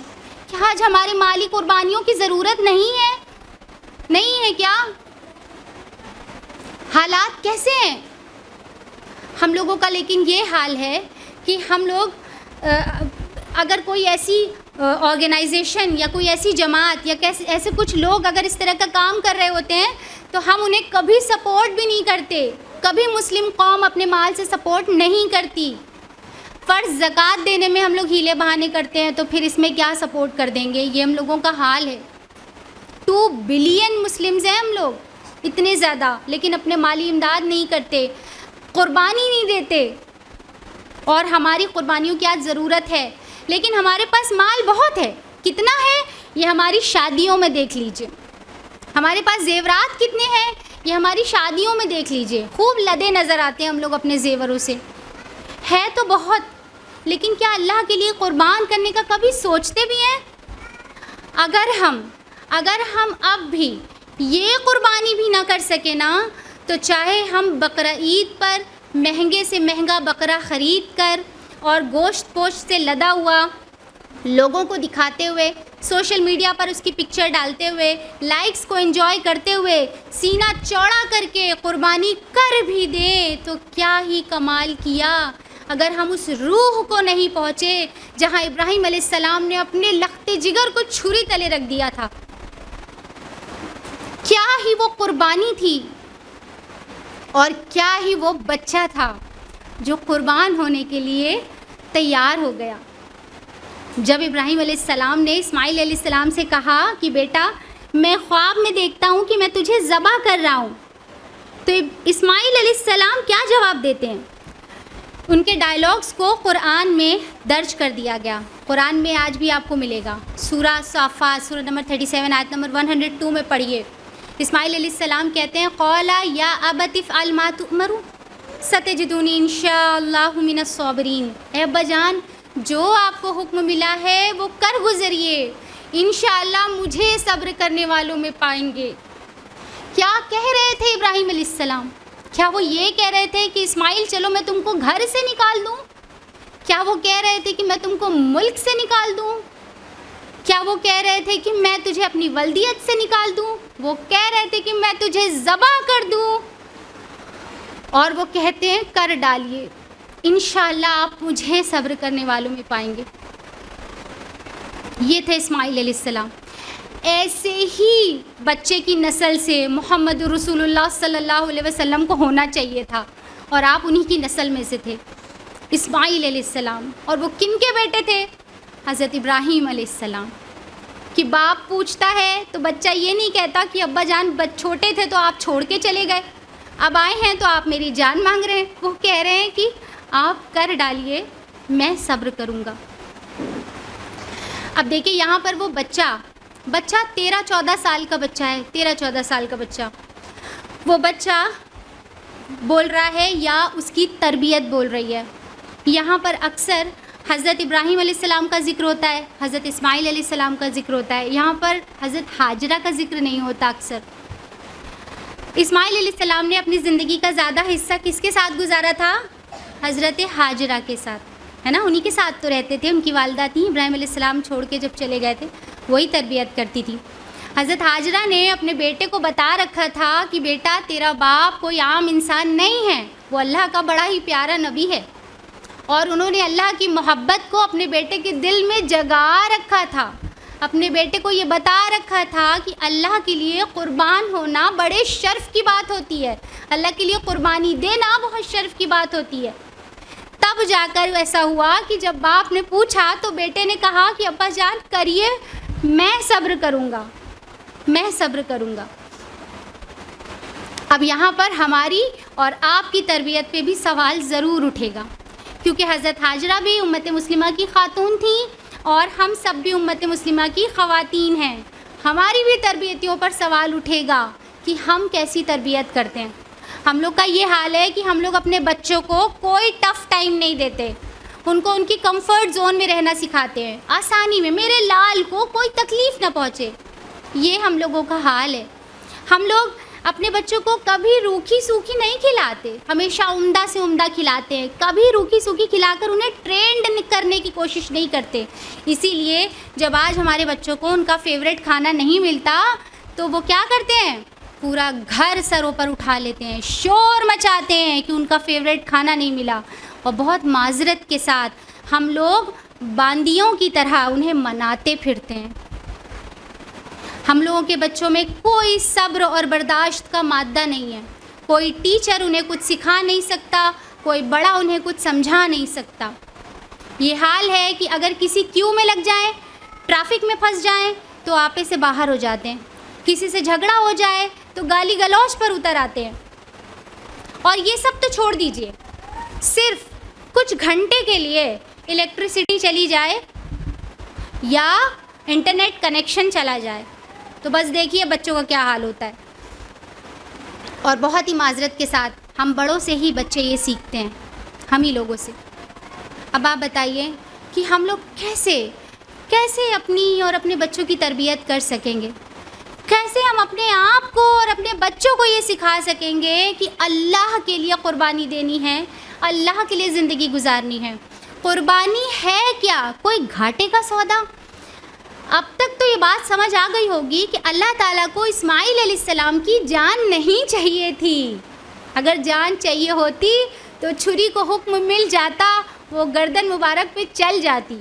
کیا آج ہماری مالی قربانیوں کی ضرورت نہیں ہے؟ نہیں ہے کیا؟ حالات کیسے ہیں ہم لوگوں کا؟ لیکن یہ حال ہے کہ ہم لوگ اگر کوئی ایسی آرگنائزیشن یا کوئی ایسی جماعت یا ایسے کچھ لوگ اگر اس طرح کا کام کر رہے ہوتے ہیں تو ہم انہیں کبھی سپورٹ بھی نہیں کرتے. کبھی مسلم قوم اپنے مال سے سپورٹ نہیں کرتی. فرض زکوٰۃ دینے میں ہم لوگ ہیلے بہانے کرتے ہیں تو پھر اس میں کیا سپورٹ کر دیں گے. یہ ہم لوگوں کا حال ہے. 2 بلین مسلمز ہیں ہم لوگ, اتنے زیادہ, لیکن اپنے مالی امداد نہیں کرتے, قربانی نہیں دیتے. اور ہماری قربانیوں کی آج ضرورت ہے, لیکن ہمارے پاس مال بہت ہے. کتنا ہے یہ ہماری شادیوں میں دیکھ لیجئے. ہمارے پاس زیورات کتنے ہیں یہ ہماری شادیوں میں دیکھ لیجئے. خوب لدے نظر آتے ہیں ہم لوگ اپنے زیوروں سے. ہے تو بہت, لیکن کیا اللہ کے لیے قربان کرنے کا کبھی سوچتے بھی ہیں؟ اگر ہم اب بھی یہ قربانی بھی نہ کر سکے نا, تو چاہے ہم بقرہ عید پر مہنگے سے مہنگا بقرہ خرید کر اور گوشت پوشت سے لدا ہوا لوگوں کو دکھاتے ہوئے, سوشل میڈیا پر اس کی پکچر ڈالتے ہوئے, لائکس کو انجوائے کرتے ہوئے, سینہ چوڑا کر کے قربانی کر بھی دیں تو کیا ہی کمال کیا. اگر ہم اس روح کو نہیں پہنچے جہاں ابراہیم علیہ السلام نے اپنے لختے جگر کو چھری تلے رکھ دیا تھا, کیا ہی وہ قربانی تھی اور کیا ہی وہ بچہ تھا جو قربان ہونے کے لیے تیار ہو گیا. جب ابراہیم علیہ السلام نے اسماعیل علیہ السلام سے کہا کہ بیٹا میں خواب میں دیکھتا ہوں کہ میں تجھے ذبح کر رہا ہوں, تو اسماعیل علیہ السلام کیا جواب دیتے ہیں؟ ان کے ڈائلاگس کو قرآن میں درج کر دیا گیا. قرآن میں آج بھی آپ کو ملے گا. سورہ صافات سورہ نمبر 37 آیت نمبر 102 میں پڑھیے. اسماعیل علیہ السلام کہتے ہیں قالا یا ابت افعل ما تؤمر ستجدونی انشاء اللہ من الصابرین. اے ابا جان جو آپ کو حکم ملا ہے وہ کر گزریے, انشاءاللہ مجھے صبر کرنے والوں میں پائیں گے. کیا کہہ رہے تھے ابراہیم علیہ السلام؟ کیا وہ یہ کہہ رہے تھے کہ اسماعیل چلو میں تم کو گھر سے نکال دوں؟ کیا وہ کہہ رہے تھے کہ میں تم کو ملک سے نکال دوں؟ کیا وہ کہہ رہے تھے کہ میں تجھے اپنی ولدیت سے نکال دوں؟ وہ کہہ رہے تھے کہ میں تجھے ذبح کر دوں؟ اور وہ کہتے ہیں کر ڈالیے, انشاءاللہ آپ مجھے صبر کرنے والوں میں پائیں گے. یہ تھے اسماعیل علیہ السلام. ایسے ہی بچے کی نسل سے محمد رسول اللہ صلی اللہ علیہ وسلم کو ہونا چاہیے تھا, اور آپ انہی کی نسل میں سے تھے, اسماعیل علیہ السلام. اور وہ کن کے بیٹے تھے؟ حضرت ابراہیم علیہ السلام. کہ باپ پوچھتا ہے تو بچہ یہ نہیں کہتا کہ ابا جان چھوٹے تھے تو آپ چھوڑ کے چلے گئے, اب آئے ہیں تو آپ میری جان مانگ رہے ہیں. وہ کہہ رہے ہیں کہ آپ کر ڈالیے, میں صبر کروں گا. اب دیکھیں یہاں پر وہ بچہ 13-14 سال کا بچہ ہے, 13-14 سال کا بچہ, وہ بچہ بول رہا ہے یا اس کی تربیت بول رہی ہے. یہاں پر اکثر حضرت ابراہیم علیہ السلام کا ذکر ہوتا ہے, حضرت اسماعیل علیہ السلام کا ذکر ہوتا ہے, یہاں پر حضرت ہاجرہ کا ذکر نہیں ہوتا اکثر. اسماعیل علیہ السلام نے اپنی زندگی کا زیادہ حصہ کس کے ساتھ گزارا تھا؟ حضرت ہاجرہ کے ساتھ, ہے نا, انہی کے ساتھ تو رہتے تھے. ان کی والدہ تھیں, ابراہیم علیہ السلام چھوڑ کے جب چلے گئے تھے وہی تربیت کرتی تھی. حضرت ہاجرہ نے اپنے بیٹے کو بتا رکھا تھا کہ بیٹا تیرا باپ کوئی عام انسان نہیں ہے, وہ اللہ کا بڑا ہی پیارا نبی ہے. اور انہوں نے اللہ کی محبت کو اپنے بیٹے کے دل میں جگا رکھا تھا, اپنے بیٹے کو یہ بتا رکھا تھا کہ اللہ کے لیے قربان ہونا بڑے شرف کی بات ہوتی ہے, اللہ کے لیے قربانی دینا بہت شرف کی بات ہوتی ہے. تب جا کر ایسا ہوا کہ جب باپ نے پوچھا تو بیٹے نے کہا کہ ابا جان کریے, میں صبر کروں گا, میں صبر کروں گا. اب یہاں پر ہماری اور آپ کی تربیت پہ بھی سوال ضرور اٹھے گا, کیونکہ حضرت ہاجرہ بھی امت مسلمہ کی خاتون تھیں اور ہم سب بھی امت مسلمہ کی خواتین ہیں. ہماری بھی تربیتوں پر سوال اٹھے گا کہ ہم کیسی تربیت کرتے ہیں. ہم لوگ کا یہ حال ہے کہ ہم لوگ اپنے بچوں کو کوئی ٹف ٹائم نہیں دیتے, ان کو ان کی کمفرٹ زون میں رہنا سکھاتے ہیں, آسانی میں, میرے لال کو کوئی تکلیف نہ پہنچے. یہ ہم لوگوں کا حال ہے. ہم لوگ اپنے بچوں کو کبھی روکھی سوکھی نہیں کھلاتے, ہمیشہ عمدہ سے عمدہ کھلاتے ہیں, کبھی روکھی سوکھی کھلا کر انہیں ٹرینڈ کرنے کی کوشش نہیں کرتے. اسی لیے جب آج ہمارے بچوں کو ان کا فیوریٹ کھانا نہیں ملتا تو وہ کیا کرتے ہیں, پورا گھر سروں پر اٹھا لیتے ہیں, شور مچاتے ہیں کہ ان کا فیوریٹ کھانا نہیں ملا, اور بہت معذرت کے ساتھ ہم لوگ باندیوں کی طرح انہیں مناتے پھرتے ہیں. ہم لوگوں کے بچوں میں کوئی صبر اور برداشت کا مادہ نہیں ہے. کوئی ٹیچر انہیں کچھ سکھا نہیں سکتا, کوئی بڑا انہیں کچھ سمجھا نہیں سکتا. یہ حال ہے کہ اگر کسی کیو میں لگ جائیں, ٹریفک میں پھنس جائیں تو آپے سے باہر ہو جاتے ہیں, کسی سے جھگڑا ہو جائے تو گالی گلوچ پر اتر آتے ہیں. اور یہ سب تو چھوڑ دیجئے, صرف کچھ گھنٹے کے لیے الیکٹریسٹی چلی جائے یا انٹرنیٹ کنیکشن چلا جائے تو بس دیکھیے بچوں کا کیا حال ہوتا ہے. اور بہت ہی معذرت کے ساتھ ہم بڑوں سے ہی بچے یہ سیکھتے ہیں, ہم ہی لوگوں سے. اب آپ بتائیے کہ ہم لوگ کیسے اپنی اور اپنے بچوں کی تربیت کر سکیں گے, کیسے ہم اپنے آپ کو اور اپنے بچوں کو یہ سکھا سکیں گے کہ اللہ کے لیے قربانی دینی ہے, اللہ کے لیے زندگی گزارنی ہے. قربانی ہے کیا, کوئی گھاٹے کا سودا؟ اب تک تو یہ بات سمجھ آ گئی ہوگی کہ اللہ تعالیٰ کو اسماعیل علیہ السلام کی جان نہیں چاہیے تھی. اگر جان چاہیے ہوتی تو چھری کو حکم مل جاتا, وہ گردن مبارک پہ چل جاتی.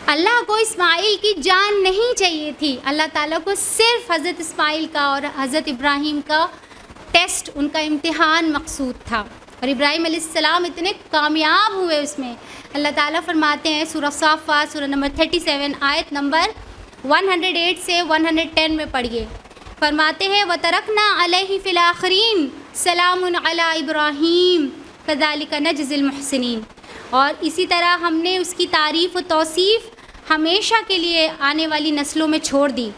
اللہ کو اسماعیل کی جان نہیں چاہیے تھی, اللہ تعالیٰ کو صرف حضرت اسماعیل کا اور حضرت ابراہیم کا ٹیسٹ, ان کا امتحان مقصود تھا. اور ابراہیم علیہ السلام اتنے کامیاب ہوئے اس میں. اللہ تعالیٰ فرماتے ہیں سورہ صافات سورہ نمبر 37 آیت نمبر 108 سے 110 میں پڑھیے. فرماتے ہیں وَتَرَكْنَا عَلَيْهِ فِي الْآخِرِينَ سَلَامٌ عَلَىٰ إِبْرَاهِيمَ كَذَلِكَ نَجْزِي الْمُحْسِنِينَ. اور اسی طرح ہم نے اس کی تعریف و توصیف ہمیشہ کے لیے آنے والی نسلوں میں چھوڑ دی۔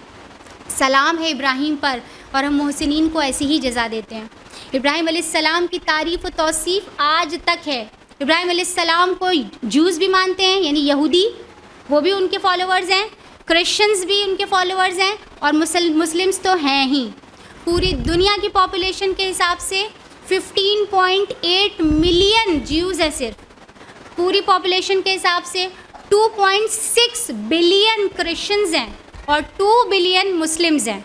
سلام ہے ابراہیم پر، اور ہم محسنین کو ایسی ہی جزا دیتے ہیں۔ ابراہیم علیہ السلام کی تعریف و توصیف آج تک ہے۔ ابراہیم علیہ السلام کو جوز بھی مانتے ہیں، یعنی یہودی، وہ بھی ان کے فالوورز ہیں، کرسچنز بھی ان کے فالوورز ہیں، اور مسلمز تو ہیں ہی۔ پوری دنیا کی پاپولیشن کے حساب سے 15.8 ملین جیوز ہیں صرف، پوری پاپولیشن کے حساب سے 2.6 بلین کرسچنز ہیں اور 2 بلین مسلمز ہیں۔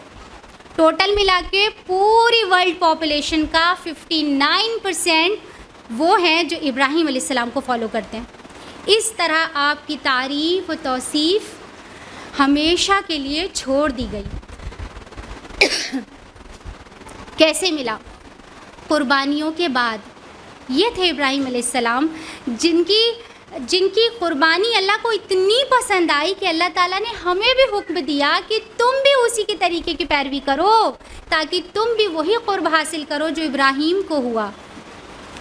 ٹوٹل ملا کے پوری ورلڈ پاپولیشن کا 59% وہ ہیں جو ابراہیم علیہ السلام کو فالو کرتے ہیں۔ اس طرح آپ کی تعریف و توصیف ہمیشہ کے لیے چھوڑ دی گئی۔ کیسے ملا؟ قربانیوں کے بعد۔ یہ تھے ابراہیم علیہ السلام جن کی قربانی اللہ کو اتنی پسند آئی کہ اللہ تعالیٰ نے ہمیں بھی حکم دیا کہ تم بھی اسی کے طریقے کی پیروی کرو، تاکہ تم بھی وہی قرب حاصل کرو جو ابراہیم کو ہوا۔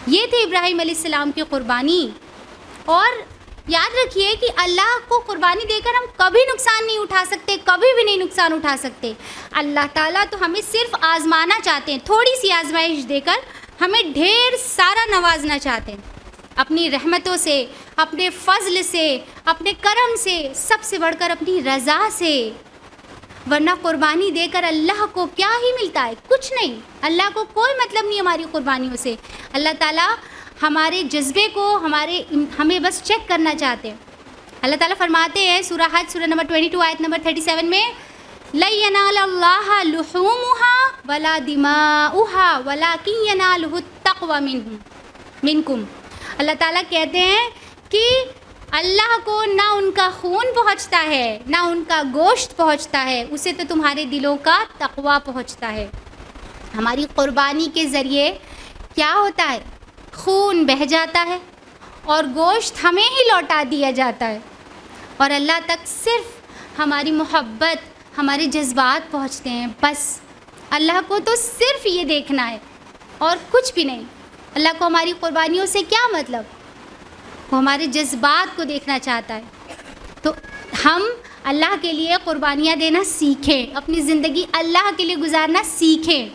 یہ تھے ابراہیم علیہ السلام کی قربانی۔ اور یاد رکھیے کہ اللہ کو قربانی دے کر ہم کبھی نقصان نہیں اٹھا سکتے، کبھی بھی نہیں نقصان اٹھا سکتے۔ اللہ تعالیٰ تو ہمیں صرف آزمانا چاہتے ہیں، تھوڑی سی آزمائش دے کر ہمیں ڈھیر سارا نوازنا چاہتے ہیں، اپنی رحمتوں سے، اپنے فضل سے، اپنے کرم سے، سب سے بڑھ کر اپنی رضا سے۔ ورنہ قربانی دے کر اللہ کو کیا ہی ملتا ہے؟ کچھ نہیں۔ اللہ کو کوئی مطلب نہیں ہماری قربانیوں سے۔ اللہ تعالیٰ ہمارے جذبے کو ہمیں بس چیک کرنا چاہتے ہیں۔ اللہ تعالیٰ فرماتے ہیں سورہ حج سورہ نمبر 22 آیت نمبر 37 میں، لَن يَنَالَ اللَّهَ لُحُومُهَا وَلَا دِمَاؤُهَا وَلَكِن يَنَالُهُ التَّقْوَىٰ مِنكُمْ۔ اللہ تعالیٰ کہتے ہیں کہ اللہ کو نہ ان کا خون پہنچتا ہے، نہ ان کا گوشت پہنچتا ہے، اسے تو تمہارے دلوں کا تقویٰ پہنچتا ہے۔ ہماری قربانی کے ذریعے کیا ہوتا ہے؟ خون بہہ جاتا ہے اور گوشت ہمیں ہی لوٹا دیا جاتا ہے، اور اللہ تک صرف ہماری محبت، ہمارے جذبات پہنچتے ہیں۔ بس اللہ کو تو صرف یہ دیکھنا ہے اور کچھ بھی نہیں۔ اللہ کو ہماری قربانیوں سے کیا مطلب؟ وہ ہمارے جذبات کو دیکھنا چاہتا ہے۔ تو ہم اللہ کے لیے قربانیاں دینا سیکھیں، اپنی زندگی اللہ کے لیے گزارنا سیکھیں،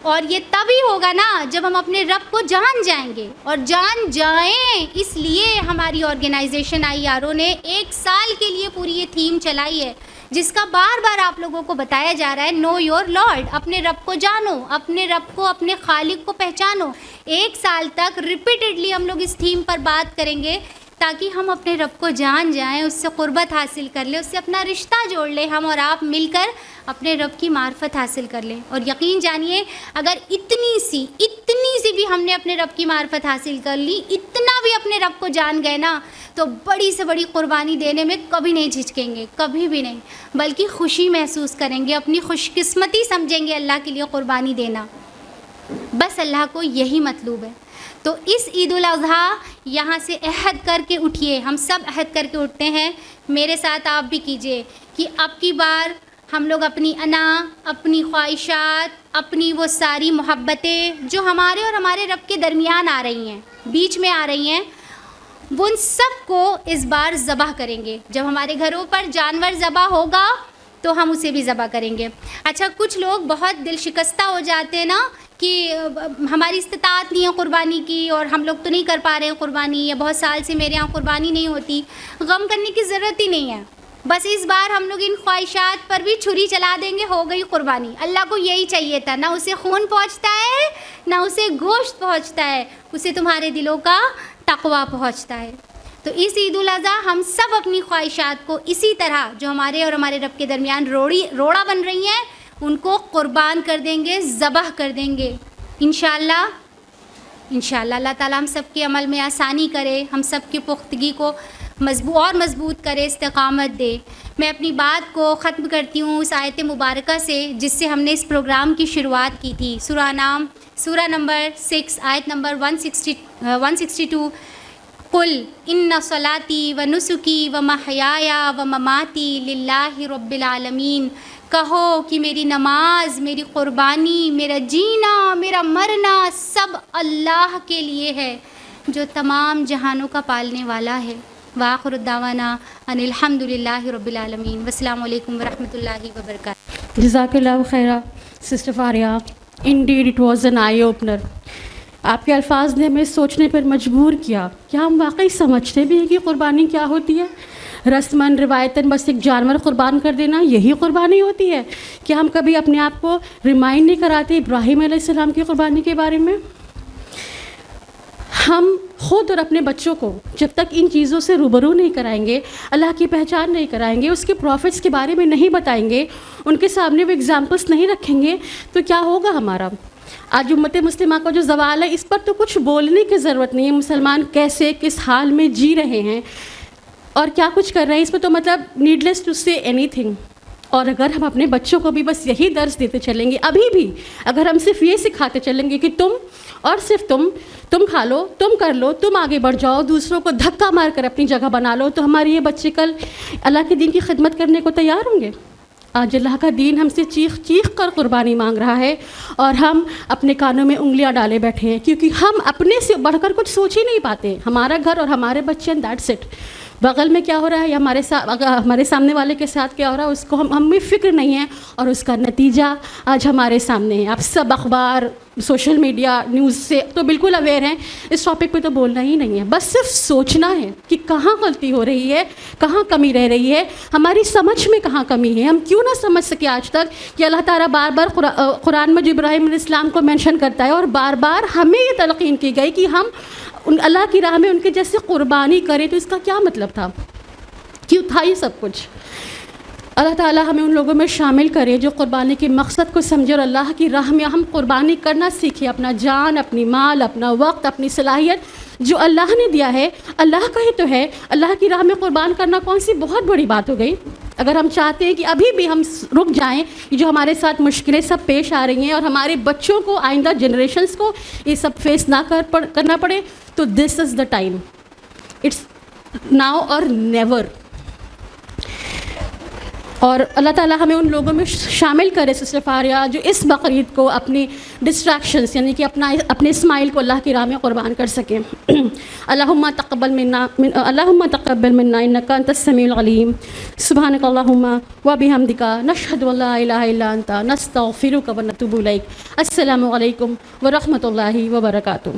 اور یہ تبھی ہوگا نا جب ہم اپنے رب کو جان جائیں گے، اور جان جائیں۔ اس لیے ہماری آرگنائزیشن IRO نے 1 سال کے لیے پوری یہ تھیم چلائی ہے، جس کا بار بار آپ لوگوں کو بتایا جا رہا ہے، نو یور لارڈ، اپنے رب کو جانو، اپنے رب کو، اپنے خالق کو پہچانو۔ 1 سال تک ریپیٹڈلی ہم لوگ اس تھیم پر بات کریں گے، تاکہ ہم اپنے رب کو جان جائیں، اس سے قربت حاصل کر لیں، اس سے اپنا رشتہ جوڑ لیں، ہم اور آپ مل کر اپنے رب کی معرفت حاصل کر لیں۔ اور یقین جانیے، اگر اتنی سی بھی ہم نے اپنے رب کی معرفت حاصل کر لی، اتنا بھی اپنے رب کو جان گئے نا، تو بڑی سے بڑی قربانی دینے میں کبھی نہیں جھجکیں گے، کبھی بھی نہیں، بلکہ خوشی محسوس کریں گے، اپنی خوش قسمتی سمجھیں گے اللہ کے لیے قربانی دینا۔ بس اللہ کو یہی مطلوب ہے۔ تو اس عید الاضحیٰ یہاں سے عہد کر کے اٹھیے، ہم سب عہد کر کے اٹھتے ہیں، میرے ساتھ آپ بھی کیجئے کہ اب کی بار ہم لوگ اپنی انا، اپنی خواہشات، اپنی وہ ساری محبتیں جو ہمارے اور ہمارے رب کے درمیان آ رہی ہیں، بیچ میں آ رہی ہیں، وہ ان سب کو اس بار ذبح کریں گے۔ جب ہمارے گھروں پر جانور ذبح ہوگا تو ہم اسے بھی ذبح کریں گے۔ اچھا، کچھ لوگ بہت دل شکستہ ہو جاتے ہیں نا کہ ہماری استطاعت نہیں ہے قربانی کی، اور ہم لوگ تو نہیں کر پا رہے ہیں قربانی، یا بہت سال سے میرے یہاں قربانی نہیں ہوتی۔ غم کرنے کی ضرورت ہی نہیں ہے، بس اس بار ہم لوگ ان خواہشات پر بھی چھری چلا دیں گے، ہو گئی قربانی۔ اللہ کو یہی چاہیے تھا، نہ اسے خون پہنچتا ہے، نہ اسے گوشت پہنچتا ہے، اسے تمہارے دلوں کا تقویٰ پہنچتا ہے۔ تو اس عید الاضحیٰ ہم سب اپنی خواہشات کو اسی طرح جو ہمارے اور ہمارے رب کے درمیان روڑا بن رہی ہیں، ان کو قربان کر دیں گے، ذبح کر دیں گے انشاءاللہ۔ اللہ تعالیٰ ہم سب کے عمل میں آسانی کرے، ہم سب کی پختگی کو مضبوط کرے، استقامت دے۔ میں اپنی بات کو ختم کرتی ہوں اس آیت مبارکہ سے جس سے ہم نے اس پروگرام کی شروعات کی تھی، سورہ نام سورہ نمبر 6 آیت نمبر 162، قل ان صلاتی و نسکی و محیایا و مماتی للہ رب العالمین، کہو کہ میری نماز، میری قربانی، میرا جینا، میرا مرنا سب اللہ کے لیے ہے، جو تمام جہانوں کا پالنے والا ہے. وآخر الدعوانا ان الحمدللہ رب العالمین. والسلام علیکم ورحمۃ اللہ وبرکاتہ. جزاک اللہ خیرہ sister Fariya. Indeed it was an eye opener. آپ کے الفاظ نے ہمیں سوچنے پر مجبور کیا. کیا ہم واقعی سمجھتے بھی ہیں کہ قربانی کیا ہوتی ہے؟ رسماً روایتاً بس ایک جانور قربان کر دینا یہی قربانی ہوتی ہے؟ کیا ہم کبھی اپنے آپ کو ریمائنڈ نہیں کراتے ابراہیم علیہ السلام کی قربانی کے بارے میں؟ ہم خود اور اپنے بچوں کو جب تک ان چیزوں سے روبرو نہیں کرائیں گے، اللہ کی پہچان نہیں کرائیں گے، اس کے پروفٹس کے بارے میں نہیں بتائیں گے، ان کے سامنے وہ ایگزامپلس نہیں رکھیں گے، تو کیا ہوگا ہمارا؟ آج امت مسلمہ کا جو زوال ہے اس پر تو کچھ بولنے کی ضرورت نہیں ہے. مسلمان کیسے کس حال میں جی رہے ہیں اور کیا کچھ کر رہے ہیں، اس میں تو مطلب نیڈلیس ٹو سے اینی تھنگ. اور اگر ہم اپنے بچوں کو بھی بس یہی درس دیتے چلیں گے، ابھی بھی اگر ہم صرف یہ سکھاتے چلیں گے کہ تم اور صرف تم کھا لو، تم کر لو، تم آگے بڑھ جاؤ، دوسروں کو دھکا مار کر اپنی جگہ بنا لو، تو ہمارے یہ بچے کل اللہ کے دین کی خدمت کرنے کو تیار ہوں گے؟ آج اللہ کا دین ہم سے چیخ چیخ کر قربانی مانگ رہا ہے اور ہم اپنے کانوں میں انگلیاں ڈالے بیٹھے ہیں، کیونکہ ہم اپنے سے بڑھ کر کچھ سوچ ہی نہیں پاتے. ہمارا گھر اور ہمارے بچے، دیٹس اٹ. بغل میں کیا ہو رہا ہے یا ہمارے سامنے والے کے ساتھ کیا ہو رہا ہے اس کو ہمیں فکر نہیں ہے، اور اس کا نتیجہ آج ہمارے سامنے ہے. آپ سب اخبار، سوشل میڈیا، نیوز سے تو بالکل اویئر ہیں. اس ٹاپک پہ تو بولنا ہی نہیں ہے، بس صرف سوچنا ہے کہ کہاں غلطی ہو رہی ہے، کہاں کمی رہ رہی ہے، ہماری سمجھ میں کہاں کمی ہے. ہم کیوں نہ سمجھ سکے آج تک کہ اللہ تعالیٰ بار بار قرآن میں جو ابراہیم علیہ السلام کو مینشن کرتا ہے، اور بار بار ہمیں یہ تلقین کی گئی کہ ہم اللہ کی راہ میں ان کے جیسے قربانی کریں. تو اس کا کیا مطلب تھا؟ کیوں تھا یہ سب کچھ؟ اللہ تعالیٰ ہمیں ان لوگوں میں شامل کرے جو قربانی کے مقصد کو سمجھے اور اللہ کی راہ میں ہم قربانی کرنا سیکھیں. اپنا جان، اپنی مال، اپنا وقت، اپنی صلاحیت جو اللہ نے دیا ہے، اللہ کا ہی تو ہے. اللہ کی راہ میں قربان کرنا کون سی بہت بڑی بات ہو گئی؟ اگر ہم چاہتے ہیں کہ ابھی بھی ہم رک جائیں، جو ہمارے ساتھ مشکلیں سب پیش آ رہی ہیں اور ہمارے بچوں کو، آئندہ جنریشنز کو یہ سب فیس نہ کرنا پڑے، تو دس از دا ٹائم. اٹس ناؤ اور نیور. اور اللہ تعالیٰ ہمیں ان لوگوں میں شامل کرے سسٹر فاریہ جو اس بقرعید کو اپنی ڈسٹریکشنز یعنی کہ اپنے اسمائل کو اللہ کی راہ میں قربان کر سکیں. اللہم تقبل منا انک انت السمیع العلیم. سبحانک اللہم و بحمدک نشہد ان لا الہ الا انت نستغفرک و نتوب الیک. السلام علیکم ورحمۃ اللہ وبرکاتہ.